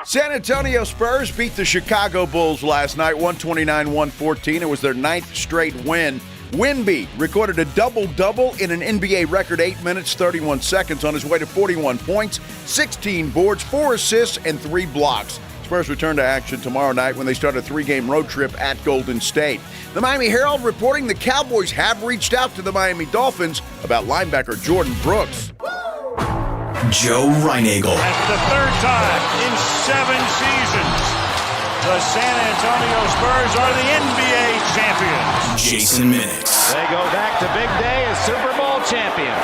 San Antonio Spurs beat the Chicago Bulls last night, 129-114. It was their 9th straight win. Wemby recorded a double-double in an NBA record 8 minutes, 31 seconds on his way to 41 points, 16 boards, 4 assists, and 3 blocks. Spurs return to action tomorrow night when they start a 3-game road trip at Golden State. The Miami Herald reporting the Cowboys have reached out to the Miami Dolphins about linebacker Jordan Brooks. Joe Reinagle. That's the third time in 7 seasons the San Antonio Spurs are the NBA champions. Jason Minix. They go back to big day as Super Bowl champions.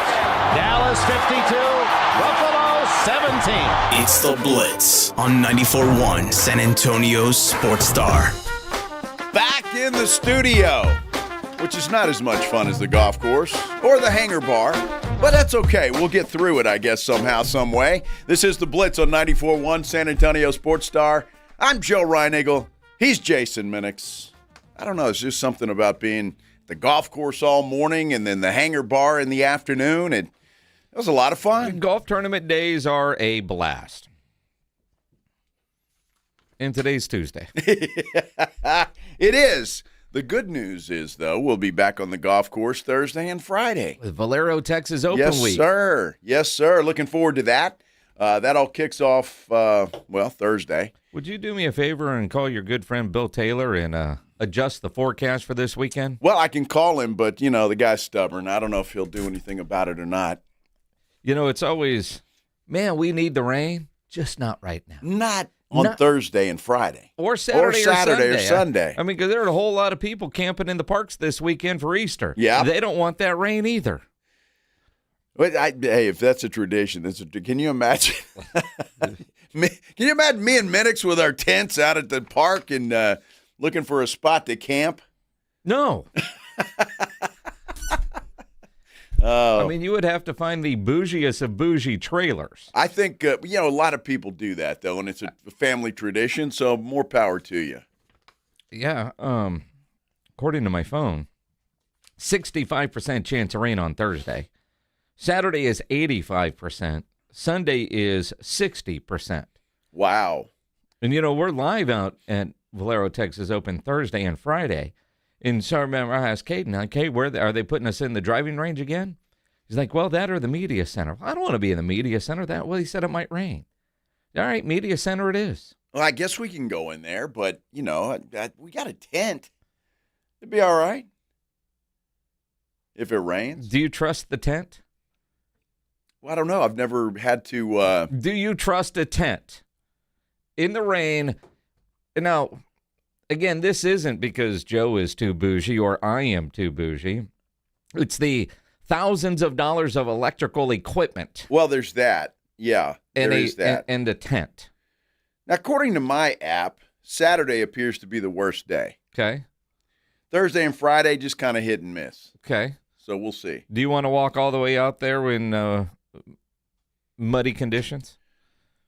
Dallas 52, Buffalo 17. It's the Blitz on 94.1 San Antonio's Sports Star. Back in the studio, which is not as much fun as the golf course or the hangar bar, but that's okay. We'll get through it, I guess, somehow, some way. This is the Blitz on 94.1 San Antonio Sports Star. I'm Joe Reinagle. He's Jason Minix. I don't know. It's just something about being at the golf course all morning and then the hangar bar in the afternoon. It was a lot of fun. Golf tournament days are a blast. And today's Tuesday. It is. The good news is, though, we'll be back on the golf course Thursday and Friday. With Valero Texas Open Yes, Week. sir. Yes, sir. Looking forward to that. That all kicks off, Thursday. Would you do me a favor and call your good friend Bill Taylor and adjust the forecast for this weekend? Well, I can call him, but, the guy's stubborn. I don't know if he'll do anything about it or not. It's always, man, we need the rain, just not right now. Not on Thursday and Friday. Or Saturday or Sunday. I mean, because there are a whole lot of people camping in the parks this weekend for Easter. Yeah. They don't want that rain either. But hey, if that's a tradition, can you imagine? Can you imagine me and Minix with our tents out at the park and looking for a spot to camp? No. Oh. I mean, you would have to find the bougiest of bougie trailers. I think, a lot of people do that, though, and it's a family tradition, so more power to you. Yeah. According to my phone, 65% chance of rain on Thursday. Saturday is 85%. Sunday is 60%. Wow. And, we're live out at Valero Texas Open Thursday and Friday. And so I remember I asked Caden, okay, where are they putting us in the driving range again? He's like, well, that or the media center. Well, I don't want to be in the media center. Well, he said it might rain. All right, media center it is. Well, I guess we can go in there, but, we got a tent. It'd be all right if it rains. Do you trust the tent? Well, I don't know. I've never had to. Do you trust a tent in the rain? Now, again, this isn't because Joe is too bougie or I am too bougie. It's the thousands of dollars of electrical equipment. Well, there's that. Yeah, there is that. And a tent. Now, according to my app, Saturday appears to be the worst day. Okay. Thursday and Friday just kind of hit and miss. Okay. So we'll see. Do you want to walk all the way out there in muddy conditions?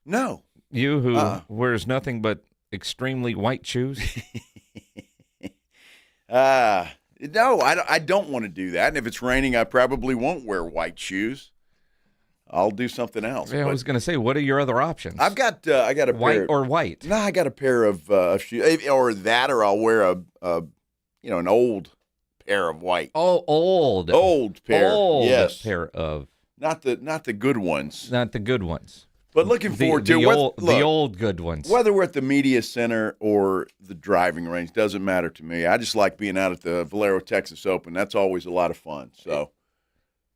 No. You who wears nothing but extremely white shoes? No, I don't want to do that. And if it's raining, I probably won't wear white shoes. I'll do something else. Yeah, I was going to say, what are your other options? I got a white pair, or white. No, I got a pair of shoes, or I'll wear an old pair of white. Oh, old pair. Yes, pair of not the good ones. Not the good ones. But looking forward to the old good ones. Whether we're at the media center or the driving range doesn't matter to me. I just like being out at the Valero Texas Open. That's always a lot of fun. So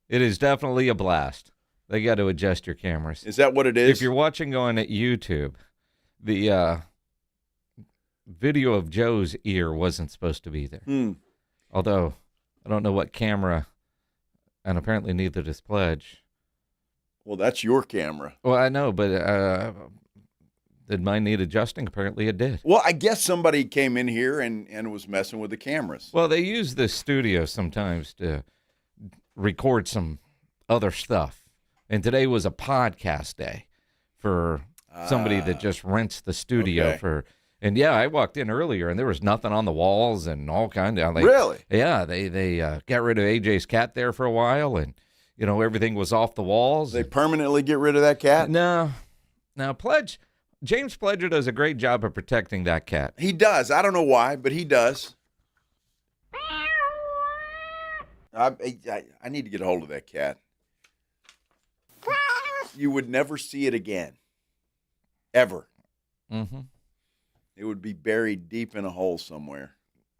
it is definitely a blast. They got to adjust your cameras. Is that what it is? If you're watching on at YouTube, the video of Joe's ear wasn't supposed to be there. Although I don't know what camera, and apparently neither does Pledge. Well, that's your camera. Well, I know, but did mine need adjusting? Apparently it did. Well, I guess somebody came in here and was messing with the cameras. Well, they use this studio sometimes to record some other stuff. And today was a podcast day for somebody that just rents the studio for. And, yeah, I walked in earlier, and there was nothing on the walls and all kind of. Really? Yeah, they got rid of AJ's cat there for a while, and, everything was off the walls. They permanently get rid of that cat? No. Now, Pledge, James Pledger does a great job of protecting that cat. He does. I don't know why, but he does. I need to get a hold of that cat. You would never see it again. Ever. Mm-hmm. It would be buried deep in a hole somewhere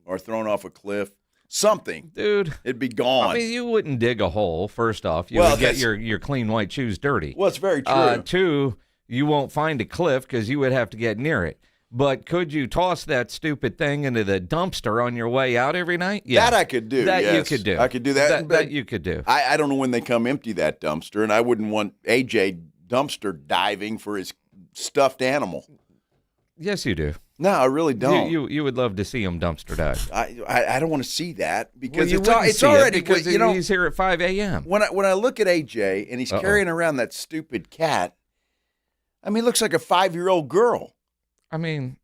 or thrown off a cliff. Something. Dude. It'd be gone. I mean, you wouldn't dig a hole, first off. You would get your clean white shoes dirty. Well, it's very true. Two, you won't find a cliff because you would have to get near it. But could you toss that stupid thing into the dumpster on your way out every night? Yeah. That I could do. That yes. you could do. I could do that. That you could do. I don't know when they come empty that dumpster, and I wouldn't want AJ dumpster diving for his stuffed animal. Yes, you do. No, I really don't. You would love to see him dumpster dive. I don't want to see that because well, it's already because he's here at 5 a.m. When I look at AJ and he's carrying around that stupid cat, I mean, he looks like a 5-year-old girl. I mean,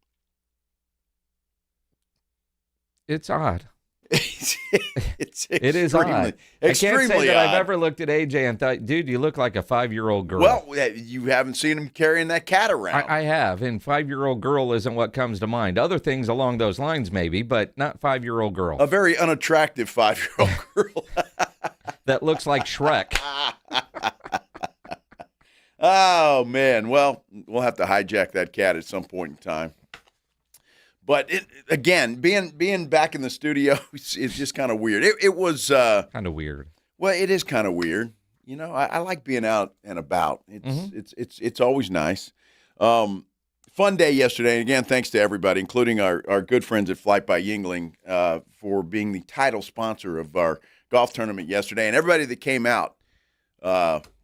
it's odd. It is odd. I can't say that odd. I've ever looked at AJ and thought, dude, you look like a 5-year-old girl. Well, you haven't seen him carrying that cat around. I have, and 5-year-old girl isn't what comes to mind. Other things along those lines, maybe, but not 5-year-old girl. A very unattractive 5-year-old girl. That looks like Shrek. Oh, man. Well, we'll have to hijack that cat at some point in time. But, again, being back in the studio is just kind of weird. It was kind of weird. Well, it is kind of weird. You know, I like being out and about. It's always nice. Fun day yesterday. And, again, thanks to everybody, including our good friends at Flight by Yingling for being the title sponsor of our golf tournament yesterday. And everybody that came out,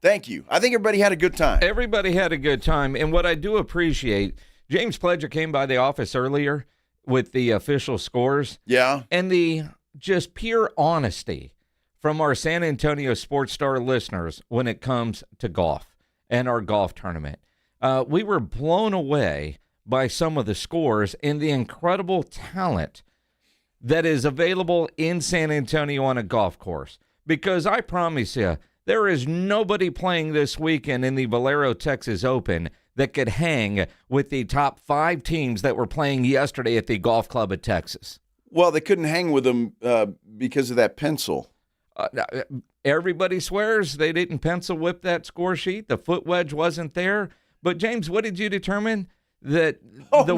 thank you. I think everybody had a good time. Everybody had a good time. And what I do appreciate, James Pledger came by the office earlier with the official scores. Yeah. And the just pure honesty from our San Antonio Sports Star listeners when it comes to golf and our golf tournament. We were blown away by some of the scores and the incredible talent that is available in San Antonio on a golf course. Because I promise you, there is nobody playing this weekend in the Valero Texas Open that could hang with the top 5 teams that were playing yesterday at the Golf Club of Texas. Well, they couldn't hang with them because of that pencil. Everybody swears they didn't pencil whip that score sheet. The foot wedge wasn't there. But, James, what did you determine? That the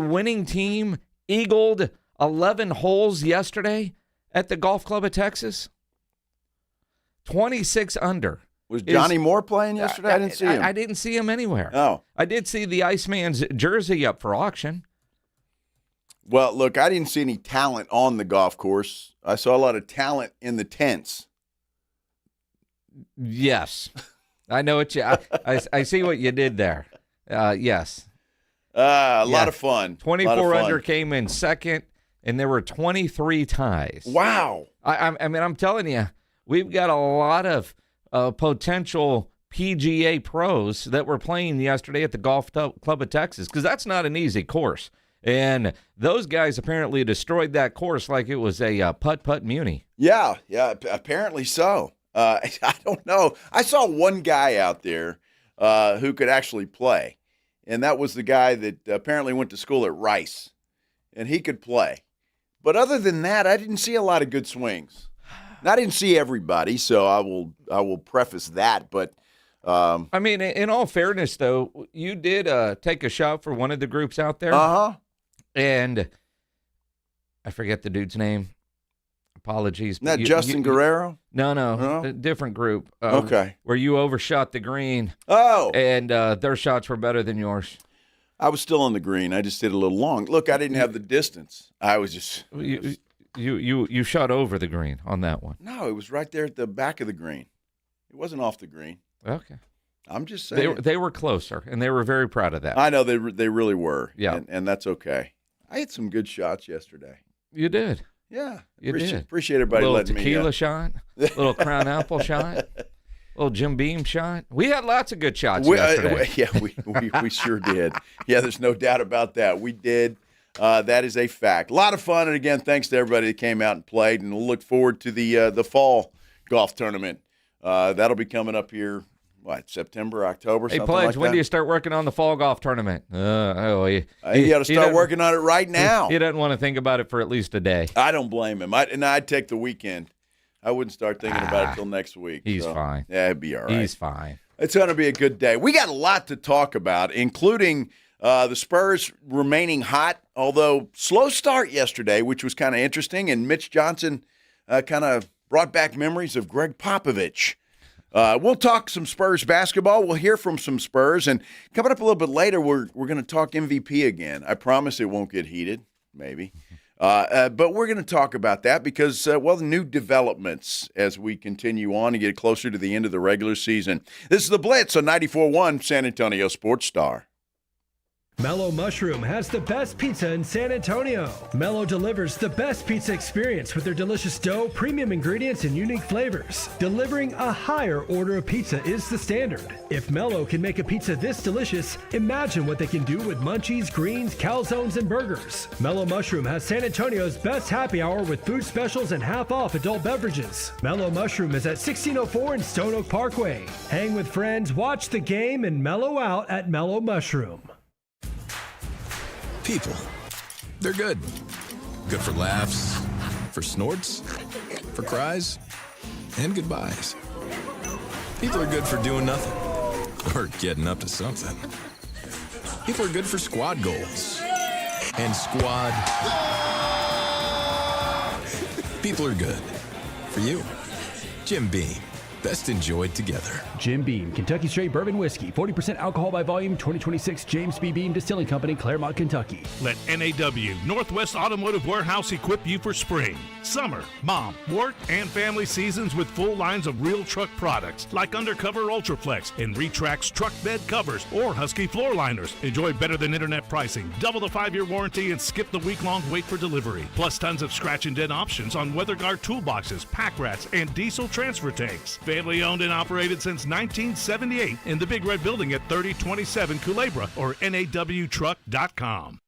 winning team eagled 11 holes yesterday at the Golf Club of Texas? 26 under. Was Johnny Moore playing yesterday? I didn't see him. I didn't see him anywhere. Oh. I did see the Iceman's jersey up for auction. Well, look, I didn't see any talent on the golf course. I saw a lot of talent in the tents. Yes. I know what you I see what you did there. Yes. A lot of fun. 24 under came in second, and there were 23 ties. Wow. I mean, I'm telling you, we've got a lot of potential PGA pros that were playing yesterday at the Golf Club of Texas, because that's not an easy course. And those guys apparently destroyed that course like it was a putt-putt muni. Yeah, apparently so. I don't know. I saw one guy out there who could actually play, and that was the guy that apparently went to school at Rice, and he could play. But other than that, I didn't see a lot of good swings. And I didn't see everybody, so I will preface that. But I mean, in all fairness, though, you did take a shot for one of the groups out there. Uh-huh. And I forget the dude's name. Apologies. Isn't that Justin Guerrero? No. A different group. Okay. Where you overshot the green. Oh. And their shots were better than yours. I was still on the green. I just did a little long. Look, I didn't have the distance. I was just. You shot over the green on that one. No, it was right there at the back of the green. It wasn't off the green. Okay. I'm just saying. They were closer, and they were very proud of that. I know they really were. Yeah. And that's okay. I had some good shots yesterday. You did. Yeah. You did. Appreciate everybody letting me. Little tequila shot, little Crown Apple shot, little Jim Beam shot. We had lots of good shots yesterday. We sure did. Yeah, there's no doubt about that. We did. That is a fact. A lot of fun. And, again, thanks to everybody that came out and played. And we'll look forward to the fall golf tournament. That'll be coming up here September, October, Hey, something Pledge, like that? when do you start working on the fall golf tournament? You got to start working on it right now. He doesn't want to think about it for at least a day. I don't blame him. I'd take the weekend. I wouldn't start thinking about it till next week. He's fine. Yeah, it'd be all right. He's fine. It's going to be a good day. We got a lot to talk about, including the Spurs remaining hot, although slow start yesterday, which was kind of interesting, and Mitch Johnson kind of brought back memories of Greg Popovich. We'll talk some Spurs basketball. We'll hear from some Spurs, and coming up a little bit later, we're going to talk MVP again. I promise it won't get heated, maybe. But we're going to talk about that because, the new developments as we continue on and get closer to the end of the regular season. This is the Blitz on 94.1 San Antonio Sports Star. Mellow Mushroom has the best pizza in San Antonio. Mellow delivers the best pizza experience with their delicious dough, premium ingredients, and unique flavors. Delivering a higher order of pizza is the standard. If Mellow can make a pizza this delicious, imagine what they can do with munchies, greens, calzones, and burgers. Mellow Mushroom has San Antonio's best happy hour with food specials and half-off adult beverages. Mellow Mushroom is at 1604 in Stone Oak Parkway. Hang with friends, watch the game, and mellow out at Mellow Mushroom. People. They're good. Good for laughs, for snorts, for cries, and goodbyes. People are good for doing nothing or getting up to something. People are good for squad goals and squad. People are good for you. Jim Beam. Best enjoyed together. Jim Beam, Kentucky Straight Bourbon Whiskey, 40% alcohol by volume, 2026 James B. Beam Distilling Company, Claremont, Kentucky. Let NAW, Northwest Automotive Warehouse, equip you for spring, summer, mom, work, and family seasons with full lines of real truck products like Undercover Ultraflex and Retrax truck bed covers or Husky floor liners. Enjoy better than internet pricing, double the 5-year warranty, and skip the week-long wait for delivery. Plus tons of scratch and dent options on WeatherGuard toolboxes, pack rats, and diesel transfer tanks. Family owned and operated since 1978 in the Big Red Building at 3027 Culebra or NAWtruck.com.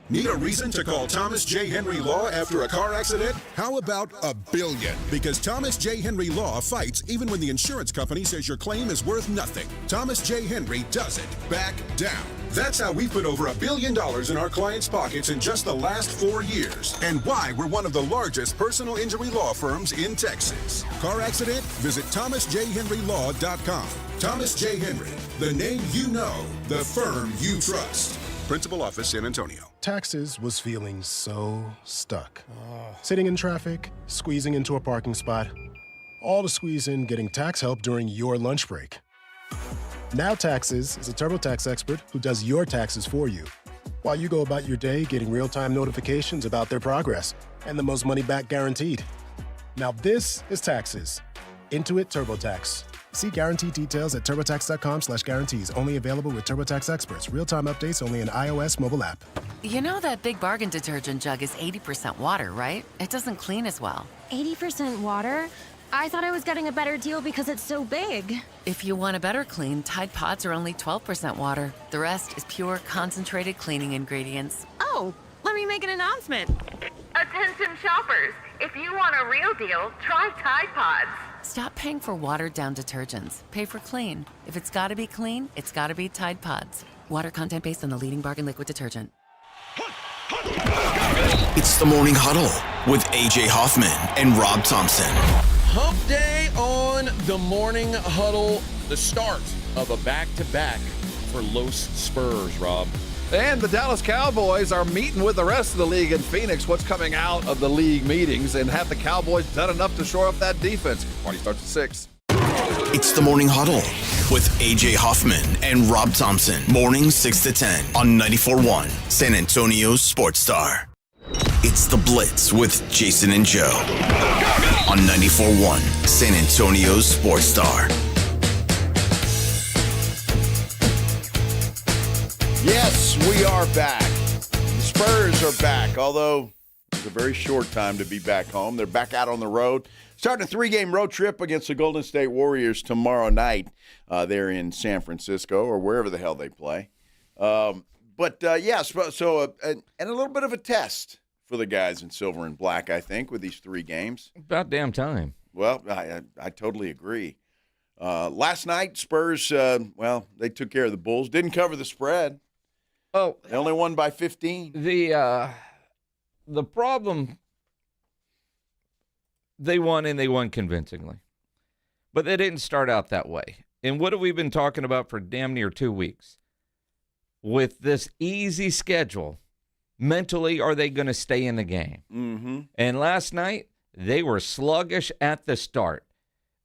Need a reason to call Thomas J. Henry Law after a car accident? How about $1 billion? Because Thomas J. Henry Law fights even when the insurance company says your claim is worth nothing. Thomas J. Henry doesn't back down. That's how we put over $1 billion in our clients' pockets in just the last 4 years. And why we're one of the largest personal injury law firms in Texas. Car accident? Visit thomasjhenrylaw.com. Thomas J. Henry, the name you know, the firm you trust. Principal Office, San Antonio. Taxes was feeling so stuck. Sitting in traffic, squeezing into a parking spot, all to squeeze in getting tax help during your lunch break. Now Taxes is a TurboTax expert who does your taxes for you, while you go about your day getting real-time notifications about their progress and the most money back guaranteed. Now this is Taxes. Intuit TurboTax. See guarantee details at turbotax.com/guarantees. Only available with TurboTax experts. Real-time updates only in iOS mobile app. You know that Big Bargain detergent jug is 80% water, right? It doesn't clean as well. 80% water? I thought I was getting a better deal because it's so big. If you want a better clean, Tide Pods are only 12% water. The rest is pure, concentrated cleaning ingredients. Oh, let me make an announcement. Attention shoppers, if you want a real deal, try Tide Pods. Stop paying for watered-down detergents. Pay for clean. If it's gotta be clean, it's gotta be Tide Pods. Water content based on the leading bargain liquid detergent. It's the Morning Huddle with AJ Hoffman and Rob Thompson. Hump day on the Morning Huddle, the start of a back-to-back for Los Spurs, Rob. And the Dallas Cowboys are meeting with the rest of the league in Phoenix. What's coming out of the league meetings? And have the Cowboys done enough to shore up that defense? Party starts at 6. It's the Morning Huddle with AJ Hoffman and Rob Thompson. Morning 6 to 10 on 94.1 San Antonio Sports Star. It's the Blitz with Jason and Joe on 94.1 San Antonio Sports Star. Yes, we are back. The Spurs are back, although it's a very short time to be back home. They're back out on the road, starting a 3-game road trip against the Golden State Warriors tomorrow night. They're in San Francisco or wherever the hell they play. And a little bit of a test for the guys in silver and black, I think, with these 3 games. About damn time. Well, I totally agree. Last night, Spurs, they took care of the Bulls. Didn't cover the spread. Oh, they only won by 15. The problem, they won convincingly. But they didn't start out that way. And what have we been talking about for damn near 2 weeks? With this easy schedule, mentally, are they going to stay in the game? Mm-hmm. And last night, they were sluggish at the start.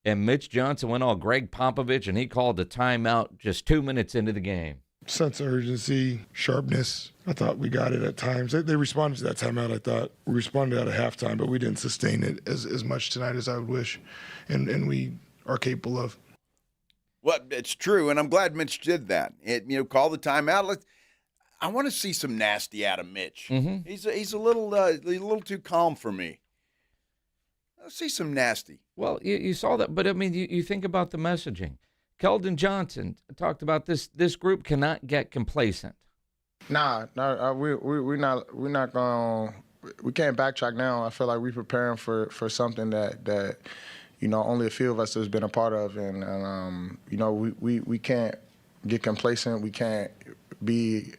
And Mitch Johnson went all Greg Popovich, and he called the timeout just 2 minutes into the game. Sense of urgency, sharpness. I thought we got it at times. They responded to that timeout. I thought we responded at a halftime, but we didn't sustain it as much tonight as I would wish. And we are capable of. Well, it's true, and I'm glad Mitch did that. Call the timeout. I want to see some nasty out of Mitch. Mm-hmm. He's a little too calm for me. Let's see some nasty. Well, you saw that, but I mean, you think about the messaging. Keldon Johnson talked about this. This group cannot get complacent. We're not going. We can't backtrack now. I feel like we're preparing for something that only a few of us has been a part of, and we can't get complacent. We can't be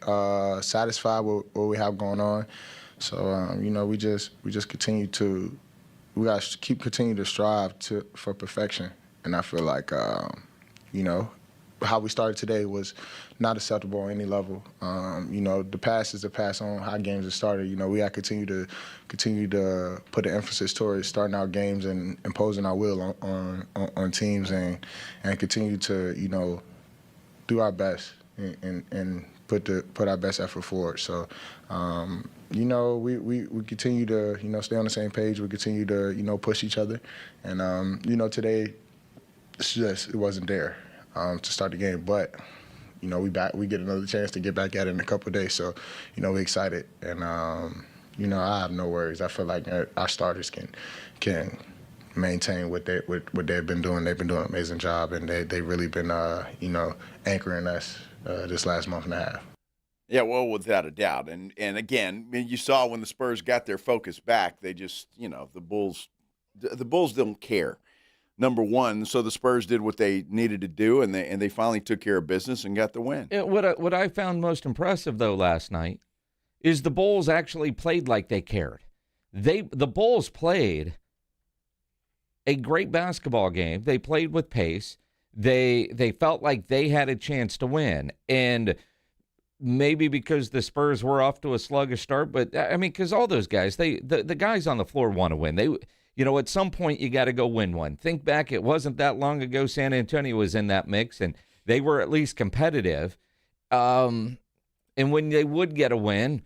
satisfied with what we have going on. So we just continue to. We got to continue to strive for perfection, and I feel like how we started today was not acceptable on any level. The past is the past on how games have started. We got to continue to put an emphasis towards starting our games and imposing our will on teams and continue to do our best and put our best effort forward. So. We continue to, stay on the same page. We continue to, push each other. And, today, it wasn't there to start the game. But, we get another chance to get back at it in a couple of days. So, we're excited. And, I have no worries. I feel like our starters can maintain what they've been doing. They've been doing an amazing job. And they've really been, anchoring us this last month and a half. Yeah, well, without a doubt. And again, you saw when the Spurs got their focus back, they just, the Bulls don't care. Number one, so the Spurs did what they needed to do, and they finally took care of business and got the win. What I found most impressive, though, last night is the Bulls actually played like they cared. The Bulls played a great basketball game. They played with pace. They felt like they had a chance to win. And maybe because the Spurs were off to a sluggish start, but I mean, because all those guys, the guys on the floor want to win. They, at some point you got to go win one. Think back, it wasn't that long ago San Antonio was in that mix, and they were at least competitive. And when they would get a win,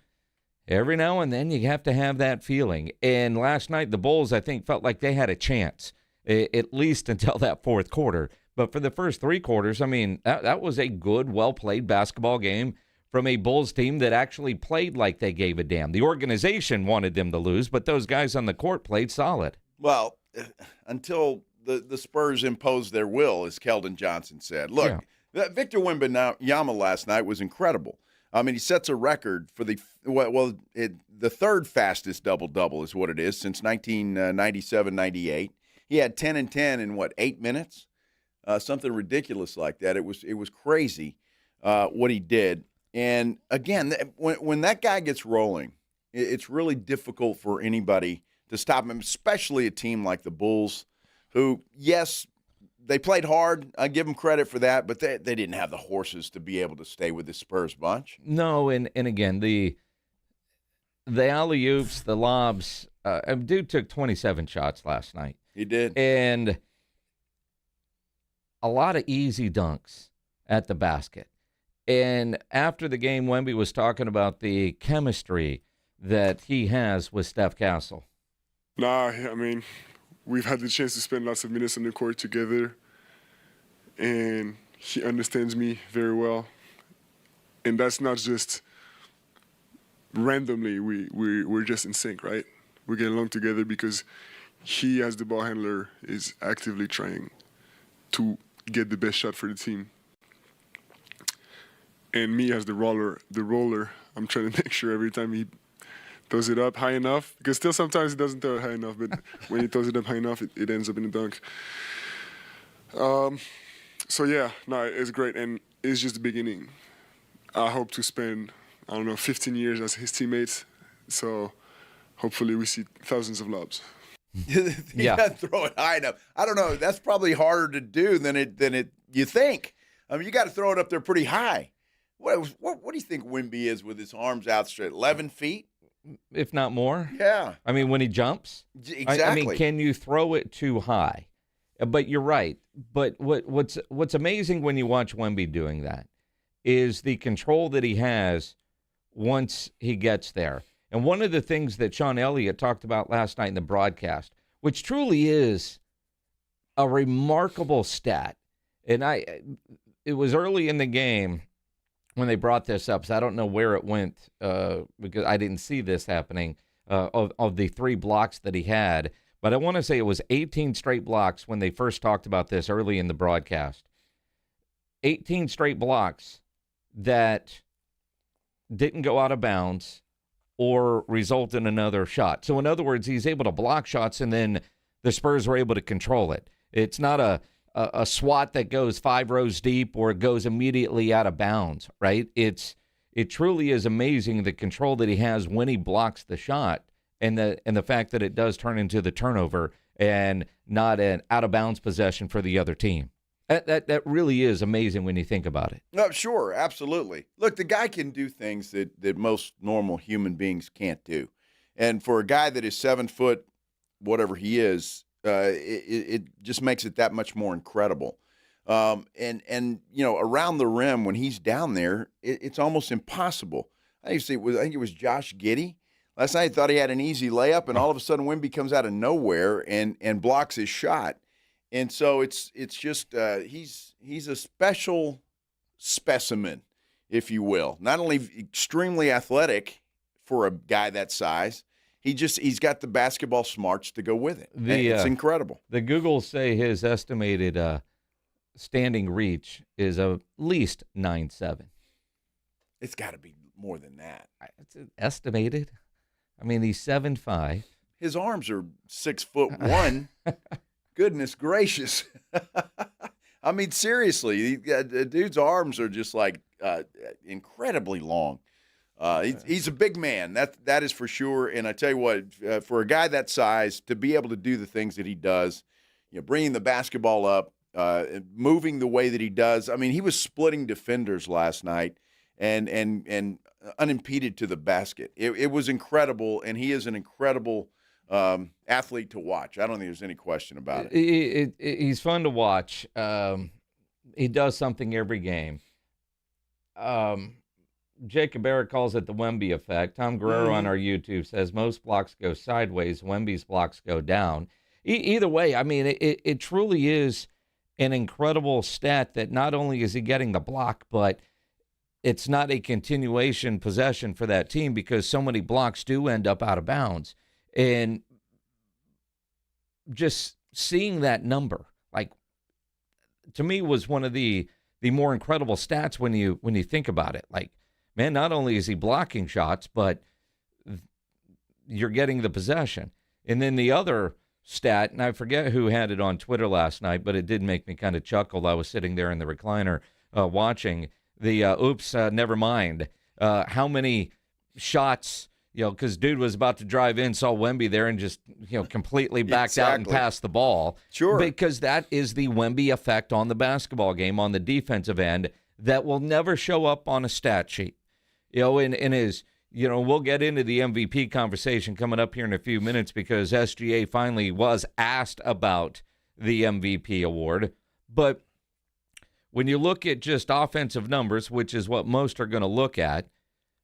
every now and then you have to have that feeling. And last night the Bulls, I think, felt like they had a chance, at least until that fourth quarter. But for the first three quarters, I mean, that was a good, well-played basketball game from a Bulls team that actually played like they gave a damn. The organization wanted them to lose, but those guys on the court played solid. Well, until the Spurs imposed their will, as Keldon Johnson said. Look, Victor Wembanyama last night was incredible. I mean, he sets a record for the third fastest double-double is what it is since 1997-98. He had 10 and 10 in, 8 minutes? Something ridiculous like that. It was crazy what he did. And, again, when that guy gets rolling, it's really difficult for anybody to stop him, especially a team like the Bulls who, yes, they played hard. I give them credit for that, but they didn't have the horses to be able to stay with the Spurs bunch. No, and again, the alley-oops, the lobs, dude took 27 shots last night. He did. And a lot of easy dunks at the basket. And after the game, Wemby was talking about the chemistry that he has with Steph Castle. I mean, we've had the chance to spend lots of minutes on the court together, and he understands me very well. And that's not just randomly. We're just in sync, right? We get along together because he, as the ball handler, is actively trying to get the best shot for the team. And me as the roller, I'm trying to make sure every time he throws it up high enough, because still sometimes he doesn't throw it high enough, but when he throws it up high enough, it ends up in a dunk. So yeah, no, it's great, and it's just the beginning. I hope to spend, 15 years as his teammate. So hopefully we see thousands of lobs. You gotta throw it high enough. I don't know. That's probably harder to do than you think. I mean, you got to throw it up there pretty high. What do you think Wemby is with his arms outstretched? 11 feet, if not more. Yeah. I mean, when he jumps, exactly. I mean, can you throw it too high? But you're right. But what's amazing when you watch Wemby doing that is the control that he has once he gets there. And one of the things that Sean Elliott talked about last night in the broadcast, which truly is a remarkable stat, and it was early in the game when they brought this up, so I don't know where it went because I didn't see this happening of the 3 blocks that he had. But I want to say it was 18 straight blocks when they first talked about this early in the broadcast. 18 straight blocks that didn't go out of bounds or result in another shot. So in other words, he's able to block shots, and then the Spurs were able to control it. It's not a swat that goes 5 rows deep or it goes immediately out of bounds, right? It truly is amazing the control that he has when he blocks the shot, and the fact that it does turn into the turnover and not an out of bounds possession for the other team. That really is amazing when you think about it. No, sure, absolutely. Look, the guy can do things that most normal human beings can't do. And for a guy that is 7 foot, whatever he is, it just makes it that much more incredible. And around the rim when he's down there, it's almost impossible. I think it was Josh Giddey. Last night I thought he had an easy layup, and all of a sudden Wemby comes out of nowhere and blocks his shot. And so it's just he's a special specimen, if you will. Not only extremely athletic for a guy that size, he's got the basketball smarts to go with it. It's incredible. The Googles say his estimated standing reach is at least 9'7". It's got to be more than that. It's estimated. I mean, he's 7'5". His arms are 6'1". Goodness gracious. I mean, seriously, the dude's arms are just like incredibly long. He's a big man, that is for sure. And I tell you what, for a guy that size to be able to do the things that he does, bringing the basketball up, moving the way that he does. I mean, he was splitting defenders last night and unimpeded to the basket. It was incredible, and he is an incredible athlete to watch. I don't think there's any question about it. He's fun to watch. He does something every game. Jacob Barrett calls it the Wemby effect. Tom Guerrero on our YouTube says most blocks go sideways, Wemby's blocks go down. Either way, I mean, it truly is an incredible stat that not only is he getting the block, but it's not a continuation possession for that team because so many blocks do end up out of bounds. And just seeing that number, like, to me, was one of the more incredible stats when you think about it. Like, man, not only is he blocking shots, but you're getting the possession. And then the other stat, and I forget who had it on Twitter last night, but it did make me kind of chuckle. I was sitting there in the recliner watching the never mind. How many shots, because dude was about to drive in, saw Wemby there and just, completely backed out and passed the ball. Sure. Because that is the Wemby effect on the basketball game on the defensive end that will never show up on a stat sheet. And is, we'll get into the MVP conversation coming up here in a few minutes because SGA finally was asked about the MVP award. But when you look at just offensive numbers, which is what most are going to look at,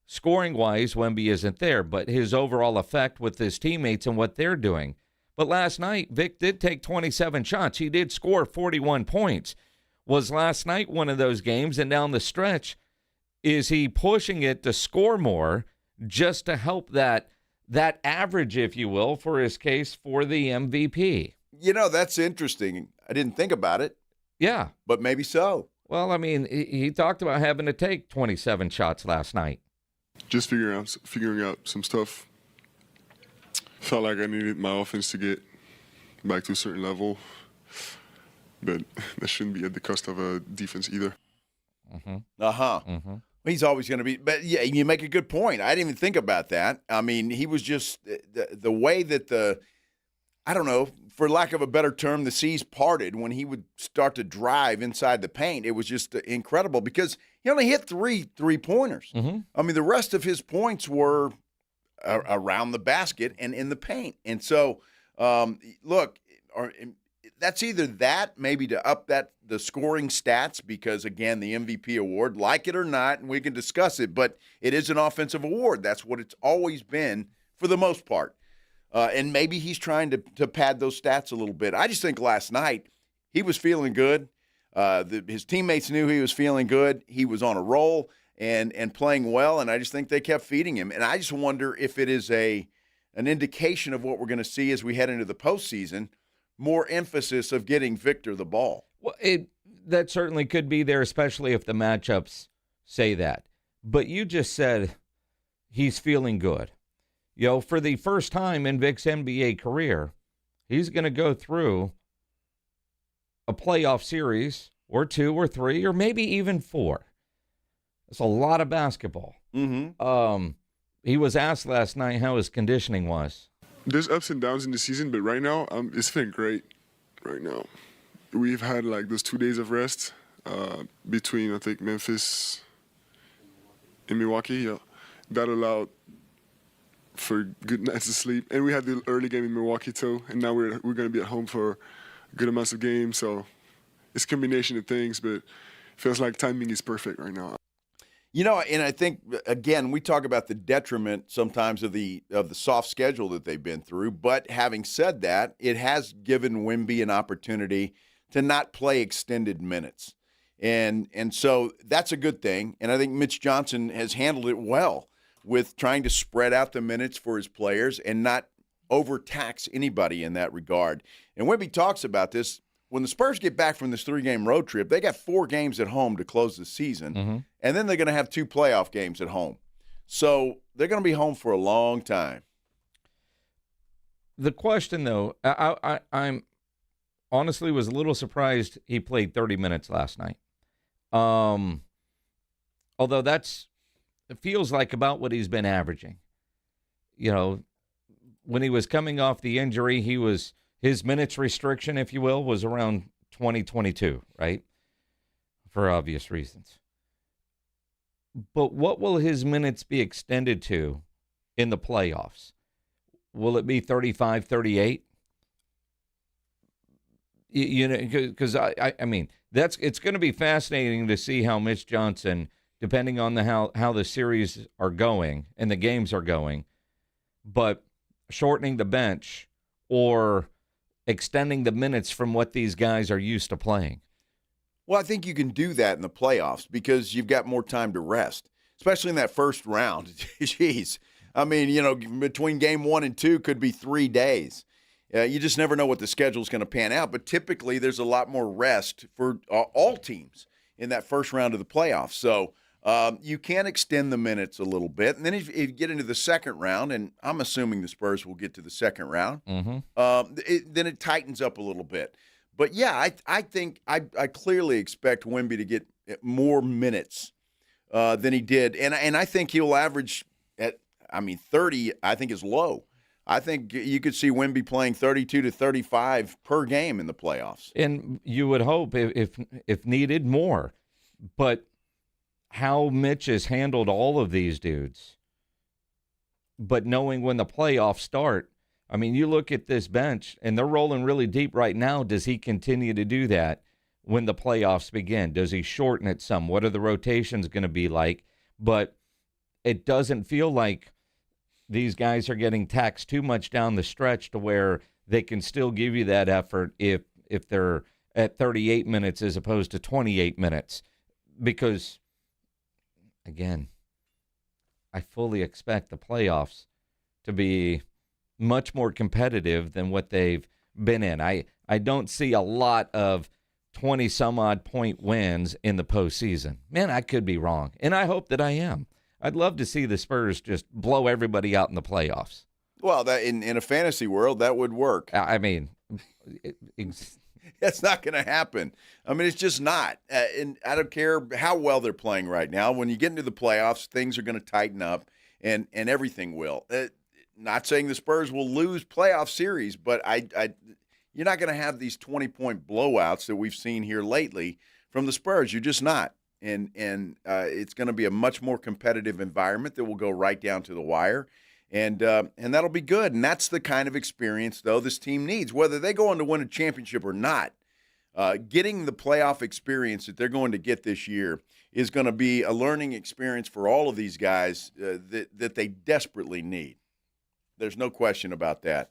scoring-wise, Wemby isn't there, but his overall effect with his teammates and what they're doing. But last night, Vic did take 27 shots. He did score 41 points. Was last night one of those games, and down the stretch, is he pushing it to score more just to help that average, if you will, for his case for the MVP? That's interesting. I didn't think about it. Yeah. But maybe so. Well, I mean, he talked about having to take 27 shots last night. Just figuring out some stuff. Felt like I needed my offense to get back to a certain level. but that shouldn't be at the cost of a defense either. He's always going to be. But, yeah, you make a good point. I didn't even think about that. I mean, he was just the way that I don't know, for lack of a better term, the seas parted when he would start to drive inside the paint. It was just incredible because he only hit three three-pointers. I mean, the rest of his points were around the basket and in the paint. And so, look, that's either that, maybe to up the scoring stats because, again, the MVP award, like it or not, and we can discuss it, but it is an offensive award. That's what it's always been for the most part. And maybe he's trying to pad those stats a little bit. I just think last night he was feeling good. His teammates knew he was feeling good. He was on a roll and playing well, and I just think they kept feeding him. And I just wonder if it is an indication of what we're going to see as we head into the postseason, more emphasis of getting Victor the ball. Well, that certainly could be there, especially if the matchups say that. But you just said he's feeling good. For the first time in Vic's NBA career, he's going to go through a playoff series or 2 or 3 or maybe even 4. That's a lot of basketball. He was asked last night how his conditioning was. There's ups and downs in the season, but right now it's feeling great. Right now, we've had like those 2 days of rest between I think Memphis and Milwaukee. Yeah, that allowed for good nights of sleep, and we had the early game in Milwaukee too. And now we're going to be at home for good amounts of games. So it's a combination of things, but it feels like timing is perfect right now. And I think, again, we talk about the detriment sometimes of the soft schedule that they've been through. But having said that, it has given Wemby an opportunity to not play extended minutes. And so that's a good thing. And I think Mitch Johnson has handled it well with trying to spread out the minutes for his players and not overtax anybody in that regard. And Wemby talks about this. When the Spurs get back from this 3-game road trip, they got 4 games at home to close the season, and then they're going to have 2 playoff games at home. So they're going to be home for a long time. The question, though, I'm honestly was a little surprised he played 30 minutes last night. Although it feels like about what he's been averaging. When he was coming off the injury, his minutes restriction, if you will, was around 2022, right? For obvious reasons. But what will his minutes be extended to in the playoffs? Will it be 35, 38? Because I mean, it's going to be fascinating to see how Mitch Johnson, depending on how the series are going and the games are going, but shortening the bench or extending the minutes from what these guys are used to playing. Well, I think you can do that in the playoffs because you've got more time to rest, especially in that first round. Jeez. I mean, between game 1 and 2 could be 3 days. You just never know what the schedule is going to pan out, but typically there's a lot more rest for all teams in that first round of the playoffs. So you can extend the minutes a little bit. And then if you get into the second round, and I'm assuming the Spurs will get to the second round, then it tightens up a little bit. But, yeah, I think I clearly expect Wemby to get more minutes than he did. And I think he'll average 30, I think is low. I think you could see Wemby playing 32 to 35 per game in the playoffs. And you would hope, if needed, more. But how Mitch has handled all of these dudes, but knowing when the playoffs start, I mean, you look at this bench, and they're rolling really deep right now. Does he continue to do that when the playoffs begin? Does he shorten it some? What are the rotations going to be like? But it doesn't feel like these guys are getting taxed too much down the stretch to where they can still give you that effort if they're at 38 minutes as opposed to 28 minutes. Because, again, I fully expect the playoffs to be much more competitive than what they've been in. I don't see a lot of 20-some-odd point wins in the postseason. Man, I could be wrong, and I hope that I am. I'd love to see the Spurs just blow everybody out in the playoffs. Well, that in a fantasy world, that would work. I mean, That's not going to happen. I mean, it's just not. And I don't care how well they're playing right now. When you get into the playoffs, things are going to tighten up, and everything will. Not saying the Spurs will lose playoff series, but you're not going to have these 20-point blowouts that we've seen here lately from the Spurs. You're just not. And it's going to be a much more competitive environment that will go right down to the wire. And that'll be good. And that's the kind of experience, though, this team needs. Whether they go on to win a championship or not, getting the playoff experience that they're going to get this year is going to be a learning experience for all of these guys that they desperately need. There's no question about that.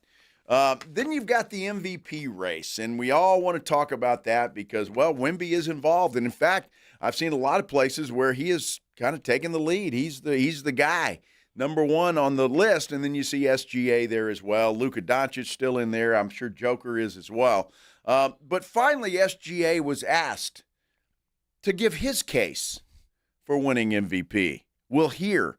Then you've got the MVP race, and we all want to talk about that because, well, Wemby is involved. And, in fact, I've seen a lot of places where he is kind of taking the lead. He's the guy, number one on the list, and then you see SGA there as well. Luka Doncic still in there. I'm sure Joker is as well. But finally, SGA was asked to give his case for winning MVP. We'll hear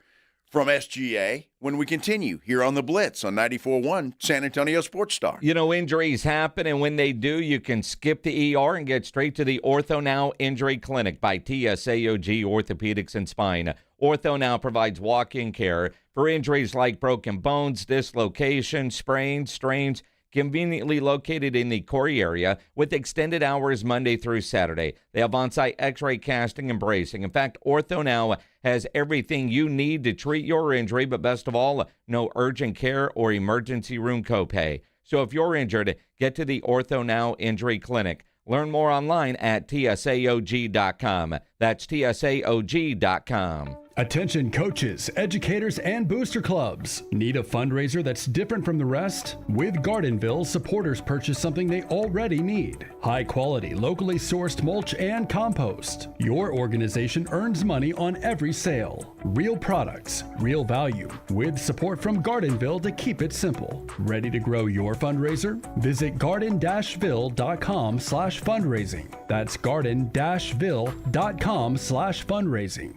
from SGA when we continue here on the Blitz on 94.1 San Antonio Sports Star. You know, injuries happen, and when they do, you can skip the ER and get straight to the Ortho Now Injury Clinic by TSAOG Orthopedics and Spine. Ortho Now provides walk-in care for injuries like broken bones, dislocation, sprains, strains, conveniently located in the Corey area with extended hours Monday through Saturday. They have on-site x-ray casting and bracing. In fact, Ortho Now has everything you need to treat your injury, but best of all, no urgent care or emergency room copay. So if you're injured, get to the Ortho Now Injury Clinic. Learn more online at TSAOG.com. That's TSAOG.com. Attention coaches, educators, and booster clubs. Need a fundraiser that's different from the rest? With Gardenville, supporters purchase something they already need. High quality, locally sourced mulch and compost. Your organization earns money on every sale. Real products, real value, with support from Gardenville to keep it simple. Ready to grow your fundraiser? Visit garden-ville.com/fundraising. That's garden-ville.com/fundraising.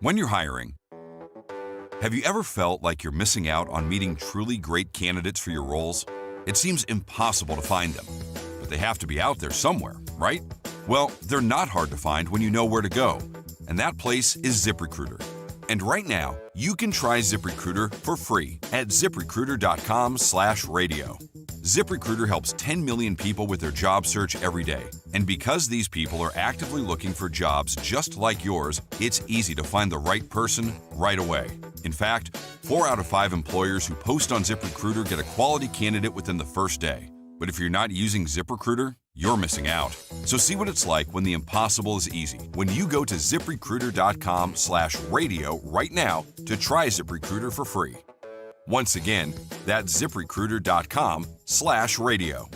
When you're hiring, have you ever felt like you're missing out on meeting truly great candidates for your roles? It seems impossible to find them, but they have to be out there somewhere, right? Well, they're not hard to find when you know where to go, and that place is ZipRecruiter. And right now, you can try ZipRecruiter for free at ZipRecruiter.com/radio. ZipRecruiter helps 10 million people with their job search every day. And because these people are actively looking for jobs just like yours, it's easy to find the right person right away. In fact, 4 out of 5 employers who post on ZipRecruiter get a quality candidate within the first day. But if you're not using ZipRecruiter, you're missing out. So see what it's like when the impossible is easy. When you go to ZipRecruiter.com/radio right now to try ZipRecruiter for free. Once again, that's ZipRecruiter.com/radio.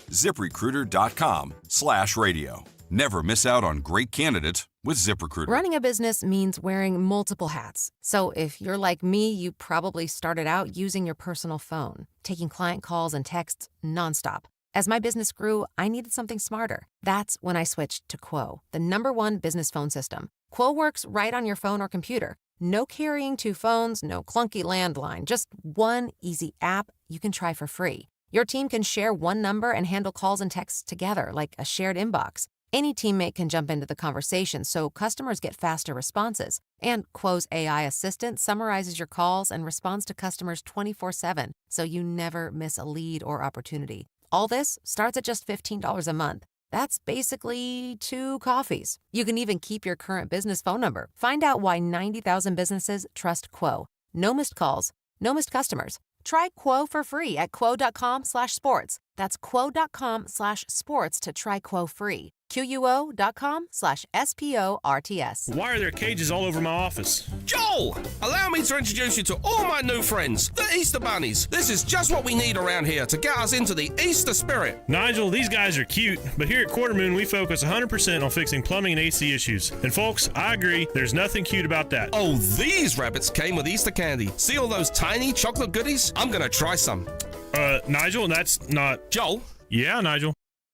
ZipRecruiter.com/radio. Never miss out on great candidates with ZipRecruiter. Running a business means wearing multiple hats. So if you're like me, you probably started out using your personal phone, taking client calls and texts nonstop. As my business grew, I needed something smarter. That's when I switched to Quo, the #1 business phone system. Quo works right on your phone or computer. No carrying 2 phones, no clunky landline, just one easy app you can try for free. Your team can share one number and handle calls and texts together like a shared inbox. Any teammate can jump into the conversation so customers get faster responses. And Quo's AI assistant summarizes your calls and responds to customers 24/7, so you never miss a lead or opportunity. All this starts at just $15 a month. That's basically 2 coffees. You can even keep your current business phone number. Find out why 90,000 businesses trust Quo. No missed calls, no missed customers. Try Quo for free at quo.com/sports. That's quo.com/sports to try Quo free. QUO.com/SPORTS. Why are there cages all over my office? Joel! Allow me to introduce you to all my new friends, the Easter Bunnies. This is just what we need around here to get us into the Easter spirit. Nigel, these guys are cute, but here at Quarter Moon, we focus 100% on fixing plumbing and AC issues. And folks, I agree, there's nothing cute about that. Oh, these rabbits came with Easter candy. See all those tiny chocolate goodies? I'm gonna try some. Nigel, that's not... Joel? Yeah, Nigel.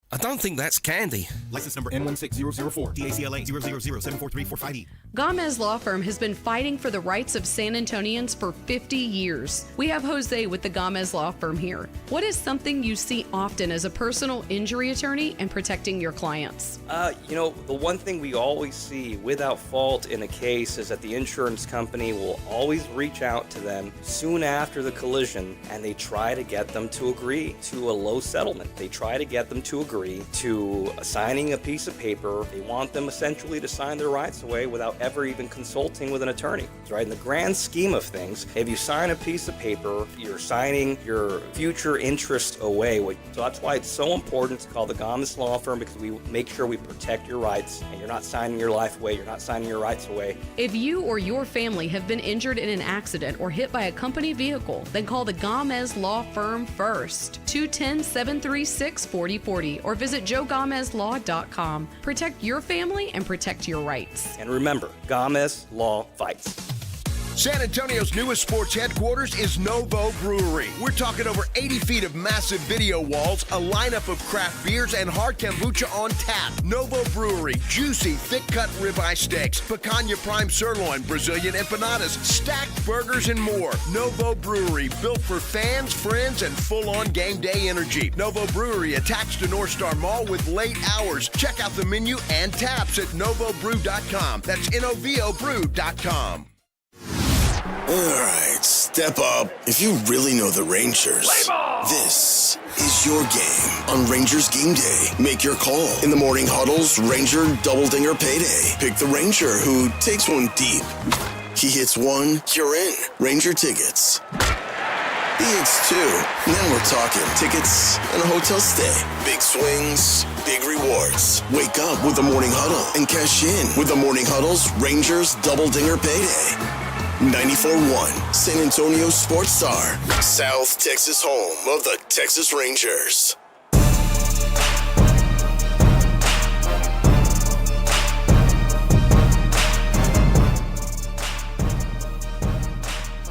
I don't think that's candy. License number N16004, DACLA 000743458. Gomez Law Firm has been fighting for the rights of San Antonians for 50 years. We have Jose with the Gomez Law Firm here. What is something you see often as a personal injury attorney and protecting your clients? The one thing we always see without fault in a case is that the insurance company will always reach out to them soon after the collision, and they try to get them to agree to a low settlement. They try to get them to agree to signing a piece of paper. They want them essentially to sign their rights away without ever even consulting with an attorney. Right? In the grand scheme of things, if you sign a piece of paper, you're signing your future interest away. So that's why it's so important to call the Gomez Law Firm, because we make sure we protect your rights, and you're not signing your life away, you're not signing your rights away. If you or your family have been injured in an accident or hit by a company vehicle, then call the Gomez Law Firm first. 210-736-4040 or visit joegomezlaw.com. Protect your family and protect your rights. And remember, Gomez Law fights. San Antonio's newest sports headquarters is Novo Brewery. We're talking over 80 feet of massive video walls, a lineup of craft beers, and hard kombucha on tap. Novo Brewery, juicy, thick-cut ribeye steaks, picanha prime sirloin, Brazilian empanadas, stacked burgers, and more. Novo Brewery, built for fans, friends, and full-on game day energy. Novo Brewery, attached to North Star Mall with late hours. Check out the menu and taps at novobrew.com. That's novobrew.com. All right, step up. If you really know the Rangers, this is your game on Rangers Game Day. Make your call in the Morning Huddle's Ranger Double Dinger Payday. Pick the Ranger who takes one deep. He hits one, you're in. Ranger tickets. He hits two. Now we're talking tickets and a hotel stay. Big swings, big rewards. Wake up with the Morning Huddle and cash in with the Morning Huddle's Rangers Double Dinger Payday. 94.1 San Antonio Sports Star, South Texas home of the Texas Rangers.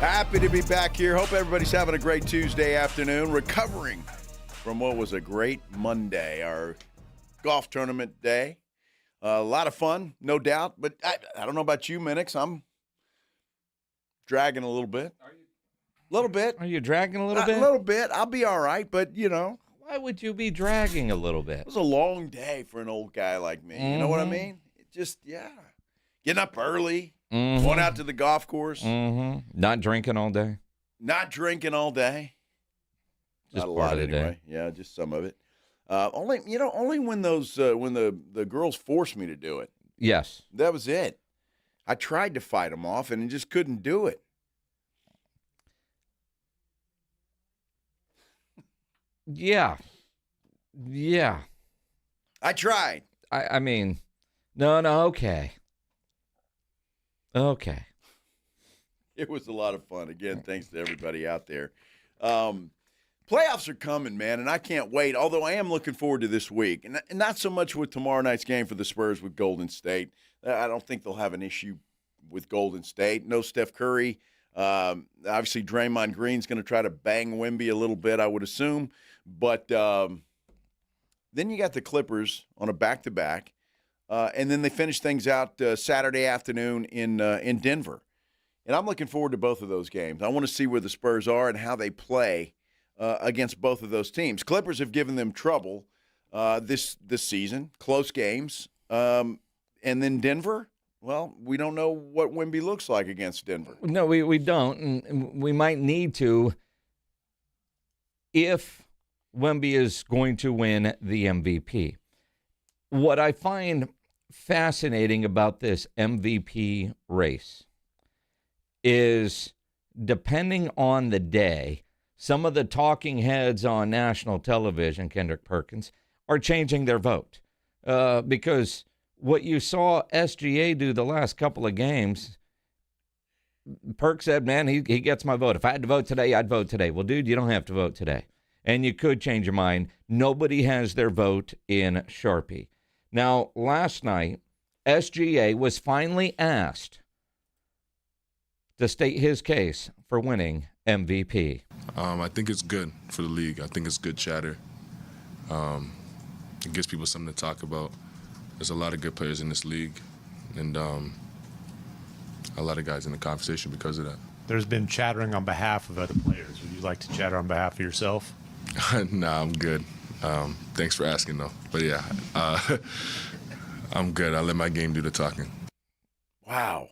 Happy to be back here. Hope everybody's having a great Tuesday afternoon, recovering from what was a great Monday, our golf tournament day. A lot of fun, no doubt, but I don't know about you, Minix. I'm dragging a little bit. A little bit. Are you dragging a little bit? A little bit. I'll be all right, but, Why would you be dragging a little bit? It was a long day for an old guy like me. You know what I mean? It just, getting up early, going out to the golf course. Not drinking all day? Not drinking all day. Just Not a part lot of the anyway. day. Yeah, just some of it. Only when the girls forced me to do it. Yes. That was it. I tried to fight them off and just couldn't do it. Yeah. I tried. I mean, no, okay. Okay. It was a lot of fun. Again, thanks to everybody out there. Playoffs are coming, man, and I can't wait, although I am looking forward to this week. And not so much with tomorrow night's game for the Spurs with Golden State. I don't think they'll have an issue with Golden State. No Steph Curry. Obviously, Draymond Green's going to try to bang Wemby a little bit, I would assume. But then you got the Clippers on a back-to-back, and then they finish things out Saturday afternoon in Denver. And I'm looking forward to both of those games. I want to see where the Spurs are and how they play against both of those teams. Clippers have given them trouble this season, close games. And then Denver, well, we don't know what Wemby looks like against Denver. No, we don't, and we might need to if Wemby is going to win the MVP. What I find fascinating about this MVP race is, depending on the day, some of the talking heads on national television, Kendrick Perkins, are changing their vote. Because what you saw SGA do the last couple of games, Perk said, man, he gets my vote. If I had to vote today, I'd vote today. Well, dude, you don't have to vote today. And you could change your mind. Nobody has their vote in Sharpie. Now, last night, SGA was finally asked to state his case for winning MVP. I think it's good for the league. I think it's good chatter. It gives people something to talk about. There's a lot of good players in this league, and a lot of guys in the conversation because of that. There's been chattering on behalf of other players. Would you like to chatter on behalf of yourself? Nah, I'm good. Thanks for asking, though. But yeah, I'm good. I'll let my game do the talking. Wow.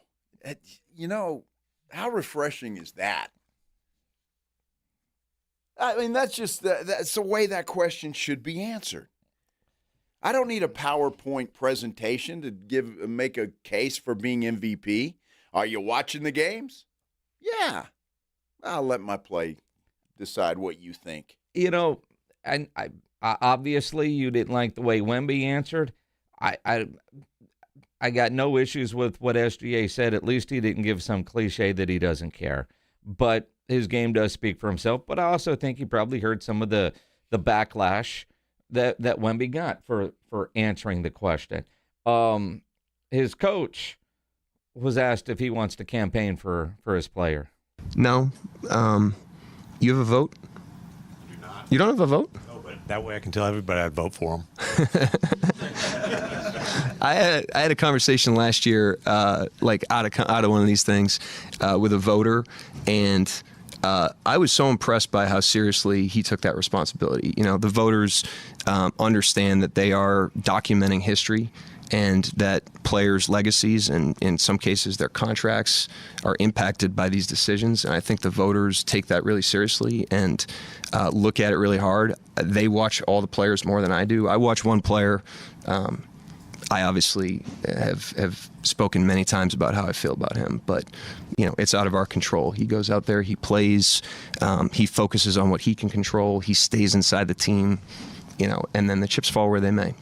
How refreshing is that? I mean, that's the way that question should be answered. I don't need a PowerPoint presentation to make a case for being MVP. Are you watching the games? Yeah. I'll let my play decide what you think. And I obviously you didn't like the way Wemby answered. I got no issues with what SGA said. At least he didn't give some cliche that he doesn't care. But his game does speak for himself. But I also think he probably heard some of the backlash that Wemby got for answering the question. His coach was asked if he wants to campaign for his player. No. You have a vote? I do not. You don't have a vote? No, but that way I can tell everybody I'd vote for him. I had a conversation last year, like out of one of these things, with a voter, and I was so impressed by how seriously he took that responsibility. The voters understand that they are documenting history and that players' legacies and in some cases their contracts are impacted by these decisions. And I think the voters take that really seriously and look at it really hard. They watch all the players more than I do. I watch one player. I obviously have spoken many times about how I feel about him, but it's out of our control. He goes out there, he plays, he focuses on what he can control, he stays inside the team, and then the chips fall where they may.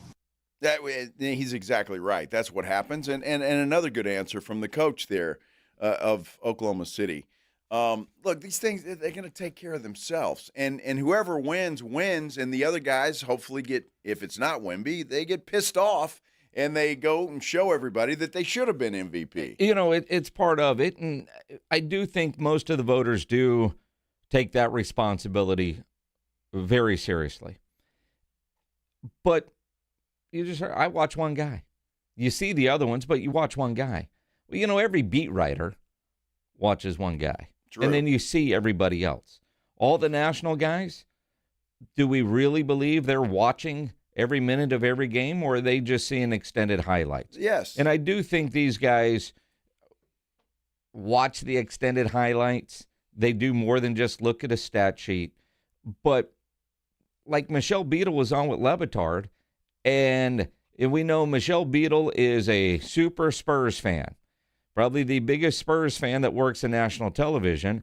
He's exactly right. That's what happens. And another good answer from the coach there of Oklahoma City. Look, these things, they're going to take care of themselves. And whoever wins, and the other guys hopefully get, if it's not Wemby, they get pissed off and they go and show everybody that they should have been MVP. It's part of it. And I do think most of the voters do take that responsibility very seriously. But I watch one guy. You see the other ones, but you watch one guy. Well, every beat writer watches one guy. True. And then you see everybody else. All the national guys, do we really believe they're watching every minute of every game, or are they just seeing extended highlights? Yes. And I do think these guys watch the extended highlights. They do more than just look at a stat sheet. But like Michelle Beadle was on with Levitard, and we know Michelle Beadle is a super Spurs fan, probably the biggest Spurs fan that works in national television.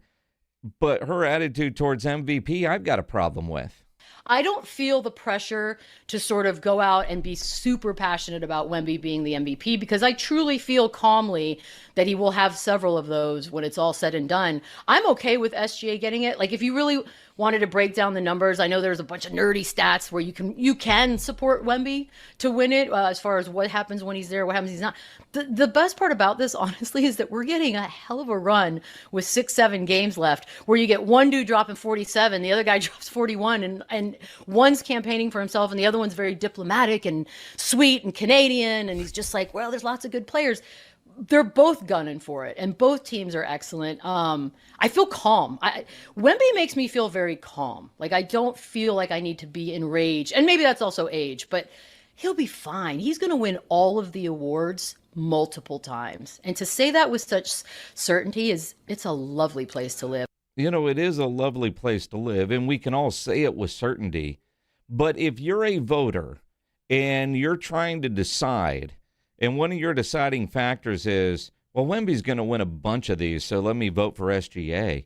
But her attitude towards MVP, I've got a problem with. I don't feel the pressure to sort of go out and be super passionate about Wemby being the MVP, because I truly feel calmly that he will have several of those when it's all said and done. I'm okay with SGA getting it. Like, if you really wanted to break down the numbers, I know there's a bunch of nerdy stats where you can support Wemby to win it, as far as what happens when he's there, what happens when he's not. The best part about this, honestly, is that we're getting a hell of a run with 6-7 games left, where you get one dude dropping 47, the other guy drops 41, and one's campaigning for himself and the other one's very diplomatic and sweet and Canadian, and he's just like, well, there's lots of good players. They're both gunning for it, and both teams are excellent. I feel calm. Wemby makes me feel very calm. Like, I don't feel like I need to be enraged, and maybe that's also age, but he'll be fine. He's going to win all of the awards multiple times, and to say that with such certainty it's a lovely place to live. It is a lovely place to live, and we can all say it with certainty. But if you're a voter and you're trying to decide, and one of your deciding factors is, well, Wemby's going to win a bunch of these, so let me vote for SGA.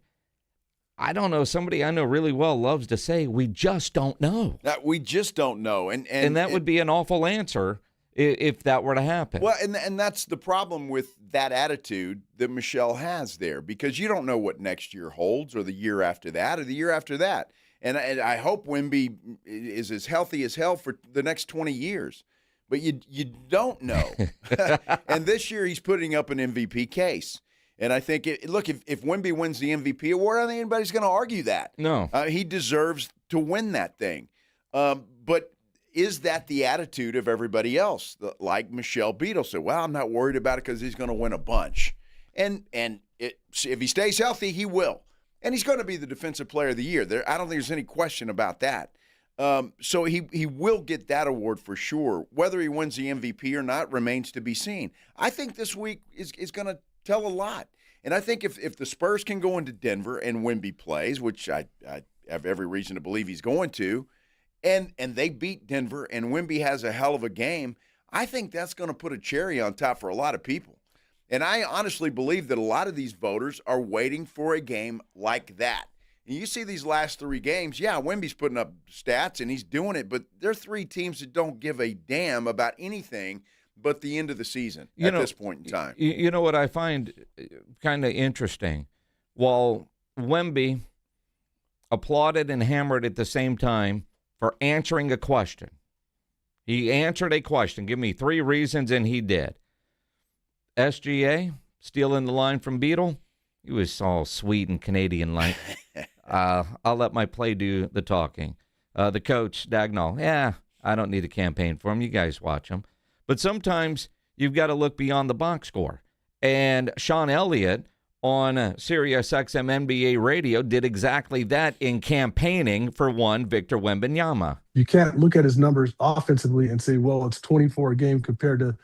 I don't know. Somebody I know really well loves to say, we just don't know. We just don't know. And that would be an awful answer if that were to happen. Well, and that's the problem with that attitude that Michelle has there, because you don't know what next year holds, or the year after that, or the year after that. And I hope Wemby is as healthy as hell for the next 20 years. But you don't know. And this year he's putting up an MVP case. And I think, if Wemby wins the MVP award, I don't think anybody's going to argue that. No. He deserves to win that thing. But is that the attitude of everybody else? Like Michelle Beadle said, well, I'm not worried about it because he's going to win a bunch. And if he stays healthy, he will. And he's going to be the Defensive Player of the Year. I don't think there's any question about that. So he will get that award for sure. Whether he wins the MVP or not remains to be seen. I think this week is going to tell a lot. And I think if the Spurs can go into Denver and Wemby plays, which I have every reason to believe he's going to, and they beat Denver and Wemby has a hell of a game, I think that's going to put a cherry on top for a lot of people. And I honestly believe that a lot of these voters are waiting for a game like that. And you see these last 3 games, yeah, Wemby's putting up stats and he's doing it, but they're 3 teams that don't give a damn about anything but the end of the season at this point in time. You know what I find kind of interesting? While Wemby applauded and hammered at the same time for answering a question. He answered a question. Give me 3 reasons, and he did. SGA, stealing the line from Beetle. He was all sweet and Canadian-like. I'll let my play do the talking. The coach, Dagnall, I don't need a campaign for him. You guys watch him. But sometimes you've got to look beyond the box score. And Sean Elliott on Sirius XM NBA radio did exactly that in campaigning for one Victor Wembanyama. You can't look at his numbers offensively and say, well, it's 24 a game compared to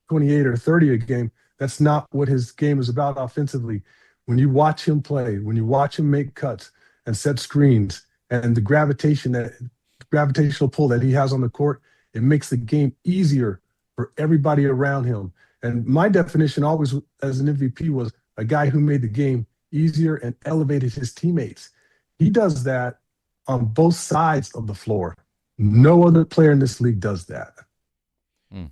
28 or 30 a game. That's not what his game is about offensively. When you watch him play, when you watch him make cuts and set screens, and the gravitational pull that he has on the court, it makes the game easier for everybody around him. And my definition always as an MVP was a guy who made the game easier and elevated his teammates. He does that on both sides of the floor. No other player in this league does that.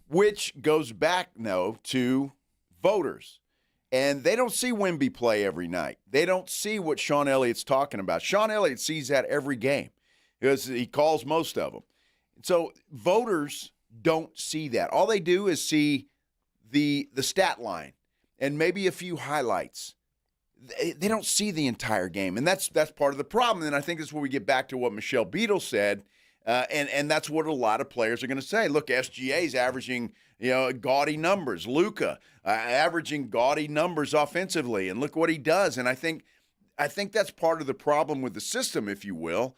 Which goes back, now to voters. And they don't see Wemby play every night. They don't see what Sean Elliott's talking about. Sean Elliott sees that every game because he calls most of them. So voters don't see that. All they do is see the stat line and maybe a few highlights. They don't see the entire game, and that's part of the problem. And I think that's where we get back to what Michelle Beadle said, and that's what a lot of players are going to say. Look, SGA's averaging gaudy numbers. Luka averaging gaudy numbers offensively, and look what he does. And I think that's part of the problem with the system, if you will,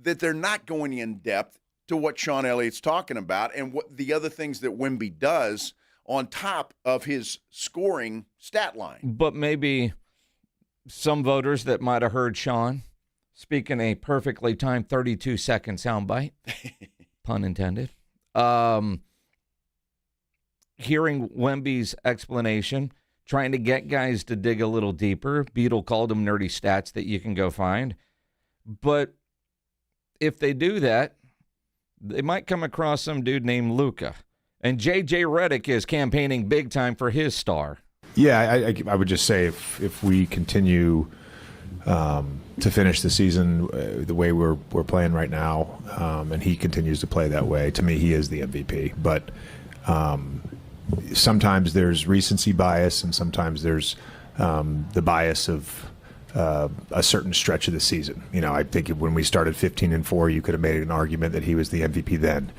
that they're not going in depth to what Sean Elliott's talking about and what the other things that Wemby does on top of his scoring stat line. But maybe some voters that might have heard Sean speak in a perfectly timed 32-second soundbite, pun intended, hearing Wemby's explanation, trying to get guys to dig a little deeper. Beetle called them nerdy stats that you can go find. But if they do that, they might come across some dude named Luka. And J.J. Redick is campaigning big time for his star. Yeah, I would just say if we continue to finish the season the way we're playing right now, and he continues to play that way, to me he is the MVP. But sometimes there's recency bias, and sometimes there's the bias of a certain stretch of the season. I think when we started 15-4, you could have made an argument that he was the MVP then.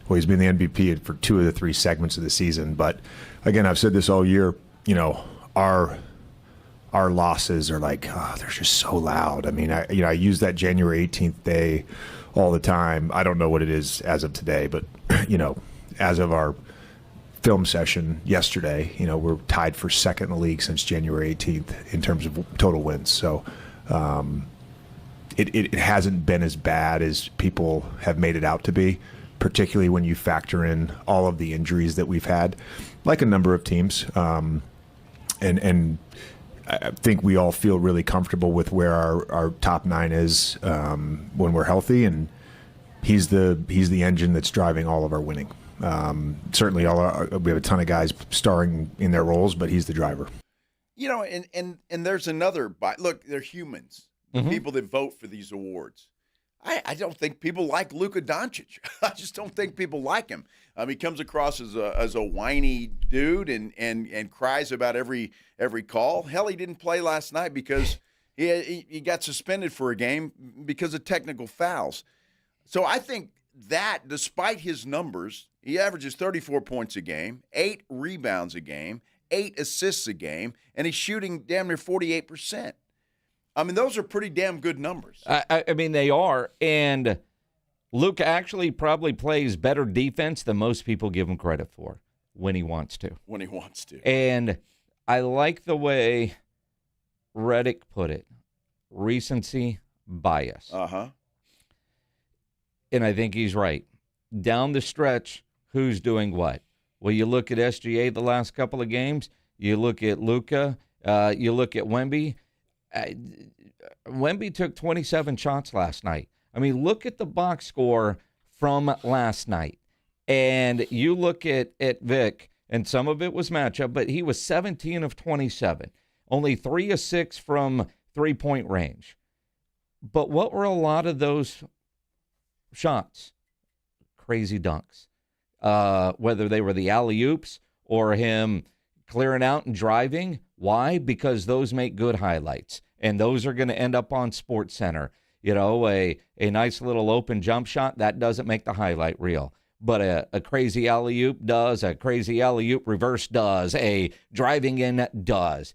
Well, he's been the MVP for 2 of the 3 segments of the season. But again, I've said this all year. Our losses are like, they're just so loud. I mean, I use that January 18th day all the time. I don't know what it is as of today, but as of our film session yesterday, we're tied for second in the league since January 18th in terms of total wins. So it hasn't been as bad as people have made it out to be, particularly when you factor in all of the injuries that we've had, like a number of teams. And I think we all feel really comfortable with where our top 9 is when we're healthy, and he's the engine that's driving all of our winning. Certainly, we have a ton of guys starring in their roles, but he's the driver. And there's another look. They're humans. The people that vote for these awards. I don't think people like Luka Doncic. I just don't think people like him. He comes across as a whiny dude and cries about every call. Hell, he didn't play last night because he got suspended for a game because of technical fouls. So I think that despite his numbers, he averages 34 points a game, 8 rebounds a game, 8 assists a game, and he's shooting damn near 48%. I mean, those are pretty damn good numbers. I mean, they are. And Luka actually probably plays better defense than most people give him credit for when he wants to. When he wants to. And I like the way Reddick put it, recency bias. Uh-huh. And I think he's right. Down the stretch, who's doing what? Well, you look at SGA the last couple of games. You look at Luka. You look at Wemby. Wemby took 27 shots last night. I mean, look at the box score from last night. And you look at Vic, and some of it was matchup, but he was 17 of 27. Only 3 of 6 from three-point range. But what were a lot of those shots? Crazy dunks. Whether they were the alley-oops or him clearing out and driving. Why? Because those make good highlights, and those are going to end up on SportsCenter. You know, a nice little open jump shot, that doesn't make the highlight reel. But a crazy alley-oop does, a crazy alley-oop reverse does, a driving in does.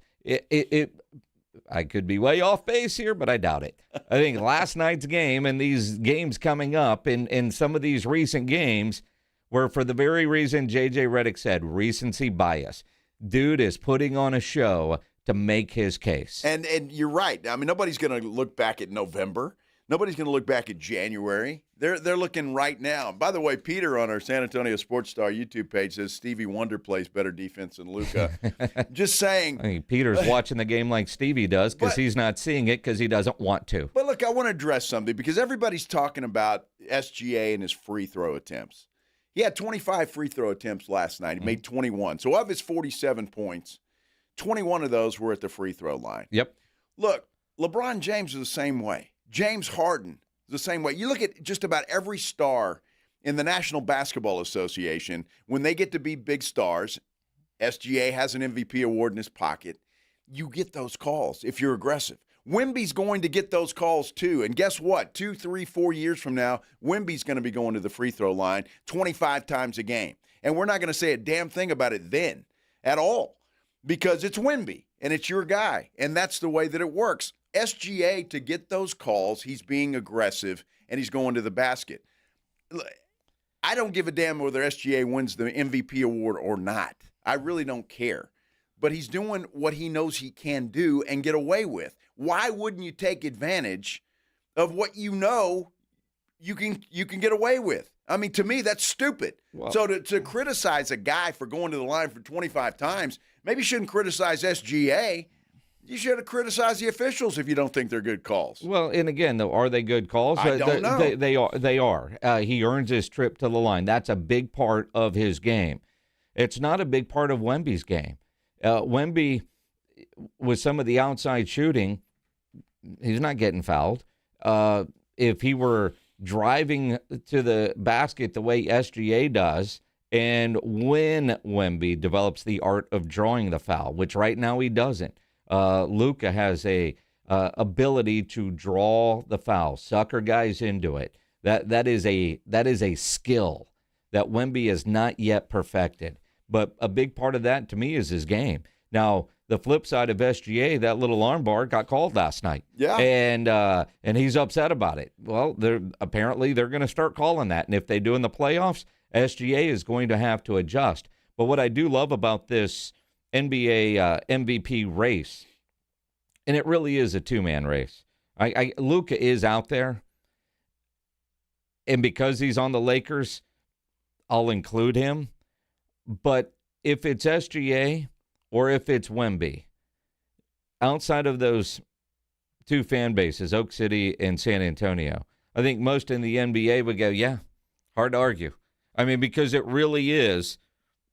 I could be way off base here, but I doubt it. I think last night's game and these games coming up in some of these recent games were for the very reason J.J. Redick said, recency bias. Dude is putting on a show to make his case. And you're right. I mean, nobody's going to look back at November. Nobody's going to look back at January. They're looking right now. By the way, Peter on our San Antonio Sports Star YouTube page says Stevie Wonder plays better defense than Luka. Just saying. I mean, Peter's watching the game like Stevie does because he's not seeing it because he doesn't want to. But look, I want to address something because everybody's talking about SGA and his free throw attempts. He had 25 free throw attempts last night. He made 21. So of his 47 points, 21 of those were at the free throw line. Yep. Look, LeBron James is the same way. James Harden is the same way. You look at just about every star in the National Basketball Association, when they get to be big stars, SGA has an MVP award in his pocket, you get those calls if you're aggressive. Wemby's going to get those calls too. And guess what? 2, 3, 4 years from now, Wemby's going to be going to the free throw line 25 times a game. And we're not going to say a damn thing about it then at all because it's Wemby and it's your guy. And that's the way that it works. SGA, to get those calls, he's being aggressive and he's going to the basket. I don't give a damn whether SGA wins the MVP award or not. I really don't care. But he's doing what he knows he can do and get away with. Why wouldn't you take advantage of what you know you can get away with? I mean, to me, that's stupid. Well, so to criticize a guy for going to the line for 25 times, maybe you shouldn't criticize SGA. You should have criticized the officials if you don't think they're good calls. Well, and again, though, are they good calls? I don't know. They are. He earns his trip to the line. That's a big part of his game. It's not a big part of Wemby's game. Wemby, with some of the outside shooting, he's not getting fouled. If he were driving to the basket the way SGA does, and when Wemby develops the art of drawing the foul, which right now he doesn't, Luka has a ability to draw the foul, sucker guys into it. That is a skill that Wemby has not yet perfected. But a big part of that, to me, is his game. Now, the flip side of SGA, that little armbar got called last night. Yeah. And he's upset about it. Well, they're going to start calling that. And if they do in the playoffs, SGA is going to have to adjust. But what I do love about this NBA MVP race, and it really is a two-man race. Luka is out there. And because he's on the Lakers, I'll include him. But if it's SGA or if it's Wemby, outside of those two fan bases, Oak City and San Antonio, I think most in the NBA would go, yeah, hard to argue. I mean, because it really is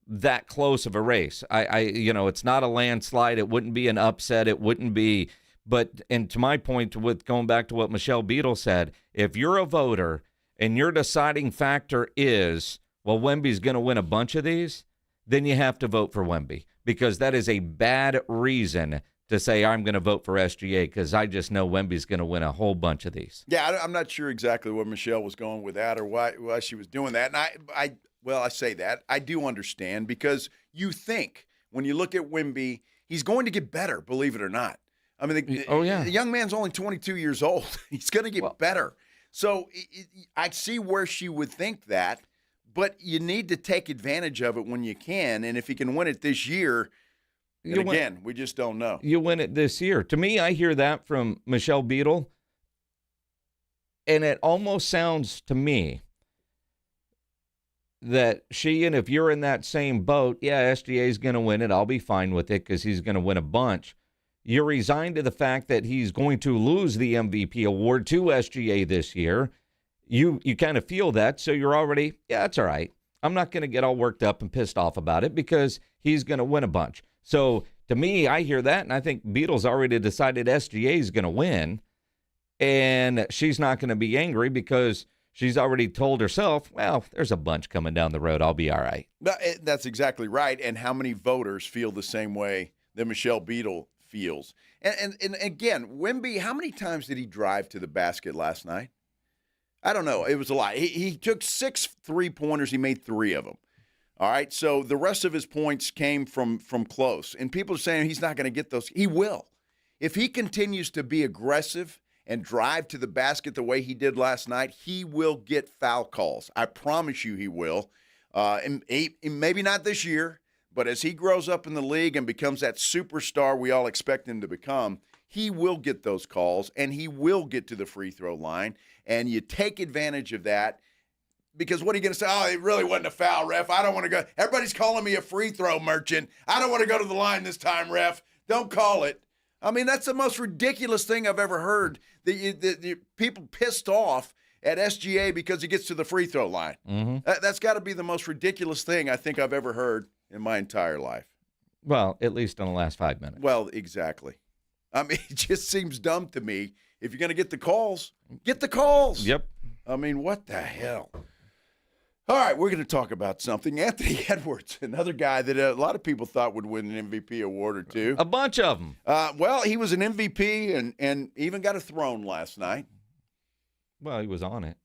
that close of a race. It's not a landslide. It wouldn't be an upset. It wouldn't be. But, and to my point, with going back to what Michelle Beadle said, if you're a voter and your deciding factor is, well, Wemby's going to win a bunch of these, then you have to vote for Wemby, because that is a bad reason to say I'm going to vote for SGA because I just know Wemby's going to win a whole bunch of these. Yeah, I'm not sure exactly where Michelle was going with that or why she was doing that. And I say that. I do understand, because you think when you look at Wemby, he's going to get better, believe it or not. I mean, the young man's only 22 years old. He's going to get better. So I see where she would think that, but you need to take advantage of it when you can. And if he can win it this year, we just don't know. You win it this year. To me, I hear that from Michelle Beadle, and it almost sounds to me that and if you're in that same boat, SGA is going to win it. I'll be fine with it because he's going to win a bunch. You're resigned to the fact that he's going to lose the MVP award to SGA this year. You kind of feel that, so you're already, it's all right. I'm not going to get all worked up and pissed off about it because he's going to win a bunch. So to me, I hear that, and I think Beadle's already decided SGA is going to win, and she's not going to be angry because she's already told herself, well, there's a bunch coming down the road. I'll be all right. That's exactly right. And how many voters feel the same way that Michelle Beadle feels? And again, Wemby, how many times did he drive to the basket last night? I don't know. It was a lot. He took 6 3-pointers. He made 3 of them. All right, so the rest of his points came from close. And people are saying he's not going to get those. He will. If he continues to be aggressive and drive to the basket the way he did last night, he will get foul calls. I promise you he will. And maybe not this year, but as he grows up in the league and becomes that superstar we all expect him to become, he will get those calls, and he will get to the free throw line. And you take advantage of that. Because what are you going to say? Oh, it really wasn't a foul, ref. I don't want to go. Everybody's calling me a free throw merchant. I don't want to go to the line this time, ref. Don't call it. I mean, that's the most ridiculous thing I've ever heard. The people pissed off at SGA because he gets to the free throw line. Mm-hmm. That's got to be the most ridiculous thing I think I've ever heard in my entire life. Well, at least in the last 5 minutes. Well, exactly. I mean, it just seems dumb to me. If you're going to get the calls, get the calls. Yep. I mean, what the hell? All right, we're going to talk about something. Anthony Edwards, another guy that a lot of people thought would win an MVP award or two. A bunch of them. Well, he was an MVP and even got a throne last night. Well, he was on it.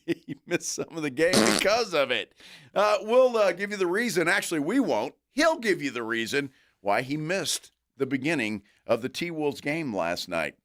He missed some of the game because of it. We'll give you the reason. Actually, we won't. He'll give you the reason why he missed the beginning of the T-Wolves game last night.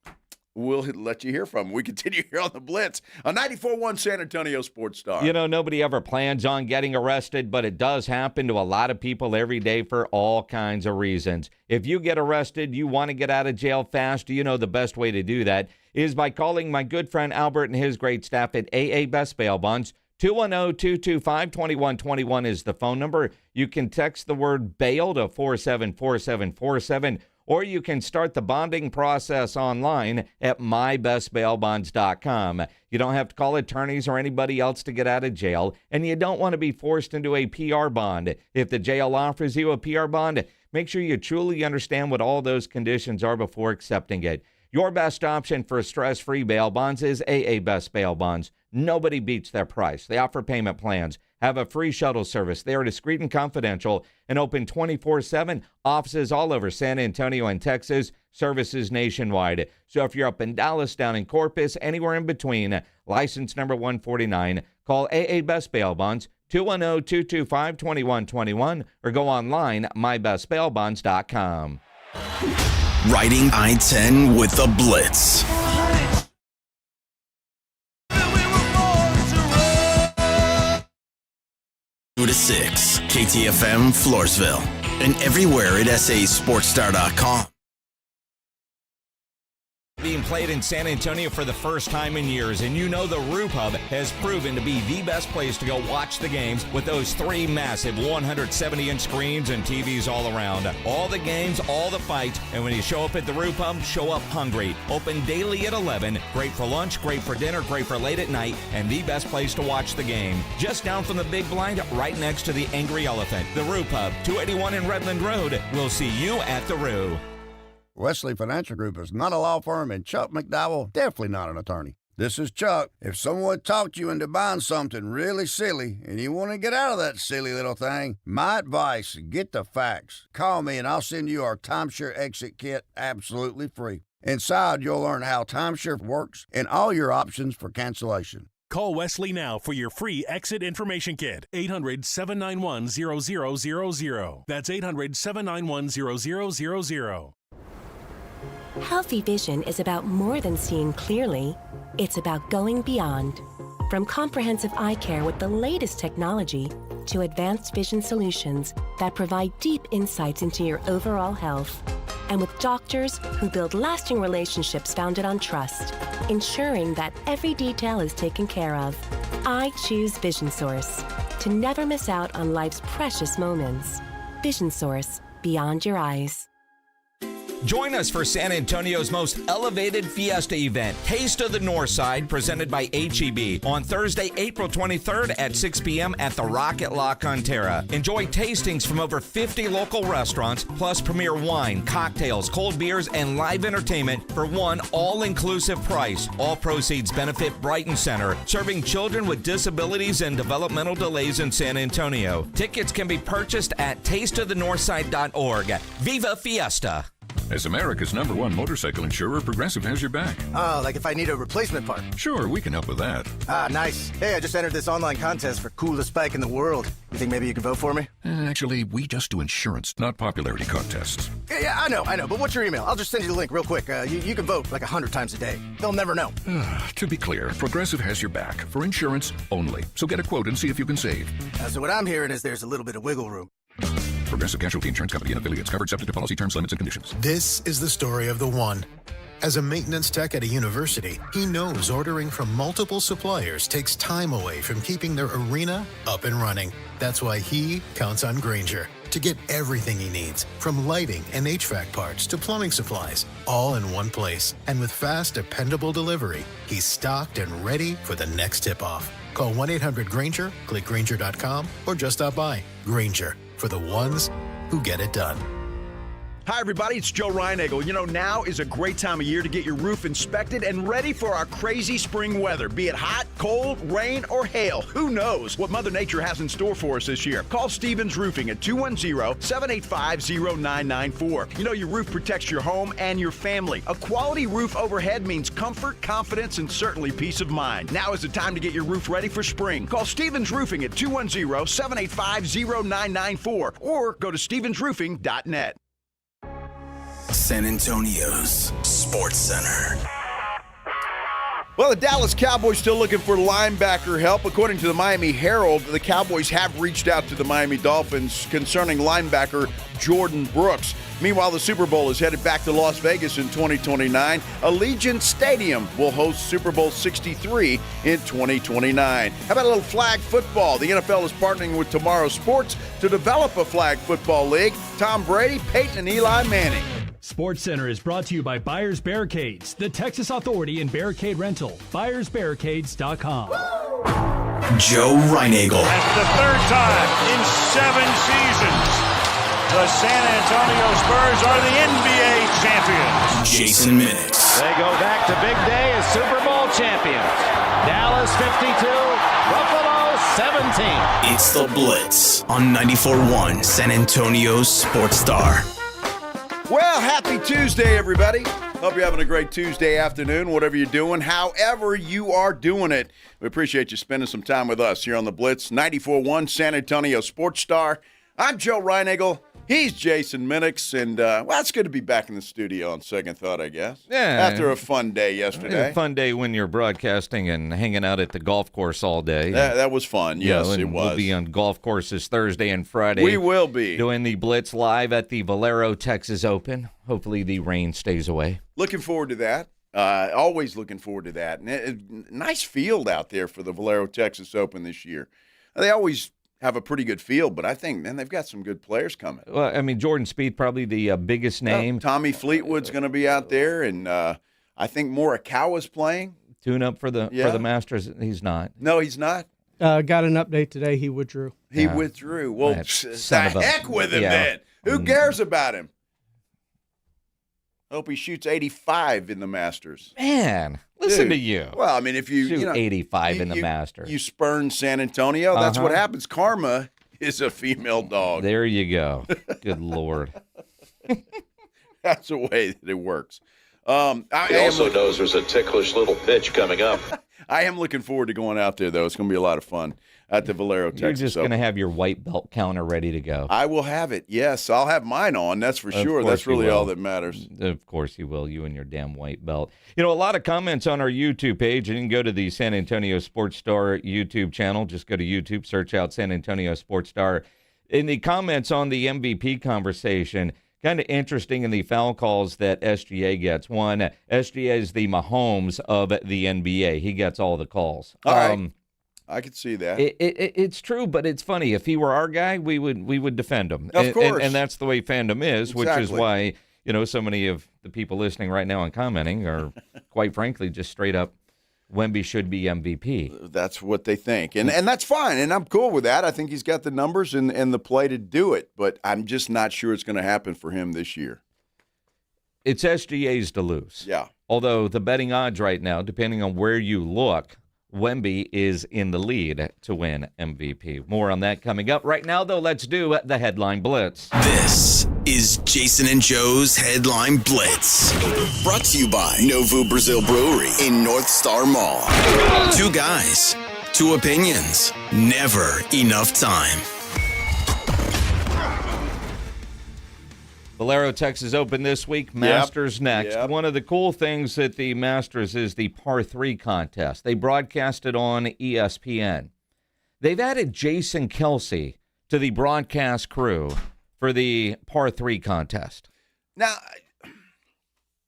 We'll let you hear from him. We continue here on the Blitz on 94.1 San Antonio Sports Star. You know, nobody ever plans on getting arrested, but it does happen to a lot of people every day for all kinds of reasons. If you get arrested, you want to get out of jail fast, you know the best way to do that is by calling my good friend Albert and his great staff at AA Best Bail Bonds. 210-225-2121 is the phone number. You can text the word bail to 474747. Or you can start the bonding process online at mybestbailbonds.com. You don't have to call attorneys or anybody else to get out of jail, and you don't want to be forced into a PR bond. If the jail offers you a PR bond, make sure you truly understand what all those conditions are before accepting it. Your best option for stress-free bail bonds is AA Best Bail Bonds. Nobody beats their price. They offer payment plans, have a free shuttle service. They are discreet and confidential and open 24/7. Offices all over San Antonio and Texas, services nationwide. So if you're up in Dallas, down in Corpus, anywhere in between, license number 149, call AA Best Bail Bonds, 210-225-2121, or go online, mybestbailbonds.com. Riding I-10 with the Blitz. 2 to 6, KTFM Floresville, and everywhere at sasportstar.com. Being played in San Antonio for the first time in years, and you know the Roo Pub has proven to be the best place to go watch the games with those 3 massive 170-inch screens and TVs all around. All the games, all the fights, and when you show up at the Roo Pub, show up hungry. Open daily at 11, great for lunch, great for dinner, great for late at night, and the best place to watch the game. Just down from the big blind, right next to the Angry Elephant. The Roo Pub, 281 in Redland Road. We'll see you at the Roo. Wesley Financial Group is not a law firm, and Chuck McDowell definitely not an attorney. This is Chuck. If someone talked you into buying something really silly and you want to get out of that silly little thing, my advice, get the facts. Call me and I'll send you our timeshare exit kit absolutely free. Inside, you'll learn how timeshare works and all your options for cancellation. Call Wesley now for your free exit information kit. 800-791-0000. That's 800-791-0000. Healthy vision is about more than seeing clearly. It's about going beyond. From comprehensive eye care with the latest technology to advanced vision solutions that provide deep insights into your overall health. And with doctors who build lasting relationships founded on trust, ensuring that every detail is taken care of. I choose Vision Source to never miss out on life's precious moments. Vision Source, beyond your eyes. Join us for San Antonio's most elevated fiesta event, Taste of the Northside, presented by H-E-B, on Thursday, April 23rd at 6 p.m. at the Rock at La Cantera. Enjoy tastings from over 50 local restaurants, plus premier wine, cocktails, cold beers, and live entertainment for one all-inclusive price. All proceeds benefit Brighton Center, serving children with disabilities and developmental delays in San Antonio. Tickets can be purchased at tasteofthenorthside.org. Viva Fiesta! As America's #1 motorcycle insurer, Progressive has your back. Oh, like if I need a replacement part? Sure, we can help with that. Ah, nice. Hey, I just entered this online contest for coolest bike in the world. You think maybe you can vote for me? Actually, we just do insurance, not popularity contests. Yeah, I know. But what's your email? I'll just send you the link real quick. You can vote like 100 times a day. They'll never know. To be clear, Progressive has your back for insurance only. So get a quote and see if you can save. So what I'm hearing is there's a little bit of wiggle room. Progressive Casualty Insurance Company and affiliates, covered subject to policy terms, limits, and conditions. This is the story of the one. As a maintenance tech at a university, he knows ordering from multiple suppliers takes time away from keeping their arena up and running. That's why he counts on Grainger to get everything he needs, from lighting and HVAC parts to plumbing supplies, all in one place. And with fast, dependable delivery, he's stocked and ready for the next tip-off. Call 1-800-GRAINGER, click Grainger.com, or just stop by. Grainger, for the ones who get it done. Hi, everybody. It's Joe Reinagle. You know, now is a great time of year to get your roof inspected and ready for our crazy spring weather. Be it hot, cold, rain, or hail, who knows what Mother Nature has in store for us this year. Call Stevens Roofing at 210-785-0994. You know, your roof protects your home and your family. A quality roof overhead means comfort, confidence, and certainly peace of mind. Now is the time to get your roof ready for spring. Call Stevens Roofing at 210-785-0994 or go to stevensroofing.net. San Antonio's Sports Center. Well, the Dallas Cowboys still looking for linebacker help. According to the Miami Herald, the Cowboys have reached out to the Miami Dolphins concerning linebacker Jordan Brooks. Meanwhile, the Super Bowl is headed back to Las Vegas in 2029. Allegiant Stadium will host Super Bowl 63 in 2029. How about a little flag football? The NFL is partnering with Tomorrow Sports to develop a flag football league. Tom Brady, Peyton, and Eli Manning. Sports Center is brought to you by Buyers Barricades, the Texas Authority in Barricade Rental. BuyersBarricades.com. Joe Reinagle. That's the third time in 7 seasons the San Antonio Spurs are the NBA champions. Jason Minix. They go back to big day as Super Bowl champions. Dallas 52, Buffalo 17. It's the Blitz on 94.1 San Antonio's Sports Star. Well, happy Tuesday, everybody. Hope you're having a great Tuesday afternoon, whatever you're doing, however you are doing it. We appreciate you spending some time with us here on the Blitz, 94.1 San Antonio Sports Star. I'm Joe Reinagle. He's Jason Minix, and, well, it's good to be back in the studio on second thought, I guess. Yeah. After a fun day yesterday. A fun day when you're broadcasting and hanging out at the golf course all day. That was fun. Yes, it was. We'll be on golf courses Thursday and Friday. We will be. Doing the Blitz live at the Valero Texas Open. Hopefully the rain stays away. Looking forward to that. Always looking forward to that. And nice field out there for the Valero Texas Open this year. They always have a pretty good field, but I think, man, they've got some good players coming. Well, I mean, Jordan Spieth, probably the biggest name. Tommy Fleetwood's going to be out there, and I think Morikawa's playing. Tune up for the Masters. He's not. No, he's not. Got an update today. He withdrew. He withdrew. Well, the heck with him then. Who cares about him? Hope he shoots 85 in the Masters. Man, listen to you. Well, I mean, if you shoot 85 in the Masters, you spurn San Antonio. That's what happens. Karma is a female dog. There you go. Good Lord. That's the way that it works. He also knows there's a ticklish little pitch coming up. I am looking forward to going out there, though. It's going to be a lot of fun at the Valero, Texas. You're just going to have your white belt counter ready to go. I will have it, yes. I'll have mine on, that's for sure. That's really all that matters. Of course you will, you and your damn white belt. A lot of comments on our YouTube page. You can go to the San Antonio Sports Star YouTube channel. Just go to YouTube, search out San Antonio Sports Star. In the comments on the MVP conversation, kind of interesting in the foul calls that SGA gets. One, SGA is the Mahomes of the NBA. He gets all the calls. All right. I could see that. It's true, but it's funny. If he were our guy, we would defend him. Of course. And that's the way fandom is, Exactly. which is why, so many of the people listening right now and commenting are, quite frankly, just straight up, Wemby should be MVP. That's what they think. And that's fine, and I'm cool with that. I think he's got the numbers and the play to do it, but I'm just not sure it's going to happen for him this year. It's SGA's to lose. Yeah. Although the betting odds right now, depending on where you look, Wemby is in the lead to win MVP. More on that coming up. Right now, though, let's do the Headline Blitz. This is Jason and Joe's Headline Blitz. Brought to you by Novu Brazil Brewery in North Star Mall. Two guys, two opinions, never enough time. Valero, Texas Open this week, Masters next. Yep. One of the cool things at the Masters is the par 3 contest. They broadcast it on ESPN. They've added Jason Kelsey to the broadcast crew for the par 3 contest. Now,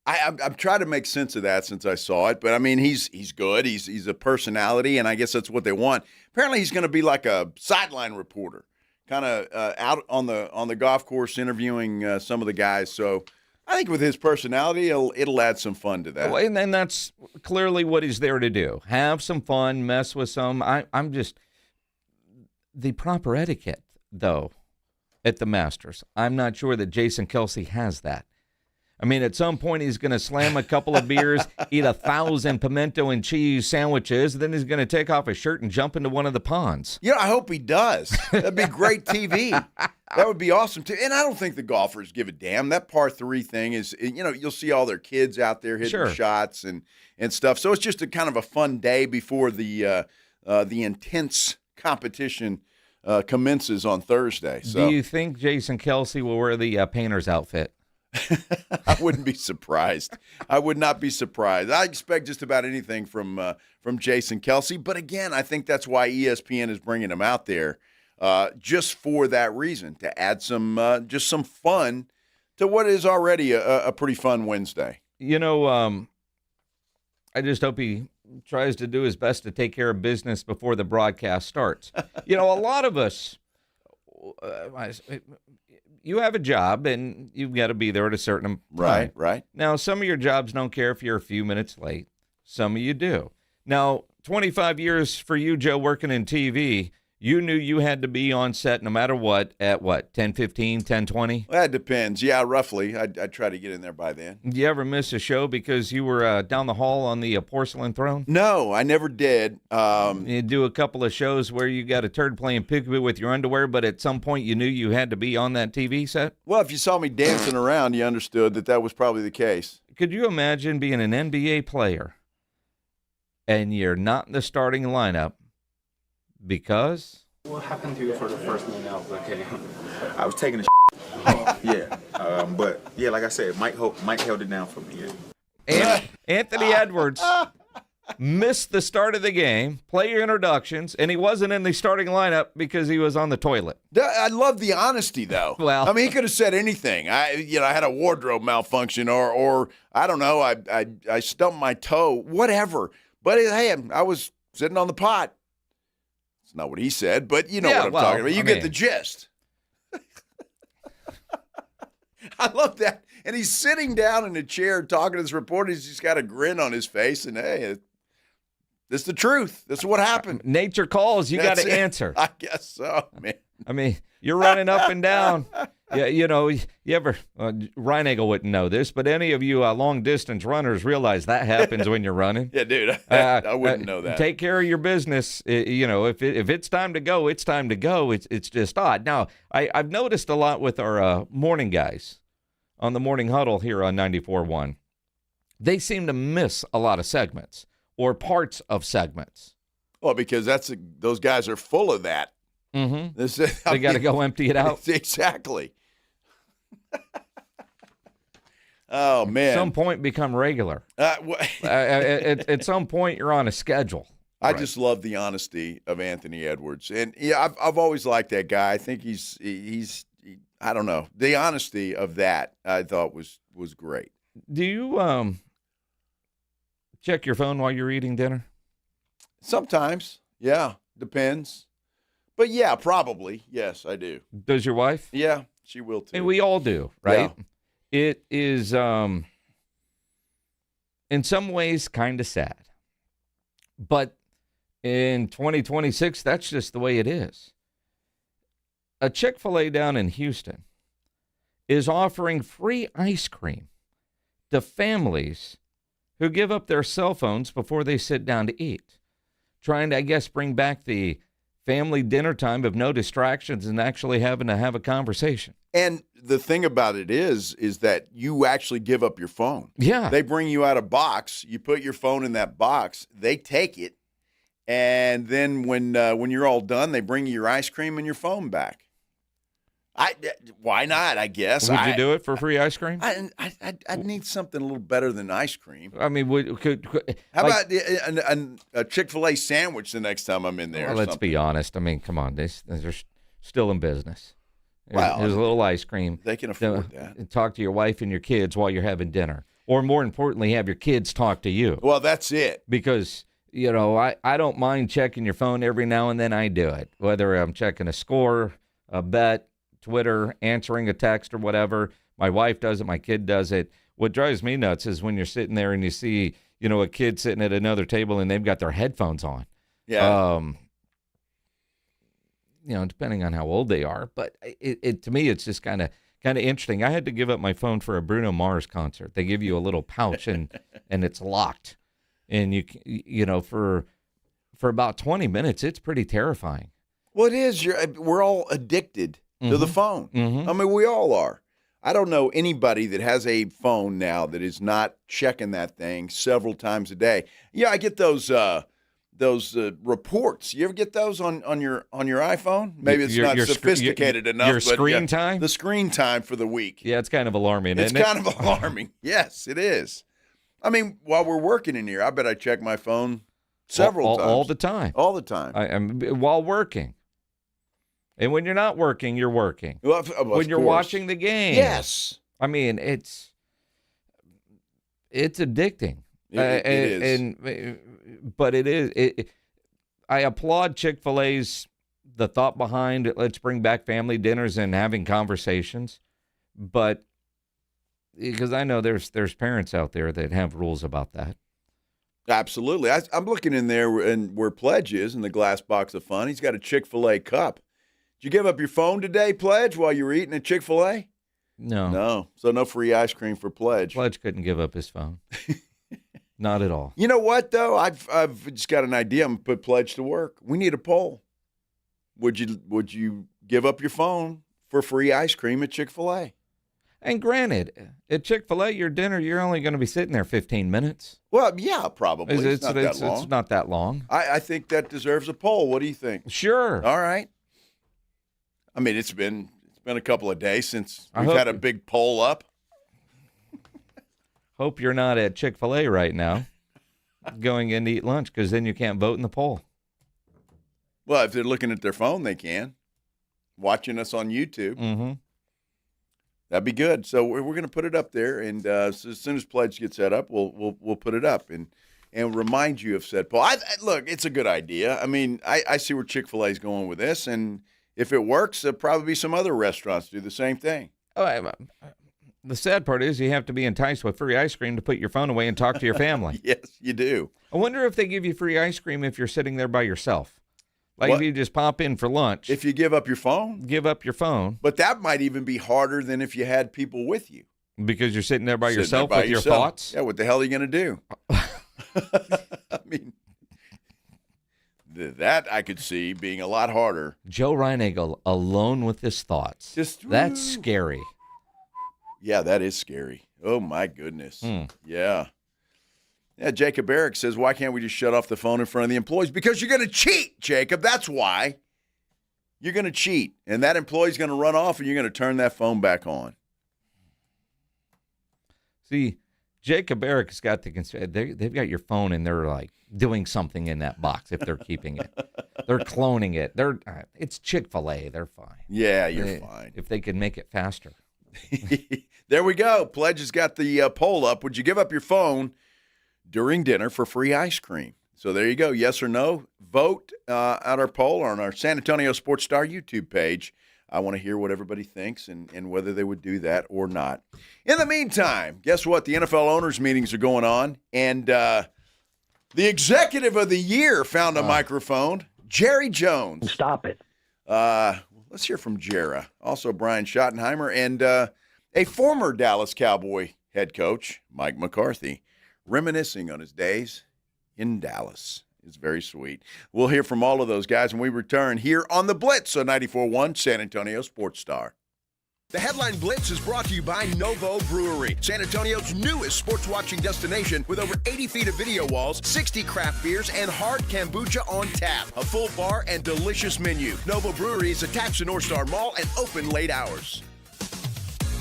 I'm trying to make sense of that since I saw it, but I mean, he's good. He's a personality, and I guess that's what they want. Apparently, he's going to be like a sideline reporter, kind of out on the golf course interviewing some of the guys. So I think with his personality, it'll add some fun to that. Well, and that's clearly what he's there to do. Have some fun, mess with some. I'm just the proper etiquette, though, at the Masters. I'm not sure that Jason Kelsey has that. I mean, at some point, he's going to slam a couple of beers, eat 1,000 pimento and cheese sandwiches, and then he's going to take off his shirt and jump into one of the ponds. I hope he does. That'd be great TV. That would be awesome, too. And I don't think the golfers give a damn. That par 3 thing is, you'll see all their kids out there hitting shots and stuff. So it's just a kind of a fun day before the intense competition commences on Thursday. So. Do you think Jason Kelsey will wear the painter's outfit? I wouldn't be surprised. I would not be surprised. I expect just about anything from Jason Kelsey. But again, I think that's why ESPN is bringing him out there, just for that reason, to add some fun to what is already a pretty fun Wednesday. I just hope he tries to do his best to take care of business before the broadcast starts. A lot of us. You have a job, and you've got to be there at a certain time. Right. Now, some of your jobs don't care if you're a few minutes late. Some of you do. Now, 25 years for you, Joe, working in TV, you knew you had to be on set no matter what at 10:15, 10:20? Well, that depends. Yeah, roughly. I'd try to get in there by then. Did you ever miss a show because you were down the hall on the porcelain throne? No, I never did. You do a couple of shows where you got a turd playing peekaboo with your underwear, but at some point you knew you had to be on that TV set? Well, if you saw me dancing around, you understood that was probably the case. Could you imagine being an NBA player and you're not in the starting lineup because? What happened to you for the first minute of the game? I was taking a yeah. But, yeah, like I said, Mike held it down for me. Yeah. Anthony Edwards missed the start of the game, player introductions, and he wasn't in the starting lineup because he was on the toilet. I love the honesty, though. Well, I mean, he could have said anything. I had a wardrobe malfunction, or I don't know, I stumped my toe, whatever. But hey, I was sitting on the pot. It's not what he said, but you know what I'm talking about. You get the gist. I love that. And he's sitting down in a chair talking to this reporter. He's just got a grin on his face, and hey, this is the truth. This is what happened. Nature calls. You got to answer. I guess so, man. I mean, you're running up and down. Yeah, you ever, Ryan Eagle wouldn't know this, but any of you long-distance runners realize that happens when you're running. Yeah, dude, I wouldn't know that. Take care of your business. If it's time to go, it's time to go. It's just odd. Now, I've noticed a lot with our morning guys on the Morning Huddle here on 94.1. They seem to miss a lot of segments. or parts of segments. Well, because those guys are full of that. Mm-hmm. They got to go empty it out. Exactly. Oh, man. At some point, become regular. At some point, you're on a schedule. I just love the honesty of Anthony Edwards. And, yeah, I've always liked that guy. I think he's I don't know. The honesty of that I thought was great. Do you check your phone while you're eating dinner? Sometimes. Yeah. Depends. But, yeah, probably. Yes, I do. Does your wife? Yeah, she will too. And we all do, right? Yeah. It is, in some ways, kind of sad. But in 2026, that's just the way it is. A Chick-fil-A down in Houston is offering free ice cream to families who give up their cell phones before they sit down to eat. Trying to, I guess, bring back the family dinner time of no distractions and actually having to have a conversation. And the thing about it is that you actually give up your phone. Yeah. They bring you out a box. You put your phone in that box. They take it. And then when you're all done, they bring you your ice cream and your phone back. Why not, I guess. Would you do it for free ice cream? I need something a little better than ice cream. I mean, how about a Chick-fil-A sandwich the next time I'm in there? Well, let's be honest. I mean, come on. They're still in business. Wow. There's a little ice cream. They can afford that. Talk to your wife and your kids while you're having dinner. Or more importantly, have your kids talk to you. Well, that's it. Because, I don't mind checking your phone every now and then. I do it. Whether I'm checking a score, a bet, Twitter, answering a text or whatever. My wife does it. My kid does it. What drives me nuts is when you're sitting there and you see, a kid sitting at another table and they've got their headphones on. Yeah. Depending on how old they are. But it to me, it's just kind of interesting. I had to give up my phone for a Bruno Mars concert. They give you a little pouch and it's locked. And for about 20 minutes, it's pretty terrifying. Well, it is. We're all addicted to the phone. Mm-hmm. I mean, we all are. I don't know anybody that has a phone now that is not checking that thing several times a day. Yeah, I get those reports. You ever get those on your iPhone? Maybe it's not sophisticated enough. Your screen time? The screen time for the week. Yeah, it's kind of alarming, isn't it? It's kind of alarming. Yes, it is. I mean, while we're working in here, I bet I check my phone several times. All the time. All the time. While working. And when you're not working, you're working. Well, when you're watching the game. Yes. I mean, it's addicting. It is. But it is. I applaud Chick-fil-A's, the thought behind it, let's bring back family dinners and having conversations. But because I know there's parents out there that have rules about that. Absolutely. I'm looking in there and where Pledge is in the glass box of fun. He's got a Chick-fil-A cup. Did you give up your phone today, Pledge, while you were eating at Chick-fil-A? No. No. So no free ice cream for Pledge. Pledge couldn't give up his phone. Not at all. You know what, though? I've just got an idea. I'm going to put Pledge to work. We need a poll. Would you give up your phone for free ice cream at Chick-fil-A? And granted, at Chick-fil-A, your dinner, you're only going to be sitting there 15 minutes. Well, yeah, probably. It's not that long. It's not that long. I think that deserves a poll. What do you think? Sure. All right. I mean, it's been a couple of days since we've had a big poll up. Hope you're not at Chick-fil-A right now going in to eat lunch, because then you can't vote in the poll. Well, if they're looking at their phone, they can. Watching us on YouTube. Mm-hmm. That'd be good. So we're going to put it up there, and so as soon as Pledge gets set up, we'll put it up and remind you of said poll. Look, it's a good idea. I mean, I see where Chick-fil-A is going with this, and if it works, there'll probably be some other restaurants do the same thing. The sad part is you have to be enticed with free ice cream to put your phone away and talk to your family. Yes, you do. I wonder if they give you free ice cream if you're sitting there by yourself. Like if you just pop in for lunch. If you give up your phone? Give up your phone. But that might even be harder than if you had people with you. Because you're sitting there by yourself with your thoughts? Yeah, what the hell are you going to do? I mean, that I could see being a lot harder. Joe Reinagle alone with his thoughts. That's scary. Yeah, that is scary. Oh, my goodness. Yeah. Yeah, Jacob Eric says, why can't we just shut off the phone in front of the employees? Because you're going to cheat, Jacob. That's why. You're going to cheat. And that employee's going to run off, and you're going to turn that phone back on. See, Jacob Eric's got they've got your phone, and they're like doing something in that box if they're keeping it. They're cloning it. It's Chick-fil-A. They're fine. Yeah, you're fine. If they can make it faster. There we go. Pledge has got the poll up. Would you give up your phone during dinner for free ice cream? So there you go. Yes or no. Vote at our poll on our San Antonio Sports Star YouTube page. I want to hear what everybody thinks and whether they would do that or not. In the meantime, guess what? The NFL owners' meetings are going on, and the executive of the year found a microphone, Jerry Jones. Stop it. Let's hear from Jera. Also, Brian Schottenheimer and a former Dallas Cowboy head coach, Mike McCarthy, reminiscing on his days in Dallas. It's very sweet. We'll hear from all of those guys when we return here on the Blitz on 94.1 San Antonio Sports Star. The Headline Blitz is brought to you by Novo Brewery, San Antonio's newest sports watching destination with over 80 feet of video walls, 60 craft beers, and hard kombucha on tap. A full bar and delicious menu. Novo Brewery is attached to North Star Mall and open late hours.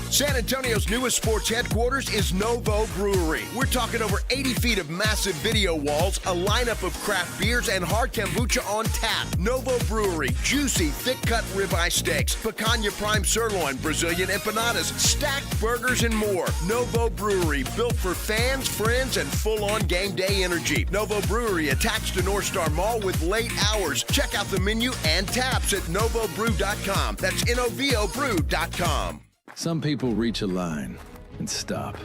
San Antonio's newest sports headquarters is Novo Brewery. We're talking over 80 feet of massive video walls, a lineup of craft beers, and hard kombucha on tap. Novo Brewery, juicy, thick-cut ribeye steaks, picanha prime sirloin, Brazilian empanadas, stacked burgers, and more. Novo Brewery, built for fans, friends, and full-on game day energy. Novo Brewery, attached to North Star Mall with late hours. Check out the menu and taps at novobrew.com. That's novobrew.com. Some people reach a line and stop.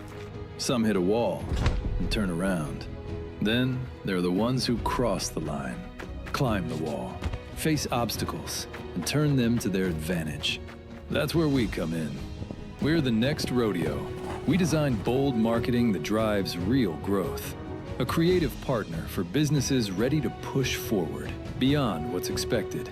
Some hit a wall and turn around. Then there are the ones who cross the line, climb the wall, face obstacles, and turn them to their advantage. That's where we come in. We're the next rodeo. We design bold marketing that drives real growth. A creative partner for businesses ready to push forward, beyond what's expected.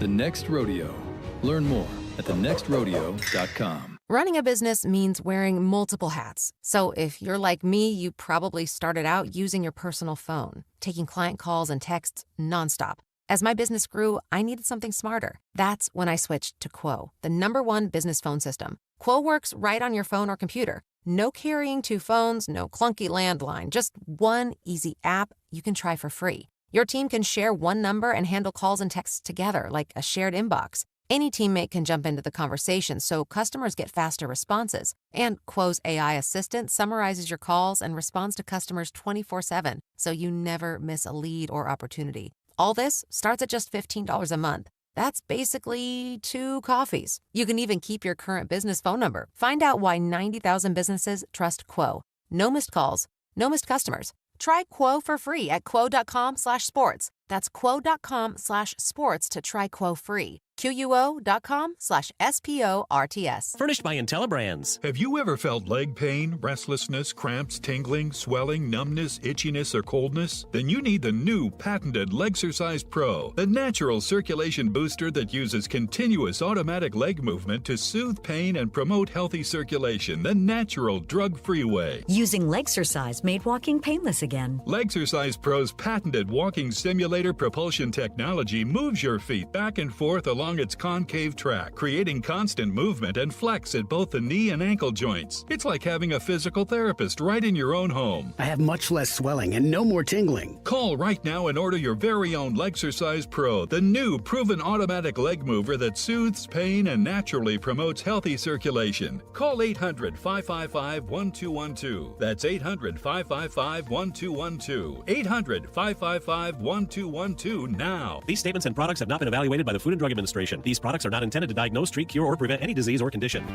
The Next Rodeo. Learn more at thenextrodeo.com. Running a business means wearing multiple hats. So if you're like me, you probably started out using your personal phone, taking client calls and texts nonstop. As my business grew, I needed something smarter. That's when I switched to Quo, the #1 business phone system. Quo works right on your phone or computer. No carrying 2 phones, no clunky landline, just one easy app you can try for free. Your team can share one number and handle calls and texts together like a shared inbox. Any teammate can jump into the conversation so customers get faster responses. And Quo's AI assistant summarizes your calls and responds to customers 24/7, so you never miss a lead or opportunity. All this starts at just $15 a month. That's basically 2 coffees. You can even keep your current business phone number. Find out why 90,000 businesses trust Quo. No missed calls, no missed customers. Try Quo for free at quo.com/sports. That's quo.com/sports to try Quo free. QUO.com/SPORTS. Furnished by IntelliBrands. Have you ever felt leg pain, restlessness, cramps, tingling, swelling, numbness, itchiness, or coldness? Then you need the new patented Legsercise Pro, the natural circulation booster that uses continuous automatic leg movement to soothe pain and promote healthy circulation the natural, drug-free way. Using Legsercise made walking painless again. Legsercise Pro's patented walking simulator propulsion technology moves your feet back and forth along its concave track, creating constant movement and flex at both the knee and ankle joints. It's like having a physical therapist right in your own home. I have much less swelling and no more tingling. Call right now and order your very own Legsercise Pro, the new proven automatic leg mover that soothes pain and naturally promotes healthy circulation. Call 800-555-1212. That's 800-555-1212. 800-555-1212 now. These statements and products have not been evaluated by the Food and Drug Administration. These products are not intended to diagnose, treat, cure, or prevent any disease or condition.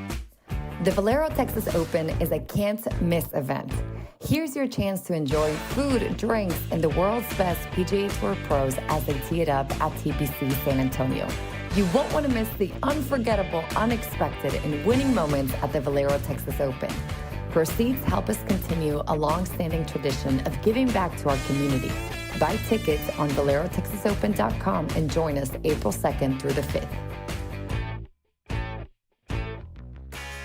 The Valero Texas Open is a can't-miss event. Here's your chance to enjoy food, drinks, and the world's best PGA Tour pros as they tee it up at TPC San Antonio. You won't want to miss the unforgettable, unexpected, and winning moments at the Valero Texas Open. Proceeds help us continue a long-standing tradition of giving back to our community. Buy tickets on ValeroTexasOpen.com and join us April 2nd through the 5th.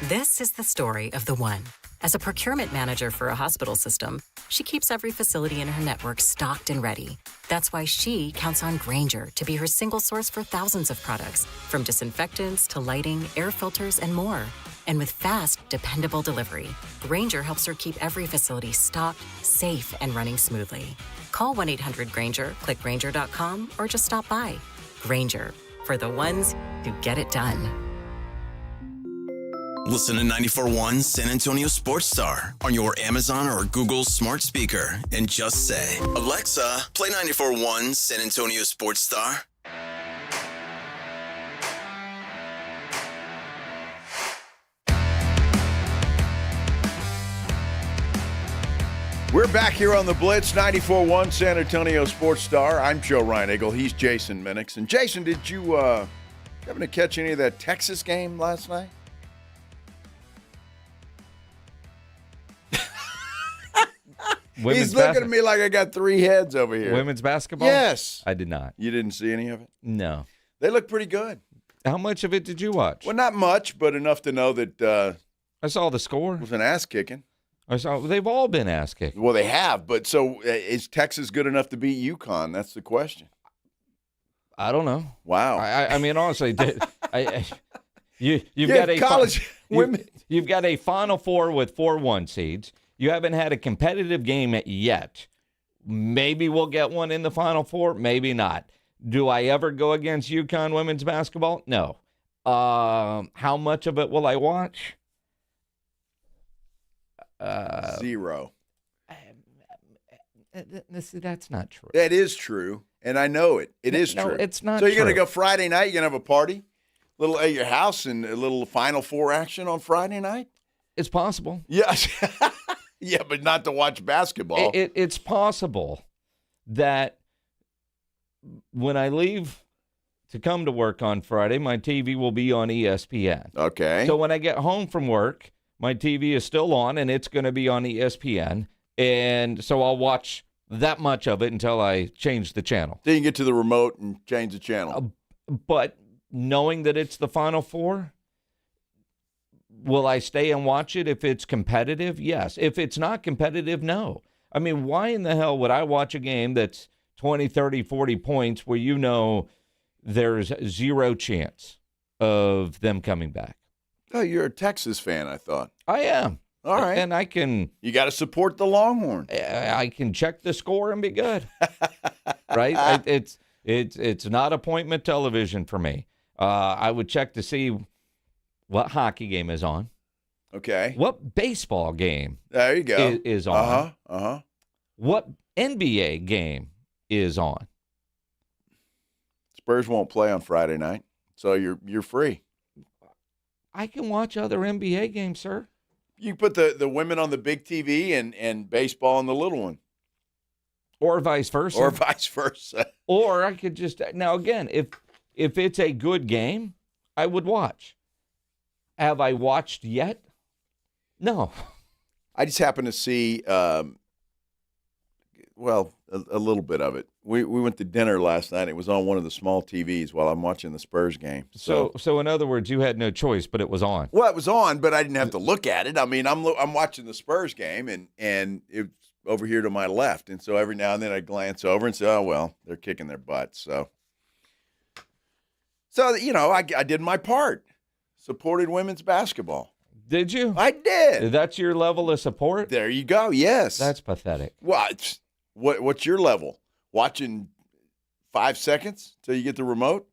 This is the story of the one. As a procurement manager for a hospital system, she keeps every facility in her network stocked and ready. That's why she counts on Grainger to be her single source for thousands of products, from disinfectants to lighting, air filters, and more. And with fast, dependable delivery, Grainger helps her keep every facility stocked, safe, and running smoothly. Call 1-800-GRAINGER, click Grainger.com, or just stop by. Grainger, for the ones who get it done. Listen to 94.1 San Antonio Sports Star on your Amazon or Google smart speaker and just say, Alexa, play 94.1 San Antonio Sports Star. We're back here on the Blitz, 94.1 San Antonio Sports Star. I'm Joe Reinagle. He's Jason Minix. And Jason, did you happen to catch any of that Texas game last night? He's looking at me like I got three heads over here. Women's basketball? Yes. I did not. You didn't see any of it? No. They look pretty good. How much of it did you watch? Well, not much, but enough to know that I saw the score. It was an ass-kicking. They've all been ass-kicked. Well, they have, but so is Texas good enough to beat UConn? That's the question. I don't know. Wow. I mean, honestly, you've got a college women. You've got a Final Four with 4 1 seeds. You haven't had a competitive game yet. Maybe we'll get one in the Final Four. Maybe not. Do I ever go against UConn women's basketball? No. How much of it will I watch? 0. That's not true. That is true, and I know it. It is true. No, it's not So you're true. going to go Friday night? You're going to have a party? Little at your house and a little Final Four action on Friday night? It's possible. Yeah. Yeah, but not to watch basketball. It's possible that when I leave to come to work on Friday, my TV will be on ESPN. Okay. So when I get home from work, my TV is still on, and it's going to be on ESPN. And so I'll watch that much of it until I change the channel. Then you get to the remote and change the channel. But knowing that it's the Final Four, will I stay and watch it if it's competitive? Yes. If it's not competitive, no. I mean, why in the hell would I watch a game that's 20, 30, 40 points where you know there's zero chance of them coming back? Oh, you're a Texas fan, I thought. I am. All right. And I can... You got to support the Longhorns. I can check the score and be good. Right? It's not appointment television for me. I would check to see what hockey game is on. Okay. What baseball game there you go. is on. Uh-huh. What NBA game is on. Spurs won't play on Friday night, so you're free. I can watch other NBA games, sir. You put the women on the big TV and baseball on the little one. Or vice versa. Or I could just – now, again, if it's a good game, I would watch. Have I watched yet? No. I just happened to see, a little bit of it. We went to dinner last night. It was on one of the small TVs while I'm watching the Spurs game. So in other words, you had no choice, but it was on. Well, it was on, but I didn't have to look at it. I mean, I'm watching the Spurs game, and it's over here to my left. And so every now and then I glance over and say, oh, well, they're kicking their butts. So I did my part. Supported women's basketball. Did you? I did. That's your level of support? There you go, yes. That's pathetic. What's your level? Watching 5 seconds till you get the remote?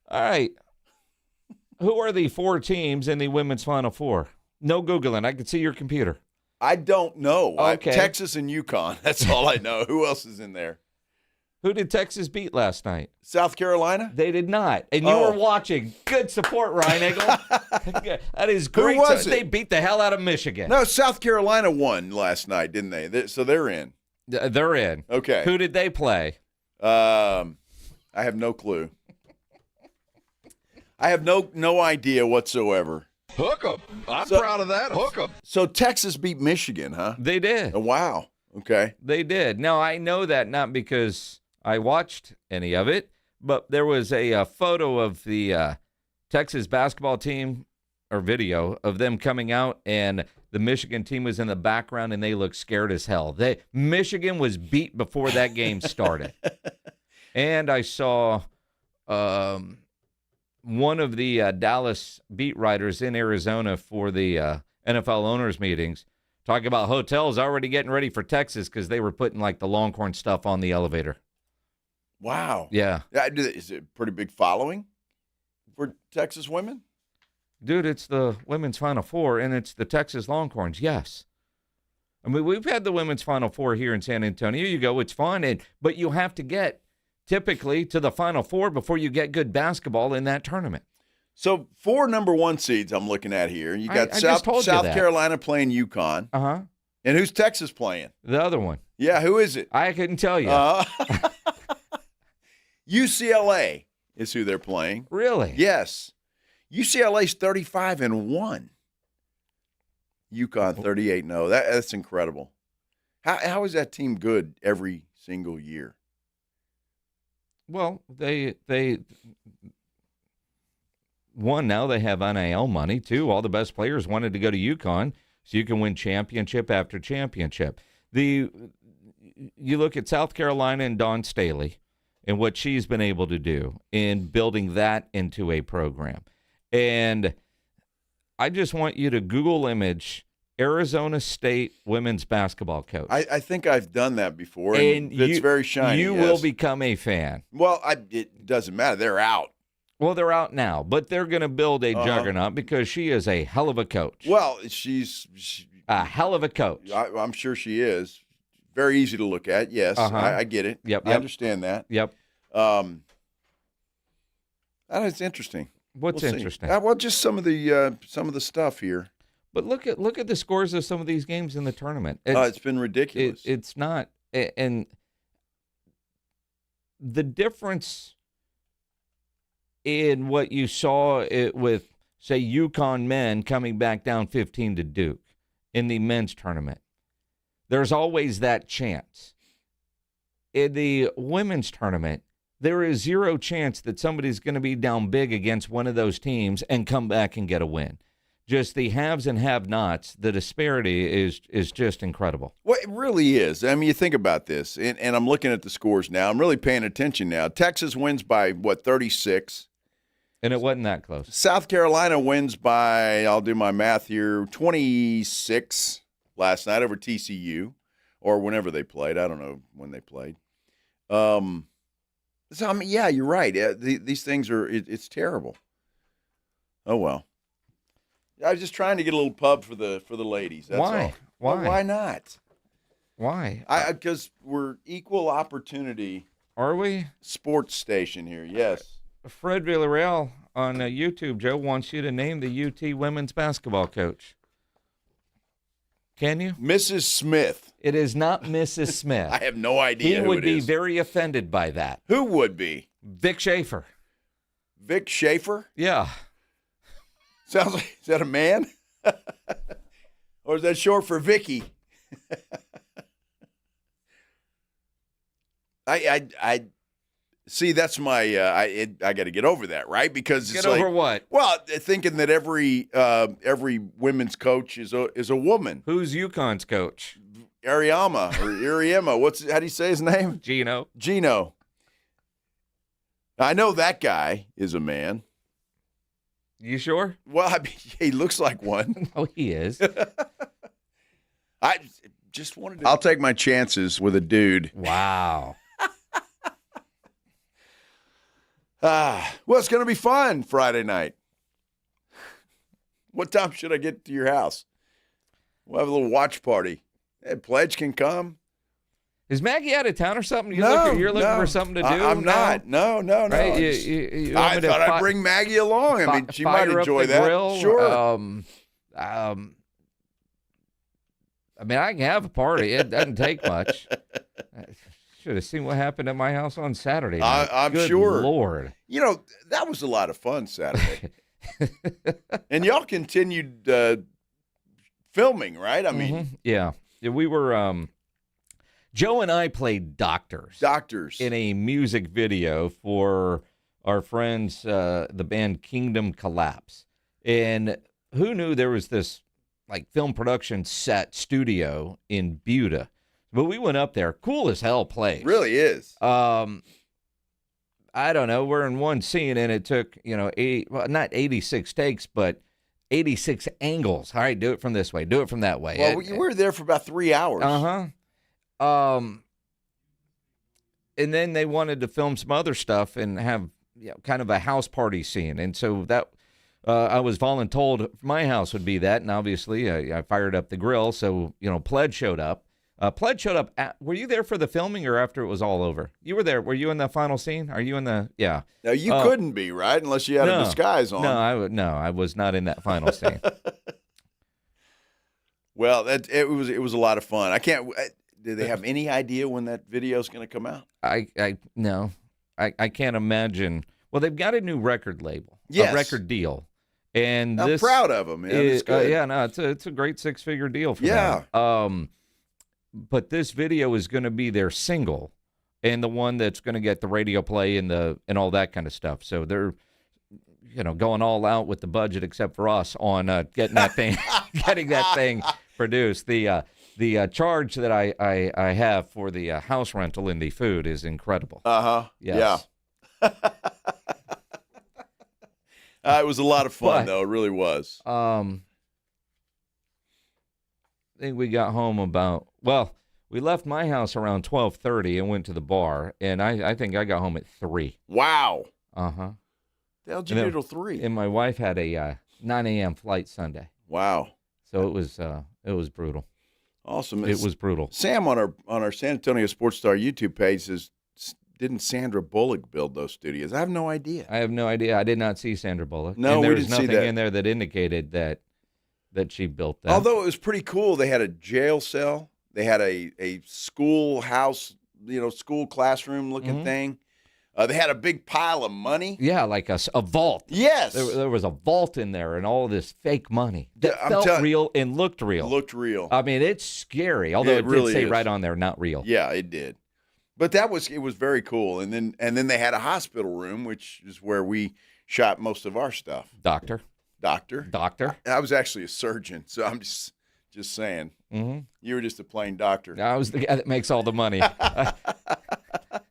All right. Who are the 4 teams in the women's Final Four? No Googling. I can see your computer. I don't know. Okay. Texas and UConn. That's all I know. Who else is in there? Who did Texas beat last night? South Carolina? They did not. And you were watching. Good support, Ryan Eagle. That is great. Who was it? They beat the hell out of Michigan. No, South Carolina won last night, didn't they? So they're in. They're in. Okay. Who did they play? I have no clue. I have no idea whatsoever. Hook 'em. I'm proud of that. Hook 'em. So Texas beat Michigan, huh? They did. Oh, wow. Okay. They did. Now, I know that not because I watched any of it, but there was a photo of the Texas basketball team or video of them coming out, and The Michigan team was in the background, and they looked scared as hell. Michigan was beat before that game started. And I saw one of the Dallas beat writers in Arizona for the NFL owners meetings talking about hotels already getting ready for Texas because they were putting, like, the Longhorn stuff on the elevator. Wow. Yeah. Is it a pretty big following for Texas women? Dude, it's the women's Final Four, and it's the Texas Longhorns, yes. I mean, we've had the women's Final Four here in San Antonio. You go, it's fun, but you have to get typically to the Final Four before you get good basketball in that tournament. So 4 number 1 seeds I'm looking at here. You got South Carolina playing UConn. Uh-huh. And who's Texas playing? The other one. Yeah, who is it? I couldn't tell you. UCLA is who they're playing. Really? Yes. UCLA's 35-1. UConn 38-0. That's incredible. How is that team good every single year? Well, they one, now they have NIL money. 2, all the best players wanted to go to UConn so you can win championship after championship. You look at South Carolina and Dawn Staley and what she's been able to do in building that into a program. And I just want you to Google image Arizona State women's basketball coach. I think I've done that before, and it's very shiny. You will become a fan. Well, it doesn't matter. They're out. Well, they're out now, but they're going to build a juggernaut because she is a hell of a coach. Well, she's a hell of a coach. I'm sure she is. Very easy to look at. Yes, I get it. Yep. I understand that. Yep. That is interesting. What's interesting? Well, just some of the stuff here. But look at the scores of some of these games in the tournament. It's been ridiculous. It's not, and the difference in what you saw with, say, UConn men coming back down 15 to Duke in the men's tournament. There's always that chance. In the women's tournament, there is zero chance that somebody's going to be down big against one of those teams and come back and get a win. Just the haves and have-nots, the disparity is just incredible. Well, it really is. I mean, you think about this, and I'm looking at the scores now. I'm really paying attention now. Texas wins by, 36? And it wasn't that close. South Carolina wins by, I'll do my math here, 26 last night over TCU, or whenever they played. I don't know when they played. So, I mean, yeah, you're right. These things it's terrible. Oh, well. I was just trying to get a little pub for the ladies. That's Why? all. Why? Well, why not? Why? Because we're equal opportunity. Are we? Sports station here, yes. Fred Villarreal on YouTube, Joe, wants you to name the UT women's basketball coach. Can you? Mrs. Smith. It is not Mrs. Smith. I have no idea He would be very offended by that. Who would be? Vic Schaefer. Vic Schaefer? Yeah. Sounds like, is that a man? Or is that short for Vicky? I see. That's my. I got to get over that, right? Because it's get over what? Well, thinking that every women's coach is a woman. Who's UConn's coach? Ariama or Iriema. How do you say his name? Gino. I know that guy is a man. You sure? Well, I mean, he looks like one. No, he is. I just wanted to. I'll take my chances with a dude. Wow. Well, it's going to be fun Friday night. What time should I get to your house? We'll have a little watch party. Hey, Pledge can come. Is Maggie out of town or something? You're looking for something to do? I'm not. No. Right? I thought I'd bring Maggie along. I mean, she might enjoy that. Grill. Sure. I mean, I can have a party. It doesn't take much. Should have seen what happened at my house on Saturday night. I'm Good sure. Lord. You know, that was a lot of fun Saturday. And y'all continued filming, right? I mean. Yeah. We were Joe and I played doctors in a music video for our friends, the band Kingdom Collapse. And who knew there was this like film production set studio in Buda. But we went up there. Cool as hell place. Really is. I don't know. We're in one scene, and it took, not 86 takes, but 86 angles. All right, do it from this way. Do it from that way. Well, we were there for about 3 hours. Uh-huh. And then they wanted to film some other stuff and have kind of a house party scene. And so that I was voluntold my house would be that. And obviously I fired up the grill. So, Pledge showed up. Pledge showed up. Were you there for the filming or after it was all over? You were there. Were you in the final scene? Are you in the? Yeah. No, you couldn't be, right? Unless you had a disguise on. No, I was not in that final scene. Well, it was a lot of fun. I can't. Did they have any idea when that video is going to come out? No. I can't imagine. Well, they've got a new record label, yes. A record deal, and I'm proud of them. It's good. It's a great 6-figure deal for them. But this video is going to be their single, and the one that's going to get the radio play and all that kind of stuff. So they're, going all out with the budget, except for us on getting that thing, produced. The charge that I have for the house rental and the food is incredible. Yes. Yeah. It was a lot of fun, though. It really was. I think we got home we left my house around 12:30 and went to the bar, and I think I got home at 3. Wow. Uh-huh. The hell did you do till 3? And my wife had a 9 a.m. flight Sunday. Wow. So it was brutal. Awesome. It was brutal. Sam on our San Antonio Sports Star YouTube page says, didn't Sandra Bullock build those studios? I have no idea. I did not see Sandra Bullock. No, and we there's didn't see nothing that. in there that indicated that she built that. Although it was pretty cool. They had a jail cell. They had a schoolhouse, school classroom looking thing. They had a big pile of money. Yeah, like a vault. Yes. There was a vault in there and all this fake money that felt real and looked real. Looked real. I mean, it's scary, although it really did say is. right on there, not real. Yeah, it did. But it was very cool. And then they had a hospital room, which is where we shot most of our stuff. Doctor. I was actually a surgeon, so I'm just saying. Mm-hmm. You were just a plain doctor. I was the guy that makes all the money.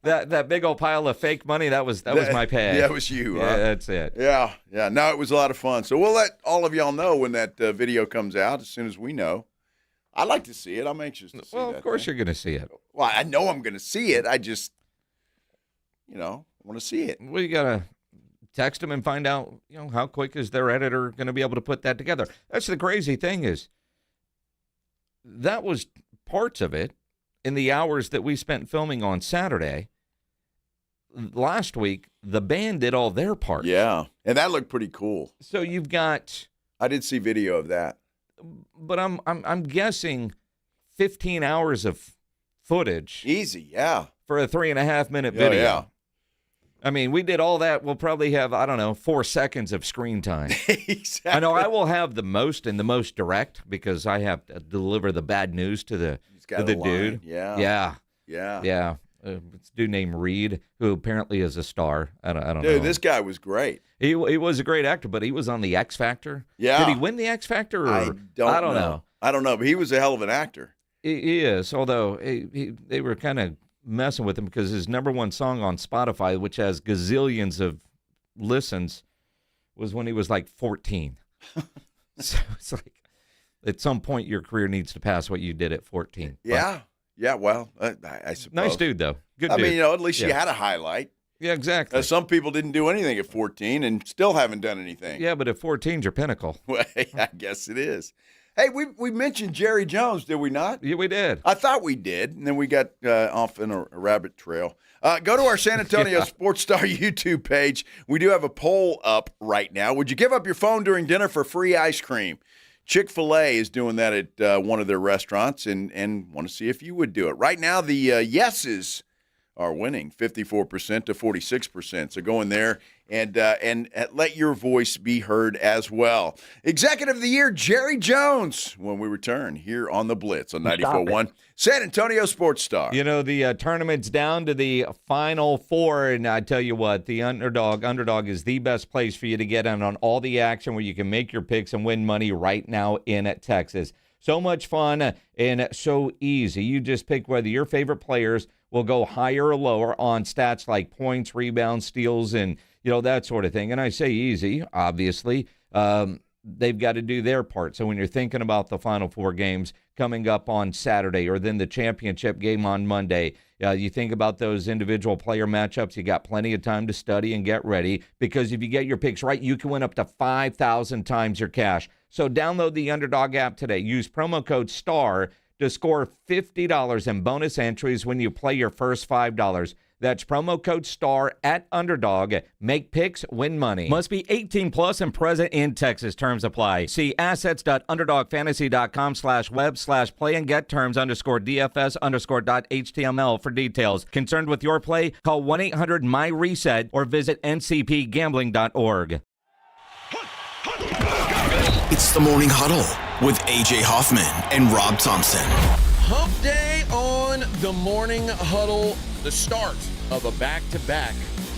That big old pile of fake money, that was my pay. Yeah, that was you. Yeah, that's it. Yeah. No, it was a lot of fun. So we'll let all of y'all know when that video comes out as soon as we know. I'd like to see it. I'm anxious to see it. Well, of course you're going to see it. Well, I know I'm going to see it. I just, want to see it. Well, you got to text them and find out, how quick is their editor going to be able to put that together. That's the crazy thing is that was parts of it in the hours that we spent filming on Saturday. Last week, the band did all their parts. Yeah, and that looked pretty cool. So you've got... I did see video of that. But I'm guessing 15 hours of footage. Easy, yeah. For a 3.5-minute video. Yeah. I mean, we did all that. We'll probably have, 4 seconds of screen time. Exactly. I know I will have the most and the most direct because I have to deliver the bad news to the dude. Yeah. Yeah. It's a dude named Reed, who apparently is a star. I don't know. Dude, this guy was great. He was a great actor, but he was on the X Factor. Yeah. Did he win the X Factor? Or? I don't know. I don't know, but he was a hell of an actor. He is, although they were kind of messing with him because his number one song on Spotify, which has gazillions of listens, was when he was like 14. So it's like at some point your career needs to pass what you did at 14. Yeah. Yeah, well, I suppose. Nice dude, though. Good dude. I mean, at least you had a highlight. Yeah, exactly. Some people didn't do anything at 14 and still haven't done anything. Yeah, but at 14's your pinnacle. Well, I guess it is. Hey, we mentioned Jerry Jones, did we not? Yeah, we did. I thought we did, and then we got off in a rabbit trail. Go to our San Antonio Sports Star YouTube page. We do have a poll up right now. Would you give up your phone during dinner for free ice cream? Chick-fil-A is doing that at one of their restaurants and want to see if you would do it. Right now, the yeses are winning 54% to 46%. So go in there and let your voice be heard as well. Executive of the Year, Jerry Jones, when we return here on The Blitz on 94.1 San Antonio Sports Star. You know, the tournament's down to the Final Four, and I tell you what, the Underdog is the best place for you to get in on all the action where you can make your picks and win money right now in Texas. So much fun and so easy. You just pick whether your favorite players will go higher or lower on stats like points, rebounds, steals, and that sort of thing. And I say easy, obviously. They've got to do their part. So when you're thinking about the Final Four games coming up on Saturday or then the championship game on Monday, you think about those individual player matchups, you got plenty of time to study and get ready, because if you get your picks right, you can win up to 5,000 times your cash. So download the Underdog app today. Use promo code STAR to score $50 in bonus entries when you play your first $5. That's promo code STAR at Underdog. Make picks, win money. Must be 18 plus and present in Texas. Terms apply. See assets.underdogfantasy.com/web/play and get terms _DFS_.html for details. Concerned with your play? Call 1-800-MY-RESET or visit ncpgambling.org. It's the Morning Huddle with A.J. Hoffman and Rob Thompson. Hump day on the Morning Huddle, the start of a back-to-back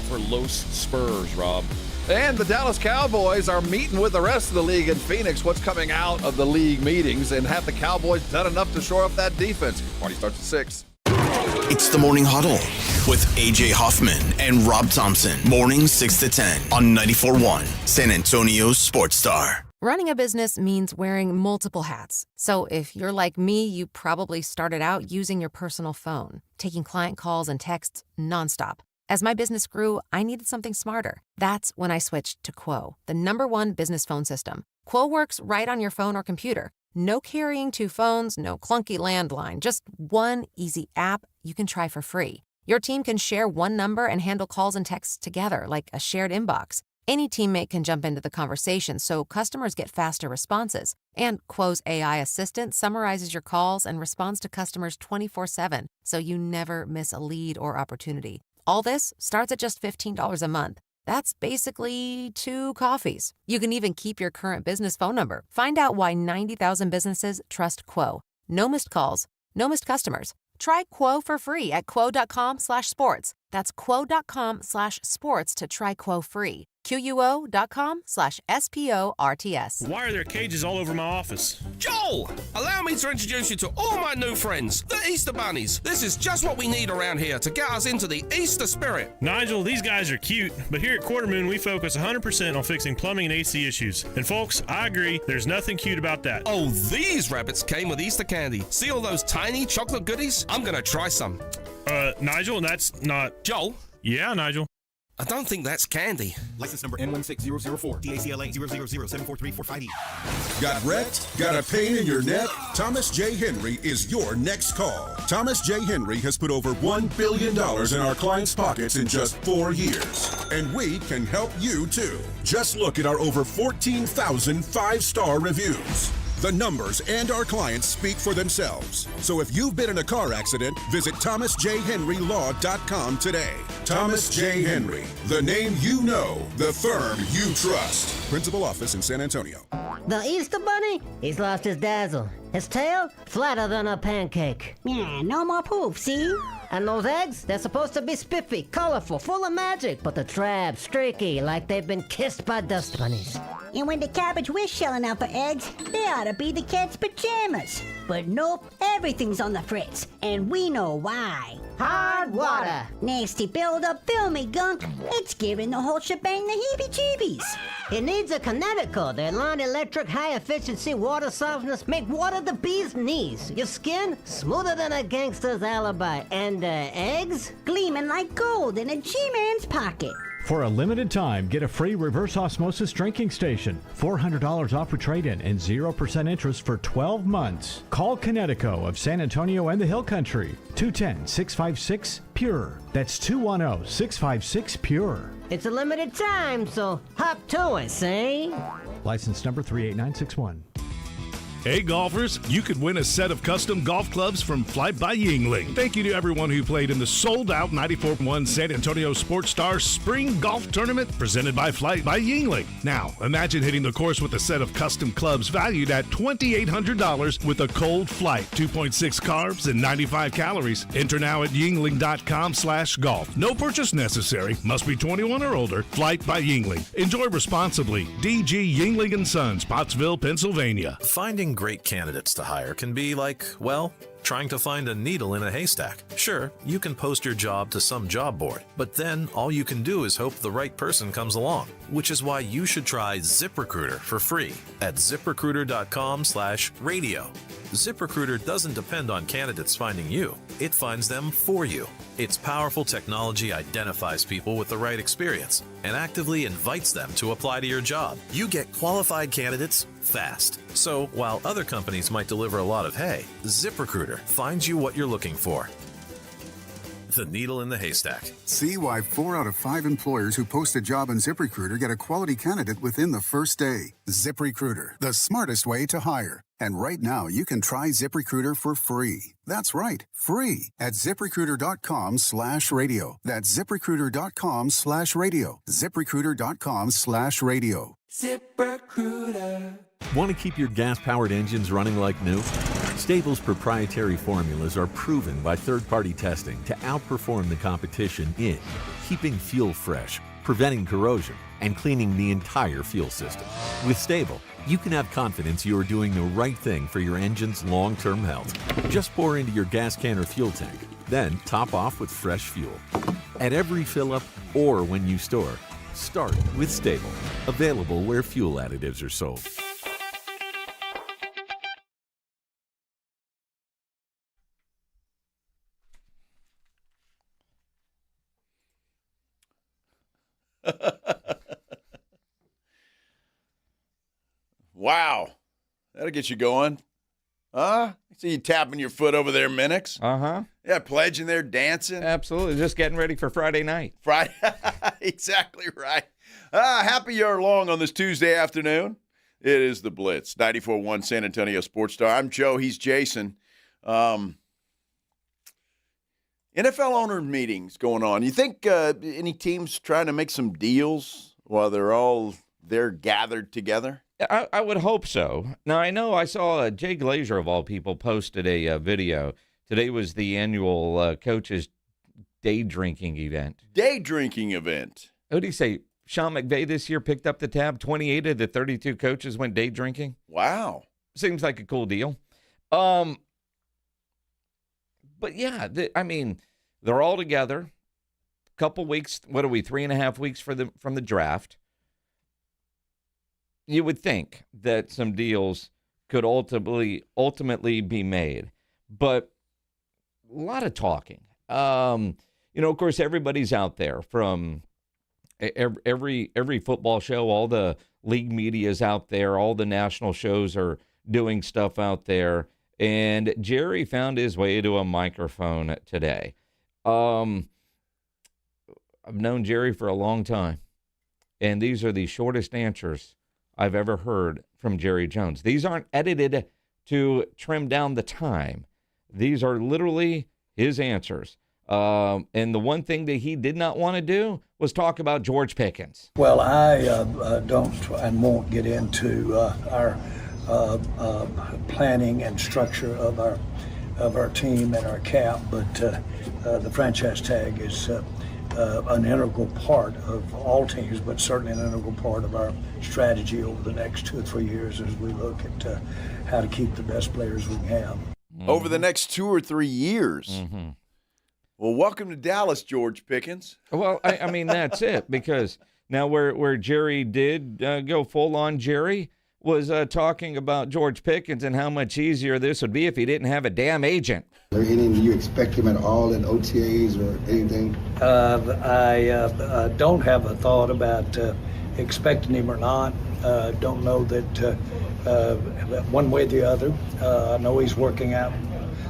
for Los Spurs, Rob. And the Dallas Cowboys are meeting with the rest of the league in Phoenix. What's coming out of the league meetings, and have the Cowboys done enough to shore up that defense? Party starts at 6. It's the Morning Huddle with A.J. Hoffman and Rob Thompson. Mornings 6 to 10 on 94.1 San Antonio Sports Star. Running a business means wearing multiple hats. So if you're like me, you probably started out using your personal phone, taking client calls and texts nonstop. As my business grew, I needed something smarter. That's when I switched to Quo, the #1 business phone system. Quo works right on your phone or computer. No carrying 2 phones, no clunky landline, just one easy app you can try for free. Your team can share one number and handle calls and texts together like a shared inbox. Any teammate can jump into the conversation, so customers get faster responses. And Quo's AI assistant summarizes your calls and responds to customers 24/7, so you never miss a lead or opportunity. All this starts at just $15 a month. That's basically 2 coffees. You can even keep your current business phone number. Find out why 90,000 businesses trust Quo. No missed calls, no missed customers. Try Quo for free at quo.com/sports. That's quo.com/sports to try Quo free. QUO.com/SPORTS. Why are there cages all over my office? Joel, allow me to introduce you to all my new friends, the Easter Bunnies. This is just what we need around here to get us into the Easter spirit. Nigel, these guys are cute, but here at Quarter Moon, we focus 100% on fixing plumbing and AC issues. And folks, I agree, there's nothing cute about that. Oh, these rabbits came with Easter candy. See all those tiny chocolate goodies? I'm gonna try some. Nigel, that's not... Joel? Yeah, Nigel. I don't think that's candy. License number N16004, DACLA 000743458. Got wrecked? Got a pain in your neck? Thomas J. Henry is your next call. Thomas J. Henry has put over $1 billion in our clients' pockets in just 4 years. And we can help you too. Just look at our over 14,000 5-star reviews. The numbers and our clients speak for themselves. So if you've been in a car accident, visit ThomasJHenryLaw.com today. Thomas J. Henry, the name you know, the firm you trust. Principal office in San Antonio. The Easter Bunny? He's lost his dazzle. His tail? Flatter than a pancake. Yeah, no more poof, see? And those eggs? They're supposed to be spiffy, colorful, full of magic, but the trap, streaky, like they've been kissed by dust bunnies. And when the cabbage we're shelling out for eggs, they ought to be the cat's pajamas. But nope, everything's on the fritz, and we know why. Hard water. Nasty buildup, filmy gunk. It's giving the whole shebang the heebie-jeebies. It needs a Connecticut. Their non-electric, high-efficiency water softness make water the bee's knees. Your skin, smoother than a gangster's alibi. And eggs? Gleaming like gold in a G-Man's pocket. For a limited time, get a free reverse osmosis drinking station, $400 off for trade-in, and 0% interest for 12 months. Call Connecticut of San Antonio and the Hill Country, 210-656-PURE. That's 210-656-PURE. It's a limited time, so hop to it, see? License number 38961. Hey golfers, you could win a set of custom golf clubs from Flight by Yingling. Thank you to everyone who played in the sold-out 94.1 San Antonio Sports Star Spring Golf Tournament presented by Flight by Yingling. Now, imagine hitting the course with a set of custom clubs valued at $2,800 with a cold flight, 2.6 carbs, and 95 calories. Enter now at yingling.com/golf. No purchase necessary. Must be 21 or older. Flight by Yingling. Enjoy responsibly. DG Yingling & Sons, Pottsville, Pennsylvania. Finding great candidates to hire can be like, well, trying to find a needle in a haystack. Sure, you can post your job to some job board, but then all you can do is hope the right person comes along, which is why you should try ZipRecruiter for free at ZipRecruiter.com/radio. ZipRecruiter doesn't depend on candidates finding you. It finds them for you. Its powerful technology identifies people with the right experience and actively invites them to apply to your job. You get qualified candidates fast. So while other companies might deliver a lot of hay, ZipRecruiter finds you what you're looking for. The needle in the haystack. See why 4 out of 5 employers who post a job on ZipRecruiter get a quality candidate within the first day. ZipRecruiter, the smartest way to hire. And right now, you can try ZipRecruiter for free. That's right, free at ZipRecruiter.com/radio. That's ZipRecruiter.com/radio. ZipRecruiter.com/radio. ZipRecruiter. Want to keep your gas-powered engines running like new? Stable's proprietary formulas are proven by third-party testing to outperform the competition in keeping fuel fresh, preventing corrosion, and cleaning the entire fuel system. With Stable, you can have confidence you are doing the right thing for your engine's long-term health. Just pour into your gas can or fuel tank, then top off with fresh fuel. At every fill-up or when you store, start with Stable. Available where fuel additives are sold. Wow. That'll get you going. Huh? I see you tapping your foot over there, Minix. Uh-huh. Yeah, pledging there, dancing. Absolutely. Just getting ready for Friday night. Friday. Exactly right. Happy you're along on this Tuesday afternoon. It is the Blitz, 94.1 San Antonio Sports Star. I'm Joe. He's Jason. NFL owner meetings going on. You think any teams trying to make some deals while they're all there gathered together? I would hope so. Now, I know I saw Jay Glazer, of all people, posted a video. Today was the annual coaches' day drinking event. Day drinking event. What did he say? Sean McVay this year picked up the tab. 28 of the 32 coaches went day drinking. Wow. Seems like a cool deal. But, yeah, they're all together. A couple weeks. What are we, 3.5 weeks from the draft? You would think that some deals could ultimately be made, but a lot of talking. Of course, everybody's out there from every football show. All the league media is out there. All the national shows are doing stuff out there. And Jerry found his way to a microphone today. I've known Jerry for a long time, and these are the shortest answers I've ever heard from Jerry Jones. These aren't edited to trim down the time. These are literally his answers. And the one thing that he did not want to do was talk about George Pickens. Well, I don't and won't get into our planning and structure of our team and our cap, but the franchise tag is an integral part of all teams, but certainly an integral part of our strategy over the next 2 or 3 years as we look at how to keep the best players we can have. Over the next 2 or 3 years. Mm-hmm. Well, welcome to Dallas, George Pickens. Well, I mean, that's it, because now where Jerry did go full-on Jerry was talking about George Pickens and how much easier this would be if he didn't have a damn agent. Are there any you expect him at all in OTAs or anything? I don't have a thought about expecting him or not. Don't know that one way or the other. I know he's working out,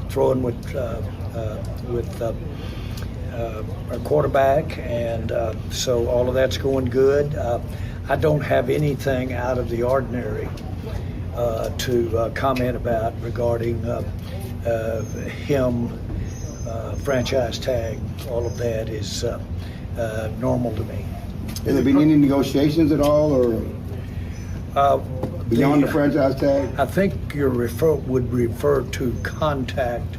throwing with our quarterback, and so all of that's going good. I don't have anything out of the ordinary to comment about regarding him, franchise tag. All of that is normal to me. Has there been any negotiations at all, or beyond the franchise tag? I think your would refer to contact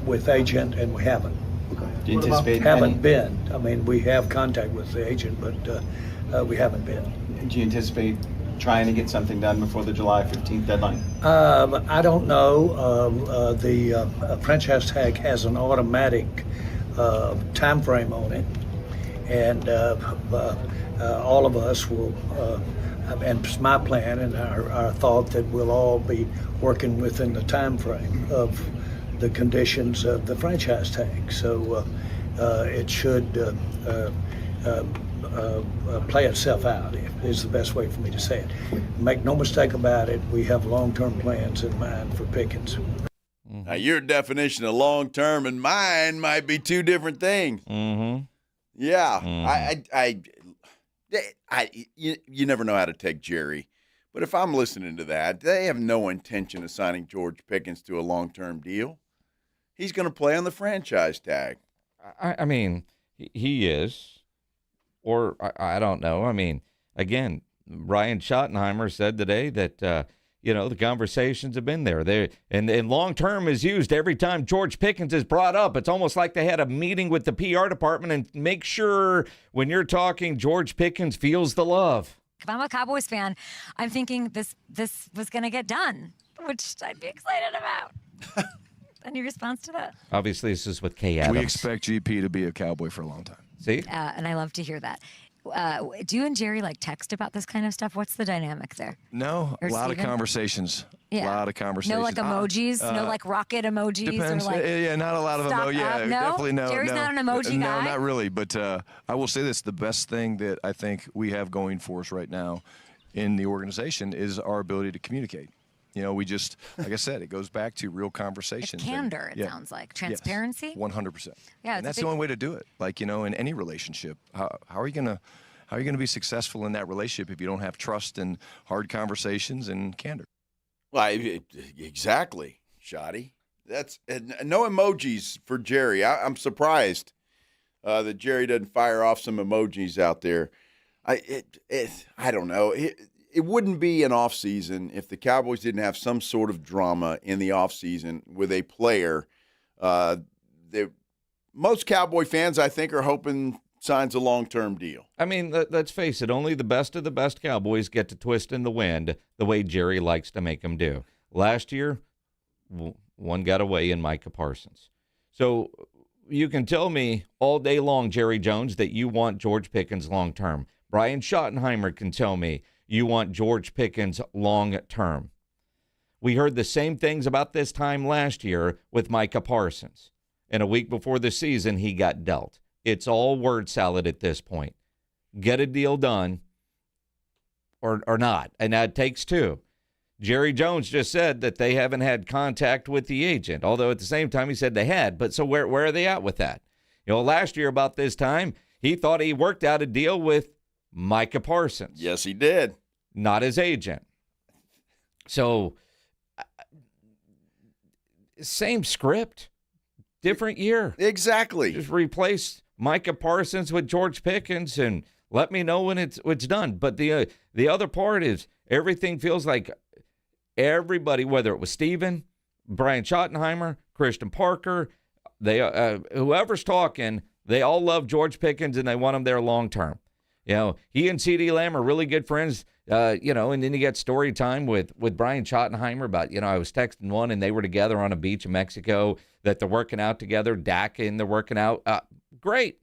with agent, and we haven't. Do you anticipate haven't been. I mean, we have contact with the agent, but we haven't been. Do you anticipate trying to get something done before the July 15th deadline? I don't know. The franchise tag has an automatic time frame on it, and all of us will, and it's my plan and our thought that we'll all be working within the time frame of the conditions of the franchise tag. So it should play itself out, is the best way for me to say it. Make no mistake about it, we have long-term plans in mind for Pickens. Now, your definition of long-term and mine might be two different things. Mm-hmm. Yeah. Mm-hmm. You never know how to take Jerry. But if I'm listening to that, they have no intention of signing George Pickens to a long-term deal. He's going to play on the franchise tag. I mean, he is. Or I don't know. I mean, again, Ryan Schottenheimer said today that, the conversations have been there. And long-term is used every time George Pickens is brought up. It's almost like they had a meeting with the PR department and make sure when you're talking, George Pickens feels the love. If I'm a Cowboys fan, I'm thinking this was going to get done, which I'd be excited about. Any response to that? Obviously, this is with Kay Adams. We expect GP to be a Cowboy for a long time. See? And I love to hear that. Do you and Jerry text about this kind of stuff? What's the dynamic there? No, Or a lot Steven? of conversations. Yeah. A lot of conversations. No emojis? No rocket emojis? Depends. Or yeah, not a lot of stock emojis. Yeah, up? No? definitely no. Jerry's no. not an emoji No, guy? not really. But I will say this: the best thing that I think we have going for us right now in the organization is our ability to communicate. We just, like I said, it goes back to real conversations. It's candor, it sounds like. Transparency? 100%. Yeah, and that's the only way to do it. In any relationship, how are you gonna be successful in that relationship if you don't have trust and hard conversations and candor? Well, exactly, Shotty. That's no emojis for Jerry. I'm surprised that Jerry doesn't fire off some emojis out there. I don't know. It wouldn't be an off season if the Cowboys didn't have some sort of drama in the off season with a player. Most Cowboy fans, I think, are hoping signs a long-term deal. I mean, let's face it, only the best of the best Cowboys get to twist in the wind the way Jerry likes to make them do. Last year, one got away in Micah Parsons. So you can tell me all day long, Jerry Jones, that you want George Pickens long-term. Brian Schottenheimer can tell me you want George Pickens long-term. We heard the same things about this time last year with Micah Parsons. And a week before the season, he got dealt. It's all word salad at this point. Get a deal done or not. And that takes two. Jerry Jones just said that they haven't had contact with the agent, although at the same time he said they had. But so where are they at with that? Last year about this time, he thought he worked out a deal with Micah Parsons. Yes, he did. Not his agent. So, same script, different year. Exactly. Just replace Micah Parsons with George Pickens and let me know when it's done. But the other part is everything feels like everybody, whether it was Steven, Brian Schottenheimer, Christian Parker, they whoever's talking, they all love George Pickens and they want him there long term. He and CeeDee Lamb are really good friends, and then you get story time with Brian Schottenheimer about, I was texting one and they were together on a beach in Mexico, that they're working out together, Dak and they're working out. Great.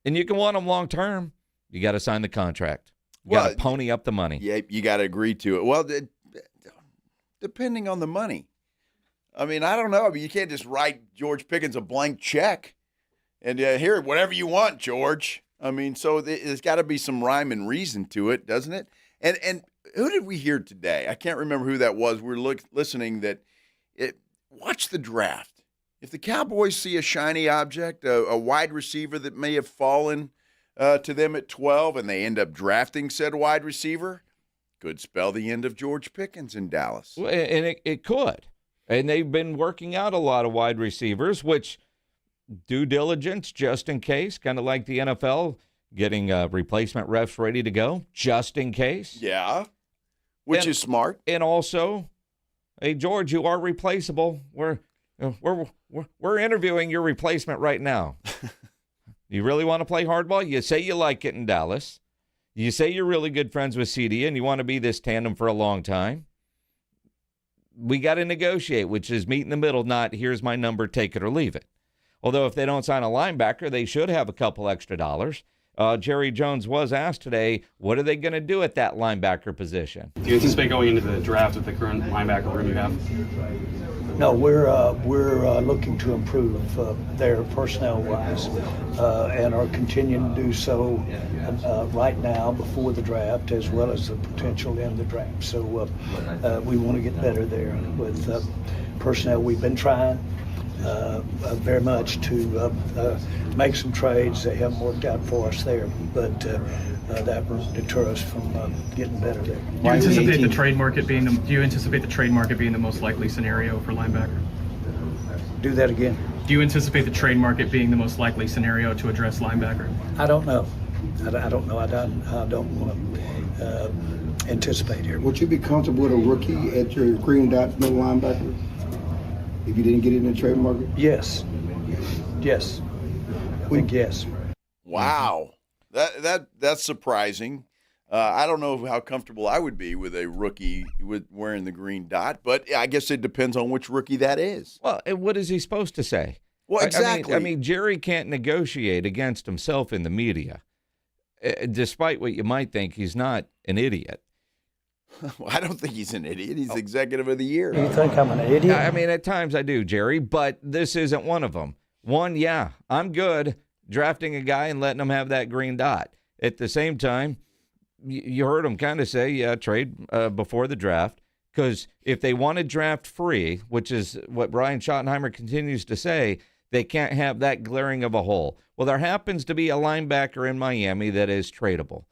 And you can want them long term. You got to sign the contract. You got to pony up the money. Yeah, you got to agree to it. Well, depending on the money. I mean, I don't know. I mean, you can't just write George Pickens a blank check and here, whatever you want, George. I mean, so there's got to be some rhyme and reason to it, doesn't it? And who did we hear today? I can't remember who that was. We were listening that watch the draft. If the Cowboys see a shiny object, a wide receiver that may have fallen to them at 12, and they end up drafting said wide receiver, Could spell the end of George Pickens in Dallas. And it could. And they've been working out a lot of wide receivers, which due diligence just in case, kind of like the NFL, getting replacement refs ready to go just in case. Yeah, which is smart. And also, hey, George, you are replaceable. We're interviewing your replacement right now. You really want to play hardball? You say you like it in Dallas. You say you're really good friends with CD and you want to be this tandem for a long time. We got to negotiate, which is meet in the middle, not here's my number, take it or leave it. Although if they don't sign a linebacker, they should have a couple extra dollars. Jerry Jones was asked today, what are they going to do at that linebacker position? Do you anticipate going into the draft with the current linebacker room you have? No, we're looking to improve their personnel-wise and are continuing to do so right now before the draft, as well as the potential in the draft. So we want to get better there with personnel. We've been trying very much to make some trades. They haven't worked out for us there, but that will deter us from getting better there. Do you anticipate the trade market being the most likely scenario for linebacker? Do that again. Do you anticipate the trade market being the most likely scenario to address linebacker? I don't know. I don't know. I don't want to anticipate here. Would you be comfortable with a rookie at your green dot middle linebacker if you didn't get it in the trade market? Yes. Yes. I think yes. Wow. That's surprising. I don't know how comfortable I would be with a rookie with wearing the green dot, but I guess it depends on which rookie that is. Well, what is he supposed to say? Well, exactly. I mean, Jerry can't negotiate against himself in the media. Despite what you might think, he's not an idiot. Well, I don't think he's an idiot. He's executive of the year. You think I'm an idiot? I mean, at times I do, Jerry, but this isn't one of them. One, yeah, I'm good drafting a guy and letting him have that green dot. At the same time, you heard him kind of say, yeah, trade before the draft, because if they want to draft free, which is what Brian Schottenheimer continues to say, they can't have that glaring of a hole. Well, there happens to be a linebacker in Miami that is tradable.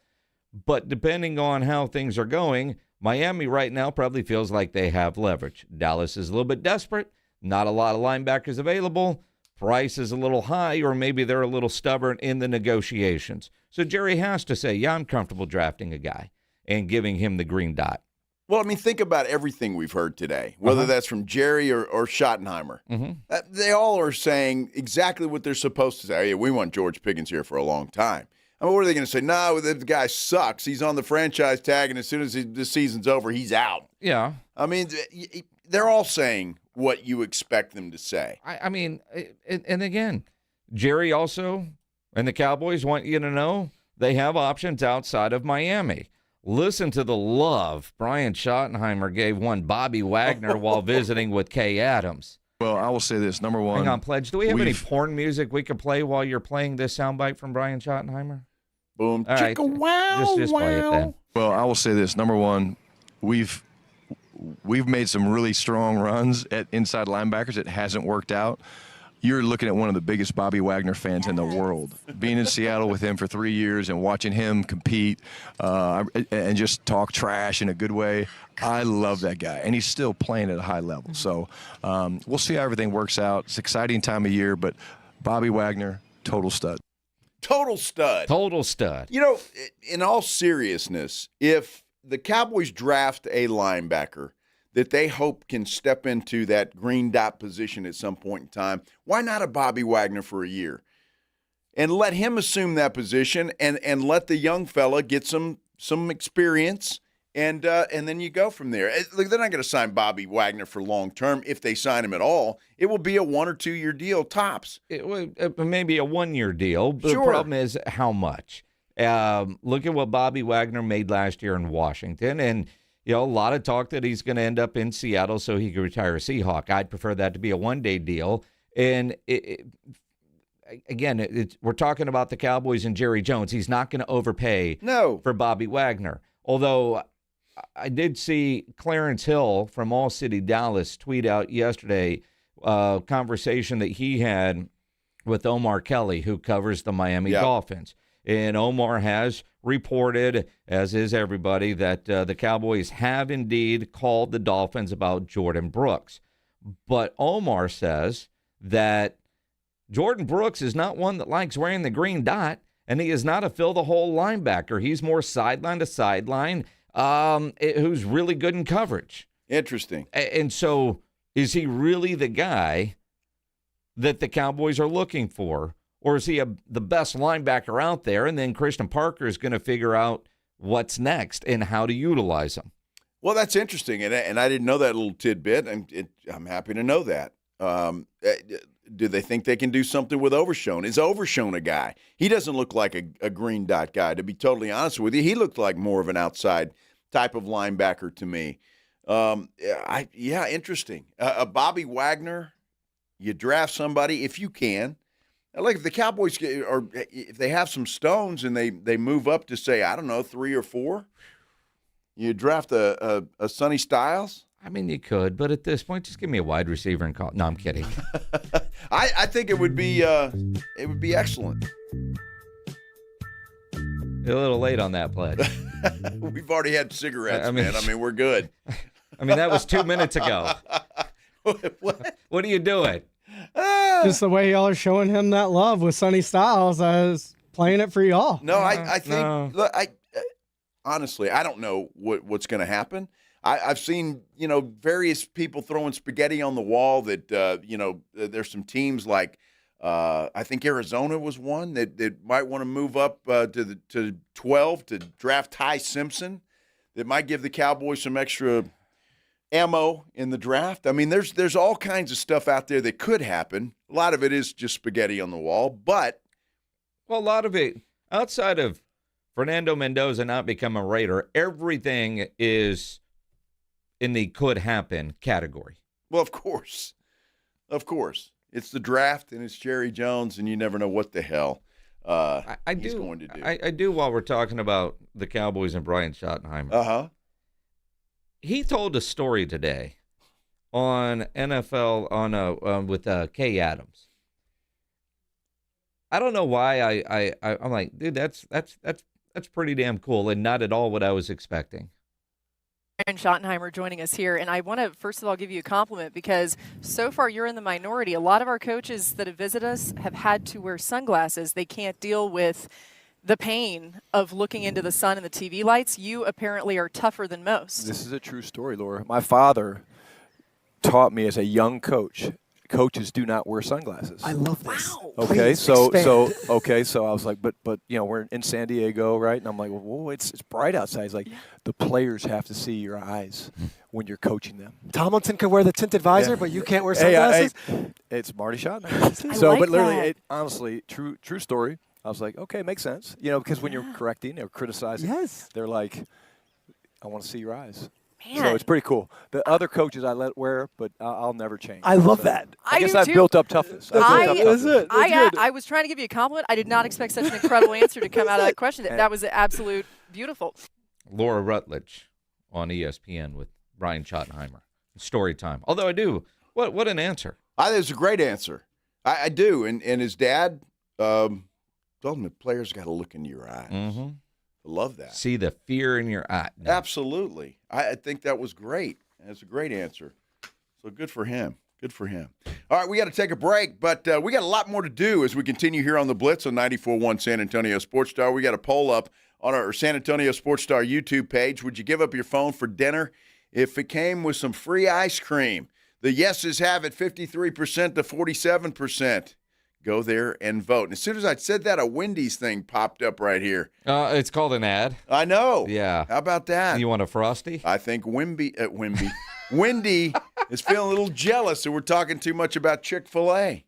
But depending on how things are going, Miami right now probably feels like they have leverage. Dallas is a little bit desperate. Not a lot of linebackers available. Price is a little high, or maybe they're a little stubborn in the negotiations. So Jerry has to say, yeah, I'm comfortable drafting a guy and giving him the green dot. Well, I mean, think about everything we've heard today, whether that's from Jerry or Schottenheimer. Mm-hmm. They all are saying exactly what they're supposed to say. Oh, yeah, we want George Pickens here for a long time. I mean, what are they going to say? No, the guy sucks. He's on the franchise tag, and as soon as the season's over, he's out. Yeah. I mean, they're all saying what you expect them to say. I mean, and again, Jerry also and the Cowboys want you to know they have options outside of Miami. Listen to the love Brian Schottenheimer gave one Bobby Wagner while visiting with Kay Adams. Well, I will say this. Number one. Hang on, Pledge. Do we have any porn music we could play while you're playing this soundbite from Brian Schottenheimer? Boom. All right. Wow. Just play it then. Well, I will say this. Number one, we've made some really strong runs at inside linebackers. It hasn't worked out. You're looking at one of the biggest Bobby Wagner fans in the world. Being in Seattle with him for 3 years and watching him compete and just talk trash in a good way, I love that guy. And he's still playing at a high level. So we'll see how everything works out. It's an exciting time of year, but Bobby Wagner, total stud. Total stud. Total stud. You know, in all seriousness, if the Cowboys draft a linebacker that they hope can step into that green dot position at some point in time, why not a Bobby Wagner for a year? And let him assume that position and let the young fella get some experience, and then you go from there. They're not going to sign Bobby Wagner for long term if they sign him at all. It will be a 1 or 2 year deal tops. It may be a 1 year deal, but Sure. The problem is how much. Look at what Bobby Wagner made last year in Washington, and a lot of talk that he's going to end up in Seattle so he could retire a Seahawk. I'd prefer that to be a one-day deal. And we're talking about the Cowboys and Jerry Jones. He's not going to overpay for Bobby Wagner. Although I did see Clarence Hill from All City Dallas tweet out yesterday a conversation that he had with Omar Kelly, who covers the Miami Dolphins. And Omar has reported, as is everybody, that the Cowboys have indeed called the Dolphins about Jordan Brooks. But Omar says that Jordan Brooks is not one that likes wearing the green dot, and he is not a fill-the-hole linebacker. He's more sideline to sideline, who's really good in coverage. Interesting. And so is he really the guy that the Cowboys are looking for? Or is he the best linebacker out there, and then Christian Parker is going to figure out what's next and how to utilize him? Well, that's interesting, and I didn't know that little tidbit, and I'm happy to know that. Do they think they can do something with Overshown? Is Overshown a guy? He doesn't look like a green dot guy, to be totally honest with you. He looked like more of an outside type of linebacker to me. Interesting. Bobby Wagner, you draft somebody if you can. Like if the Cowboys or if they have some stones and they move up to say, I don't know, 3 or 4, you draft a Sonny Styles. I mean, you could, but at this point, just give me a wide receiver and call. No, I'm kidding. I think it would be excellent. You're a little late on that pledge. We've already had cigarettes, man. I mean, we're good. I mean, that was 2 minutes ago. What are you doing? Just the way y'all are showing him that love with Sonny Styles, I was playing it for y'all. No, I think. No. Look, honestly, I don't know what's going to happen. I've seen, various people throwing spaghetti on the wall that, there's some teams like, I think Arizona was one that might want to move up to 12 to draft Ty Simpson. That might give the Cowboys some extra ammo in the draft. I mean, there's all kinds of stuff out there that could happen. A lot of it is just spaghetti on the wall, but. Well, a lot of it, outside of Fernando Mendoza not become a Raider, everything is in the could happen category. Well, of course. It's the draft, and it's Jerry Jones, and you never know what the hell he's going to do. I do while we're talking about the Cowboys and Brian Schottenheimer. Uh-huh. He told a story today on NFL with Kay Adams. I don't know why I'm like, dude, that's pretty damn cool and not at all what I was expecting. Brian Schottenheimer joining us here, and I want to first of all give you a compliment because so far you're in the minority. A lot of our coaches that have visited us have had to wear sunglasses. They can't deal with the pain of looking into the sun and the TV lights. You apparently are tougher than most. This is a true story, Laura. My father taught me as a young coach, coaches do not wear sunglasses. I love this. Wow. Okay, so I was like, but we're in San Diego, right? And I'm like, well, it's bright outside. He's like, the players have to see your eyes when you're coaching them. Tomlinson can wear the tinted visor, but you can't wear sunglasses. It's Marty Schottenheimer. But literally, honestly, true story. I was like, okay, makes sense. Because when you're correcting or criticizing, they're like, I want to see your eyes. Man. So it's pretty cool. The other coaches I let wear, but I'll never change. I love that. I guess do I've too. built up toughness. I was trying to give you a compliment. I did not expect such an incredible answer to come out of that question. That was absolute beautiful. Laura Rutledge on ESPN with Brian Schottenheimer. Story time. Although I do. What an answer. I think it's a great answer. I do. And his dad told him the players got to look into your eyes. Mm-hmm. I love that. See the fear in your eye. No. Absolutely. I think that was great. That's a great answer. So good for him. Good for him. All right, we got to take a break, but we got a lot more to do as we continue here on the Blitz on 94.1 San Antonio Sports Star. We got a poll up on our San Antonio Sports Star YouTube page. Would you give up your phone for dinner if it came with some free ice cream? The yeses have it 53% to 47%. Go there and vote. And as soon as I said that, a Wendy's thing popped up right here. It's called an ad. I know. Yeah. How about that? You want a Frosty? I think Wendy is feeling a little jealous that we're talking too much about Chick-fil-A.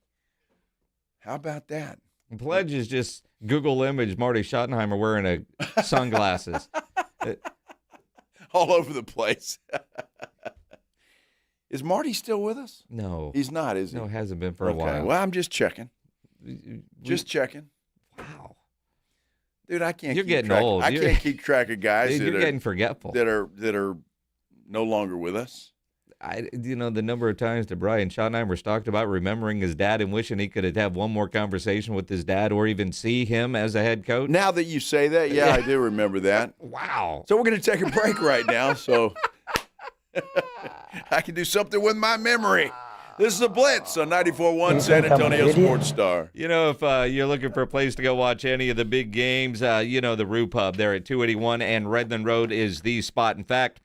How about that? Pledge is just Google image Marty Schottenheimer wearing sunglasses. All over the place. Is Marty still with us? No. He's not, is he? No, hasn't been for a while. Well, I'm just checking. Just checking. Wow. Dude, I can't You're keep getting track. old. I can't keep track of guys Dude, you're getting forgetful. that are no longer with us. the number of times that Brian Schottenheimer's talked about remembering his dad and wishing he could have one more conversation with his dad or even see him as a head coach. Now that you say that, yeah, I do remember that. Wow. So we're going to take a break right now, so I can do something with my memory. This is the Blitz on 94.1 San Antonio Sports Star. If you're looking for a place to go watch any of the big games, the Rue Pub there at 281 and Redland Road is the spot. In fact,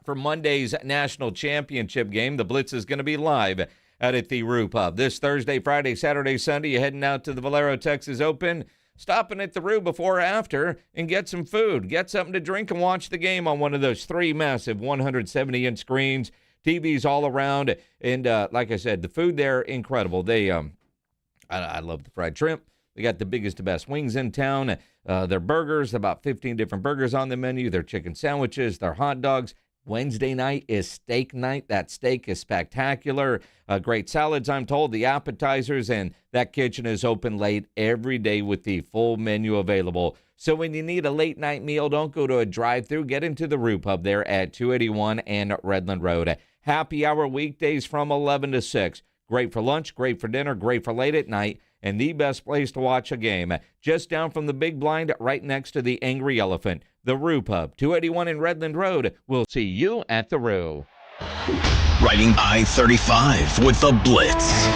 for Monday's national championship game, the Blitz is going to be live out at the Rue Pub. This Thursday, Friday, Saturday, Sunday, you're heading out to the Valero Texas Open, stopping at the Rue before or after, and get some food, get something to drink, and watch the game on one of those 3 massive 170-inch screens. TVs all around, and like I said, the food there, incredible. They, I love the fried shrimp. They got the biggest, the best wings in town. Their burgers, about 15 different burgers on the menu. Their chicken sandwiches, their hot dogs. Wednesday night is steak night. That steak is spectacular. Great salads, I'm told, the appetizers, and that kitchen is open late every day with the full menu available. So when you need a late-night meal, don't go to a drive-thru. Get into the Rue Pub there at 281 and Redland Road. Happy hour weekdays from 11 to 6. Great for lunch, great for dinner, great for late at night, and the best place to watch a game. Just down from the big blind, right next to the Angry Elephant. The Rue Pub, 281 in Redland Road. We'll see you at the Rue. Riding I-35 with the Blitz.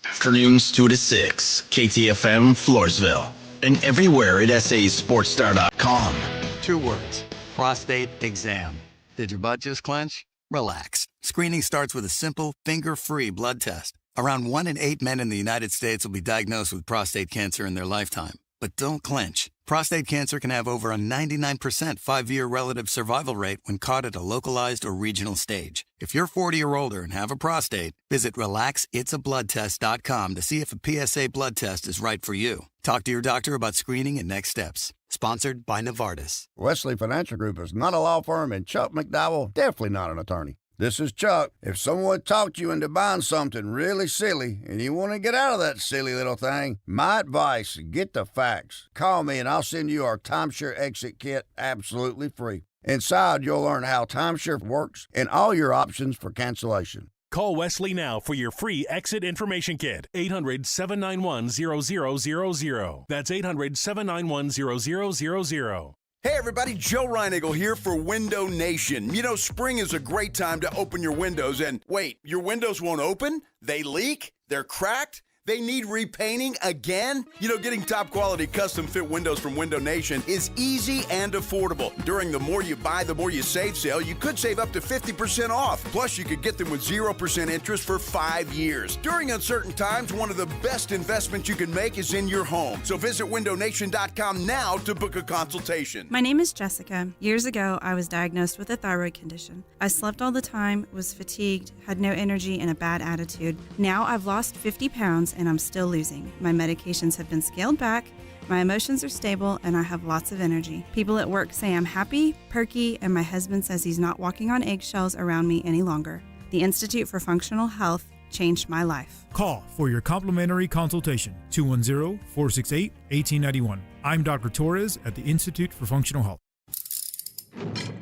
Afternoons 2 to 6, KTFM Floresville, and everywhere at sasportstar.com. 2 words, prostate exam. Did your butt just clench? Relax. Screening starts with a simple, finger-free blood test. Around 1 in 8 men in the United States will be diagnosed with prostate cancer in their lifetime. But don't clench. Prostate cancer can have over a 99% 5-year relative survival rate when caught at a localized or regional stage. If you're 40 or older and have a prostate, visit RelaxIt'sABloodTest.com to see if a PSA blood test is right for you. Talk to your doctor about screening and next steps. Sponsored by Novartis. Wesley Financial Group is not a law firm, and Chuck McDowell definitely not an attorney. This is Chuck. If someone talked you into buying something really silly and you want to get out of that silly little thing, my advice, get the facts. Call me and I'll send you our timeshare exit kit absolutely free. Inside, you'll learn how timeshare works and all your options for cancellation. Call Wesley now for your free exit information kit. 800-791-0000. That's 800-791-0000. Hey everybody, Joe Reinigle here for Window Nation. You know, spring is a great time to open your windows, and wait, your windows won't open? They leak? They're cracked? They need repainting again? You know, getting top quality custom fit windows from Window Nation is easy and affordable. During the More You Buy, the More You Save sale, you could save up to 50% off. Plus, you could get them with 0% interest for 5 years. During uncertain times, one of the best investments you can make is in your home. So visit windownation.com now to book a consultation. My name is Jessica. Years ago, I was diagnosed with a thyroid condition. I slept all the time, was fatigued, had no energy, and a bad attitude. Now I've lost 50 pounds and I'm still losing. My medications have been scaled back, my emotions are stable, and I have lots of energy. People at work say I'm happy, perky, and my husband says he's not walking on eggshells around me any longer. The Institute for Functional Health changed my life. Call for your complimentary consultation, 210-468-1891. I'm Dr. Torres at the Institute for Functional Health.